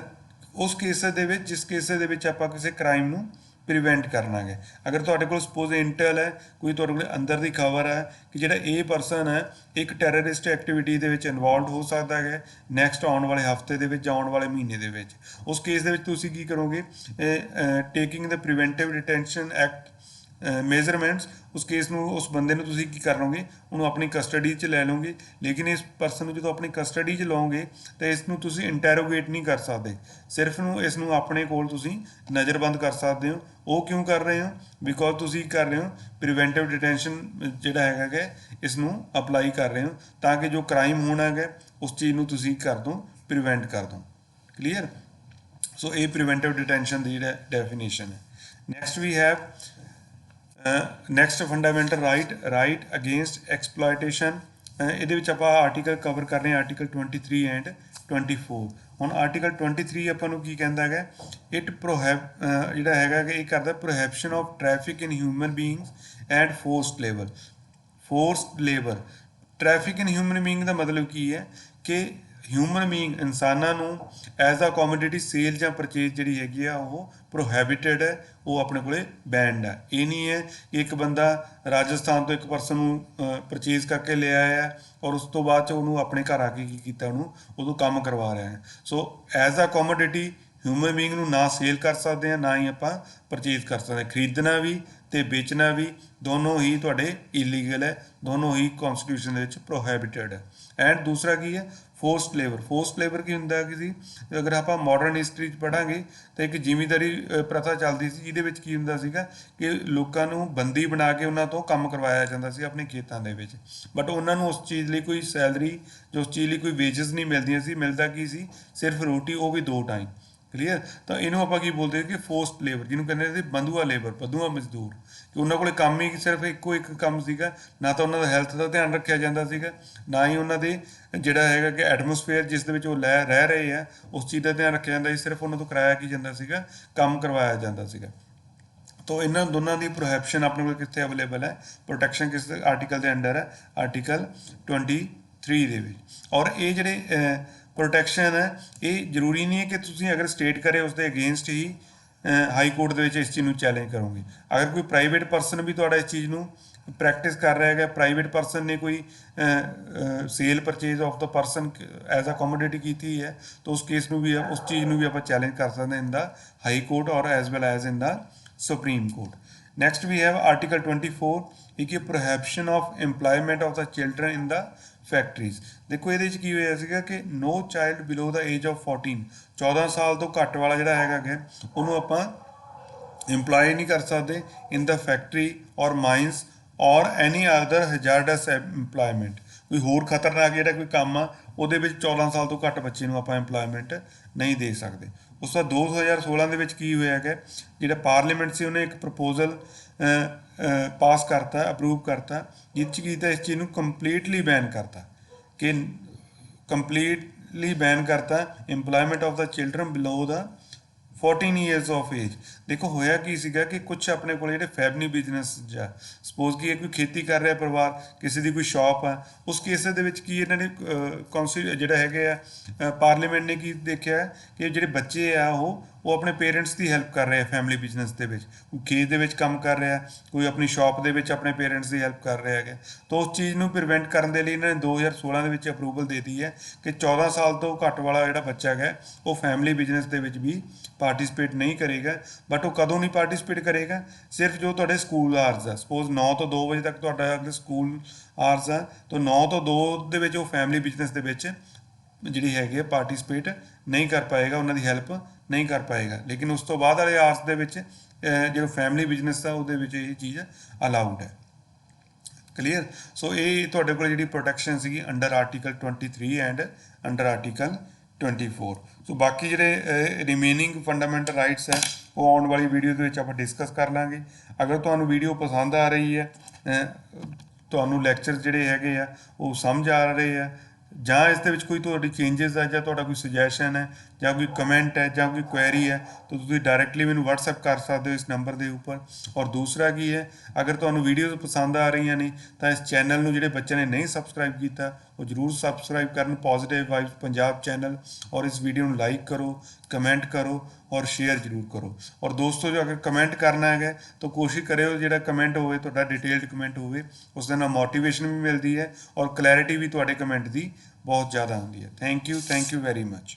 S1: ਉਸ ਕੇਸ ਦੇ ਵਿੱਚ ਜਿਸ ਕੇਸ ਦੇ ਵਿੱਚ ਆਪਾਂ ਕਿਸੇ ਕ੍ਰਾਈਮ ਨੂੰ ਪ੍ਰੀਵੈਂਟ ਕਰਨਾ ਹੈ। ਅਗਰ ਤੁਹਾਡੇ ਕੋਲ ਸਪੋਜ਼ ਇੰਟੈਲ ਹੈ, ਕੋਈ ਤੁਹਾਡੇ ਕੋਲ ਅੰਦਰ ਦੀ ਖਬਰ ਹੈ ਕਿ ਜਿਹੜਾ ਇਹ ਪਰਸਨ ਹੈ ਇੱਕ ਟੈਰਰਿਸਟ ਐਕਟੀਵਿਟੀ ਦੇ ਵਿੱਚ ਇਨਵੋਲਵਡ ਹੋ ਸਕਦਾ ਹੈ ਨੈਕਸਟ ਆਉਣ ਵਾਲੇ ਹਫਤੇ ਦੇ ਵਿੱਚ ਜਾਂ ਆਉਣ ਵਾਲੇ ਮਹੀਨੇ ਦੇ ਵਿੱਚ, ਉਸ ਕੇਸ ਦੇ ਵਿੱਚ ਤੁਸੀਂ ਕੀ ਕਰੋਗੇ, ਟੇਕਿੰਗ ਦ ਪ੍ਰੀਵੈਂਟਿਵ ਡਿਟੈਂਸ਼ਨ ਐਕਟ ਮੇਜਰਮੈਂਟਸ, ਉਸ ਕੇਸ ਨੂੰ, ਉਸ ਬੰਦੇ ਨੂੰ ਤੁਸੀਂ ਕੀ ਕਰ ਲਓਗੇ, ਉਹਨੂੰ ਆਪਣੀ ਕਸਟਡੀ 'ਚ ਲੈ ਲਓਗੇ। ਲੇਕਿਨ ਇਸ ਪਰਸਨ ਨੂੰ ਜਦੋਂ ਆਪਣੀ ਕਸਟਡੀ 'ਚ ਲਓਗੇ ਤਾਂ ਇਸ ਨੂੰ ਤੁਸੀਂ ਇੰਟੈਰੋਗੇਟ ਨਹੀਂ ਕਰ ਸਕਦੇ, ਸਿਰਫ ਇਸ ਨੂੰ ਆਪਣੇ ਕੋਲ ਤੁਸੀਂ ਨਜ਼ਰਬੰਦ ਕਰ ਸਕਦੇ ਹੋ। ਉਹ ਕਿਉਂ ਕਰ ਰਹੇ ਹੋ, ਬਿਕੋਜ਼ ਤੁਸੀਂ ਕਰ ਰਹੇ ਹੋ ਪ੍ਰੀਵੈਂਟਿਵ ਡਿਟੈਂਸ਼ਨ ਜਿਹੜਾ ਹੈਗਾ ਇਸ ਨੂੰ ਅਪਲਾਈ ਕਰ ਰਹੇ ਹੋ ਤਾਂ ਕਿ ਜੋ ਕ੍ਰਾਈਮ ਹੋਣਾ ਹੈਗਾ ਉਸ ਚੀਜ਼ ਨੂੰ ਤੁਸੀਂ ਕਰ ਦਿਓ, ਪ੍ਰੀਵੈਂਟ ਕਰ ਦਿਓ, क्लीयर। सो ये प्रिवेंटिव डिटेंशन की डेफिनेशन है। Next we have next fundamental right against exploitation. ਇਹਦੇ ਵਿੱਚ ਆਪਾਂ ਆਰਟੀਕਲ ਕਵਰ ਕਰ ਰਹੇ ਹਾਂ ਆਰਟੀਕਲ 23 ਐਂਡ 24। ਹੁਣ ਆਰਟੀਕਲ 23 ਆਪਾਂ ਨੂੰ ਕੀ ਕਹਿੰਦਾ ਹੈਗਾ, ਇਟ ਜਿਹੜਾ ਹੈਗਾ ਕਿ ਇਹ ਕਰਦਾ prohibition of traffic in human beings and forced labour. Traffic in human being ਦਾ ਮਤਲਬ ਕੀ ਹੈ ਕਿ ਹਿਊਮਨ ਬੀਇੰਗ ਇਨਸਾਨਾਂ ਨੂੰ ਐਜ਼ ਅ ਕੋਮੋਡਿਟੀ ਸੇਲ ਜਾਂ ਪਰਚੇਜ਼ ਜਿਹੜੀ ਹੈਗੀ ਆ ਉਹ ਪ੍ਰੋਹਿਬਿਟਡ ਹੈ, ਉਹ ਆਪਣੇ ਕੋਲੇ ਬੈਂਡ ਹੈ। ਇਹ ਨਹੀਂ ਹੈ ਕਿ ਇੱਕ ਬੰਦਾ ਰਾਜਸਥਾਨ ਤੋਂ ਇੱਕ ਪਰਸਨ ਨੂੰ ਪਰਚੇਜ਼ ਕਰਕੇ ਲੈ ਆਇਆ ਔਰ ਉਸ ਤੋਂ ਬਾਅਦ 'ਚ ਉਹਨੂੰ ਆਪਣੇ ਘਰ ਆ ਕੇ ਕੀ ਕੀਤਾ, ਉਹਨੂੰ ਉਦੋਂ ਕੰਮ ਕਰਵਾ ਰਿਹਾ ਹੈ। So as a commodity human being ਨੂੰ ਨਾ ਸੇਲ ਕਰ ਸਕਦੇ ਹਾਂ, ਨਾ ਹੀ ਆਪਾਂ ਪਰਚੇਜ਼ ਕਰ ਸਕਦੇ ਹਾਂ। ਖਰੀਦਣਾ ਵੀ ਅਤੇ ਵੇਚਣਾ ਵੀ ਦੋਨੋਂ ਹੀ ਤੁਹਾਡੇ ਇਲੀਗਲ ਹੈ, ਦੋਨੋਂ ਹੀ ਕੌਨਸਟੀਟਿਊਸ਼ਨ ਦੇ ਵਿੱਚ ਪ੍ਰੋਹਿਬਿਟਡ ਹੈ। ਐਂਡ ਦੂਸਰਾ ਕੀ ਹੈ, ਫੋਰਸਡ ਲੇਬਰ ਕੀ ਹੁੰਦਾ ਕਿ ਸੀ, ਅਗਰ ਆਪਾਂ ਮਾਡਰਨ ਹਿਸਟਰੀ 'ਚ ਪੜ੍ਹਾਂਗੇ ਤਾਂ ਇੱਕ ਜ਼ਿਮੀਂਦਾਰੀ ਪ੍ਰਥਾ ਚੱਲਦੀ ਸੀ, ਜਿਹਦੇ ਵਿੱਚ ਕੀ ਹੁੰਦਾ ਸੀਗਾ ਕਿ ਲੋਕਾਂ ਨੂੰ ਬੰਦੀ ਬਣਾ ਕੇ ਉਹਨਾਂ ਤੋਂ ਕੰਮ ਕਰਵਾਇਆ ਜਾਂਦਾ ਸੀ ਆਪਣੇ ਖੇਤਾਂ ਦੇ ਵਿੱਚ, ਬਟ ਉਹਨਾਂ ਨੂੰ ਉਸ ਚੀਜ਼ ਲਈ ਕੋਈ ਸੈਲਰੀ ਜਾਂ ਉਸ ਚੀਜ਼ ਲਈ ਕੋਈ ਵੇਜਸ ਨਹੀਂ ਮਿਲਦੀਆਂ ਸੀ। ਮਿਲਦਾ ਕੀ ਸੀ, ਸਿਰਫ ਰੋਟੀ, ਉਹ ਵੀ 2 ਟਾਈਮ। ਕਲੀਅਰ। ਤਾਂ ਇਹਨੂੰ ਆਪਾਂ ਕੀ ਬੋਲਦੇ ਕਿ ਫੋਰਸਡ ਲੇਬਰ, ਜਿਹਨੂੰ ਕਹਿੰਦੇ ਸੀ ਬੰਧੂਆ ਲੇਬਰ, ਬੰਧੂਆ ਮਜ਼ਦੂਰ, ਕਿ ਉਹਨਾਂ ਕੋਲ ਕੰਮ ਹੀ ਸਿਰਫ ਇੱਕੋ ਇੱਕ ਕੰਮ ਸੀਗਾ। ਨਾ ਤਾਂ ਉਹਨਾਂ ਦਾ ਹੈਲਥ ਦਾ ਧਿਆਨ ਰੱਖਿਆ ਜਾਂਦਾ ਸੀਗਾ, ਨਾ ਹੀ ਉਹਨਾਂ ਦੇ ਜਿਹੜਾ ਹੈਗਾ ਕਿ ਐਟਮੋਸਫੇਅਰ ਜਿਸ ਦੇ ਵਿੱਚ ਉਹ ਰਹਿ ਰਹੇ ਆ ਉਸ ਚੀਜ਼ ਦਾ ਧਿਆਨ ਰੱਖਿਆ ਜਾਂਦਾ ਸੀ। ਸਿਰਫ ਉਹਨਾਂ ਤੋਂ ਕਰਾਇਆ ਕੀ ਜਾਂਦਾ ਸੀਗਾ, ਕੰਮ ਕਰਵਾਇਆ ਜਾਂਦਾ ਸੀਗਾ। ਤੋ ਇਹਨਾਂ ਦੋਨਾਂ ਦੀ ਪ੍ਰੋਹਿਬਿਸ਼ਨ ਆਪਣੇ ਕੋਲ ਕਿੱਥੇ ਅਵੇਲੇਬਲ ਹੈ, ਪ੍ਰੋਟੈਕਸ਼ਨ ਕਿਸ ਆਰਟੀਕਲ ਦੇ ਅੰਡਰ ਹੈ, ਆਰਟੀਕਲ 23 ਦੇ ਵਿੱਚ। ਔਰ ਇਹ ਜਿਹੜੇ ਪ੍ਰੋਟੈਕਸ਼ਨ ਹੈ ਇਹ ਜ਼ਰੂਰੀ ਨਹੀਂ ਹੈ ਕਿ ਤੁਸੀਂ ਅਗਰ ਸਟੇਟ ਕਰੇ ਉਸ ਦੇ ਅਗੇਂਸਟ ਹੀ ਹਾਈ ਕੋਰਟ ਦੇ ਵਿੱਚ ਇਸ ਚੀਜ਼ ਨੂੰ ਚੈਲੰਜ ਕਰੋਗੇ। ਅਗਰ ਕੋਈ ਪ੍ਰਾਈਵੇਟ ਪਰਸਨ ਵੀ ਤੁਹਾਡਾ ਇਸ ਚੀਜ਼ ਨੂੰ ਪ੍ਰੈਕਟਿਸ ਕਰ ਰਿਹਾ ਹੈਗਾ, ਪ੍ਰਾਈਵੇਟ ਪਰਸਨ ਨੇ ਕੋਈ sale purchase of the person as a commodity ਕੀਤੀ ਹੈ, ਤਾਂ ਉਸ ਕੇਸ ਨੂੰ ਵੀ ਉਸ ਚੀਜ਼ ਨੂੰ ਵੀ ਆਪਾਂ ਚੈਲੰਜ ਕਰ ਸਕਦੇ ਹਾਂ ਇਨ ਦਾ ਹਾਈ ਕੋਰਟ ਔਰ as well as in the supreme court. Next we have article 24, ਇੱਕ prohibition of employment of the children in the factories. ਦੇਖੋ ਇਹਦੇ 'ਚ ਕੀ ਹੋਇਆ ਸੀਗਾ ਕਿ no child below the age of 14 ਸਾਲ ਤੋਂ ਘੱਟ ਵਾਲਾ ਜਿਹੜਾ ਹੈਗਾ ਕਿ ਉਹਨੂੰ ਆਪਾਂ ਇੰਪਲਾਈ ਨਹੀਂ ਕਰ ਸਕਦੇ ਇਨ ਦਾ ਫੈਕਟਰੀ ਔਰ ਮਾਈਨਸ ਔਰ ਐਨੀ ਅਦਰ ਹਜ਼ਾਰਡਸ ਇੰਪਲਾਇਮੈਂਟ। ਕੋਈ ਹੋਰ ਖਤਰਨਾਕ ਜਿਹੜਾ ਕੋਈ ਕੰਮ ਆ ਉਹਦੇ ਵਿੱਚ 14 ਸਾਲ ਤੋਂ ਘੱਟ ਬੱਚੇ ਨੂੰ ਆਪਾਂ ਇੰਪਲਾਇਮੈਂਟ ਨਹੀਂ ਦੇ ਸਕਦੇ। ਉਸ ਤੋਂ 2016 ਦੇ ਵਿੱਚ ਕੀ ਹੋਇਆ ਕਿ ਜਿਹੜਾ ਪਾਰਲੀਮੈਂਟ ਸੀ ਉਹਨੇ ਇੱਕ ਪ੍ਰਪੋਜ਼ਲ ਪਾਸ ਕਰਤਾ, ਅਪਰੂਵ ਕਰਤਾ, ਜਿਸ 'ਚ ਕੀਤਾ ਇਸ ਚੀਜ਼ ਨੂੰ ਕੰਪਲੀਟਲੀ ਬੈਨ ਕਰਤਾ ਕਿ ਕੰਪਲੀਟਲੀ ਬੈਨ ਕਰਤਾ employment of the children below the 14 years of age. ਦੇਖੋ ਹੋਇਆ ਕੀ ਸੀਗਾ ਕਿ ਕੁਛ ਆਪਣੇ ਕੋਲ ਜਿਹੜੇ ਫੈਮਲੀ ਬਿਜ਼ਨਸ ਜਾਂ ਸਪੋਜ਼ ਕਿ ਕੋਈ ਖੇਤੀ ਕਰ ਰਿਹਾ ਪਰਿਵਾਰ, ਕਿਸੇ ਦੀ ਕੋਈ ਸ਼ਾਪ ਆ, ਉਸ ਕੇਸ ਦੇ ਵਿੱਚ ਕੀ ਇਹਨਾਂ ਨੇ ਜਿਹੜਾ ਹੈਗੇ ਆ ਪਾਰਲੀਮੈਂਟ ਨੇ ਕੀ ਦੇਖਿਆ ਕਿ ਜਿਹੜੇ ਬੱਚੇ ਆ ਉਹ ਆਪਣੇ ਪੇਰੈਂਟਸ ਦੀ ਹੈਲਪ ਕਰ ਰਹੇ ਆ ਫੈਮਿਲੀ ਬਿਜ਼ਨਸ ਦੇ ਵਿੱਚ। ਕੋਈ ਖੇਤ ਦੇ ਵਿੱਚ ਕੰਮ ਕਰ ਰਿਹਾ, ਕੋਈ ਆਪਣੀ ਸ਼ਾਪ ਦੇ ਵਿੱਚ ਆਪਣੇ ਪੇਰੈਂਟਸ ਦੀ ਹੈਲਪ ਕਰ ਰਿਹਾ ਹੈਗਾ। ਤਾਂ ਉਸ ਚੀਜ਼ ਨੂੰ ਪ੍ਰੀਵੈਂਟ ਕਰਨ ਦੇ ਲਈ ਇਹਨਾਂ ਨੇ 2016 ਦੇ ਵਿੱਚ ਅਪਰੂਵਲ ਦੇ ਦਿੱਤੀ ਹੈ ਕਿ 14 ਸਾਲ ਤੋਂ ਘੱਟ ਵਾਲਾ ਜਿਹੜਾ ਬੱਚਾ ਹੈਗਾ ਉਹ ਫੈਮਿਲੀ ਬਿਜ਼ਨਸ ਦੇ ਵਿੱਚ ਵੀ ਪਾਰਟੀਸਪੇਟ ਨਹੀਂ ਕਰੇਗਾ। ਬਟ ਉਹ ਕਦੋਂ ਨਹੀਂ ਪਾਰਟੀਸਪੇਟ ਕਰੇਗਾ, ਸਿਰਫ ਜੋ ਤੁਹਾਡੇ ਸਕੂਲ ਆਰਸ ਆ, ਸਪੋਜ਼ 9 ਤੋਂ 2 ਵਜੇ ਤੱਕ ਤੁਹਾਡਾ ਅਗਰ ਸਕੂਲ ਆਰਸ ਆ, ਤਾਂ 9 ਤੋਂ 2 ਦੇ ਵਿੱਚ ਉਹ ਫੈਮਿਲੀ ਬਿਜ਼ਨਸ ਦੇ ਵਿੱਚ ਜਿਹੜੀ ਹੈਗੀ ਆ ਪਾਰਟੀਸਪੇਟ ਨਹੀਂ ਕਰ ਪਾਏਗਾ, ਉਹਨਾਂ ਦੀ ਹੈਲਪ ਨਹੀਂ ਕਰ ਪਾਏਗਾ। ਲੇਕਿਨ ਉਸ ਤੋਂ ਬਾਅਦ ਵਾਲੇ ਆਰਸ ਦੇ ਵਿੱਚ ਜਿਹੜਾ ਫੈਮਿਲੀ ਬਿਜ਼ਨਸ ਆ ਉਹਦੇ ਵਿੱਚ ਇਹ ਚੀਜ਼ ਅਲਾਊਡ ਹੈ। ਕਲੀਅਰ। ਸੋ ਇਹ ਤੁਹਾਡੇ ਕੋਲ ਜਿਹੜੀ ਪ੍ਰੋਟੈਕਸ਼ਨ ਸੀਗੀ under article 23 and under article 24। ਸੋ ਬਾਕੀ ਜਿਹੜੇ ਰਿਮੇਨਿੰਗ ਫੰਡਾਮੈਂਟਲ ਰਾਈਟਸ ਹੈ ਉਹ ਆਉਣ ਵਾਲੀ ਵੀਡੀਓ ਦੇ ਵਿੱਚ ਆਪਾਂ ਡਿਸਕਸ ਕਰ ਲਾਂਗੇ। ਅਗਰ ਤੁਹਾਨੂੰ ਵੀਡੀਓ ਪਸੰਦ ਆ ਰਹੀ ਹੈ, ਤੁਹਾਨੂੰ ਲੈਕਚਰ ਜਿਹੜੇ ਹੈਗੇ ਆ ਉਹ ਸਮਝ ਆ ਰਹੇ ਆ, ਜਾਂ ਇਸ ਦੇ ਵਿੱਚ ਕੋਈ ਤੁਹਾਡੀ ਚੇਂਜਸ ਹੈ ਜਾਂ ਤੁਹਾਡਾ ਕੋਈ ਸੁਜੈਸ਼ਨ ਹੈ ਜਾਂ ਕੋਈ ਕਮੈਂਟ ਹੈ ਜਾਂ ਕੋਈ ਕੁਐਰੀ ਹੈ, ਤਾਂ ਤੁਸੀਂ ਡਾਇਰੈਕਟਲੀ ਮੈਨੂੰ WhatsApp ਕਰ ਸਕਦੇ ਹੋ ਇਸ ਨੰਬਰ ਦੇ ਉੱਪਰ। ਔਰ ਦੂਸਰਾ ਕੀ ਹੈ, ਅਗਰ ਤੁਹਾਨੂੰ ਵੀਡੀਓਜ਼ ਪਸੰਦ ਆ ਰਹੀਆਂ ਨੇ ਤਾਂ ਇਸ ਚੈਨਲ ਨੂੰ ਜਿਹੜੇ ਬੱਚਿਆਂ ਨੇ ਨਹੀਂ ਸਬਸਕ੍ਰਾਈਬ ਕੀਤਾ ਉਹ ਜ਼ਰੂਰ ਸਬਸਕ੍ਰਾਈਬ ਕਰਨ, ਪੋਜ਼ੀਟਿਵ ਵਾਈਬਸ ਪੰਜਾਬ ਚੈਨਲ। ਔਰ ਇਸ ਵੀਡੀਓ ਨੂੰ ਲਾਈਕ ਕਰੋ, ਕਮੈਂਟ ਕਰੋ ਔਰ ਸ਼ੇਅਰ ਜ਼ਰੂਰ ਕਰੋ। ਔਰ ਦੋਸਤੋ ਜੋ ਅਗਰ ਕਮੈਂਟ ਕਰਨਾ ਹੈਗਾ ਤਾਂ ਕੋਸ਼ਿਸ਼ ਕਰਿਓ ਜਿਹੜਾ ਕਮੈਂਟ ਹੋਵੇ ਤੁਹਾਡਾ ਡਿਟੇਲਡ ਕਮੈਂਟ ਹੋਵੇ, ਉਸ ਦੇ ਨਾਲ ਮੋਟੀਵੇਸ਼ਨ ਵੀ ਮਿਲਦੀ ਹੈ ਔਰ ਕਲੈਰਿਟੀ ਵੀ ਤੁਹਾਡੇ ਕਮੈਂਟ ਦੀ ਬਹੁਤ ਜ਼ਿਆਦਾ ਹੁੰਦੀ ਹੈ। Thank you very much.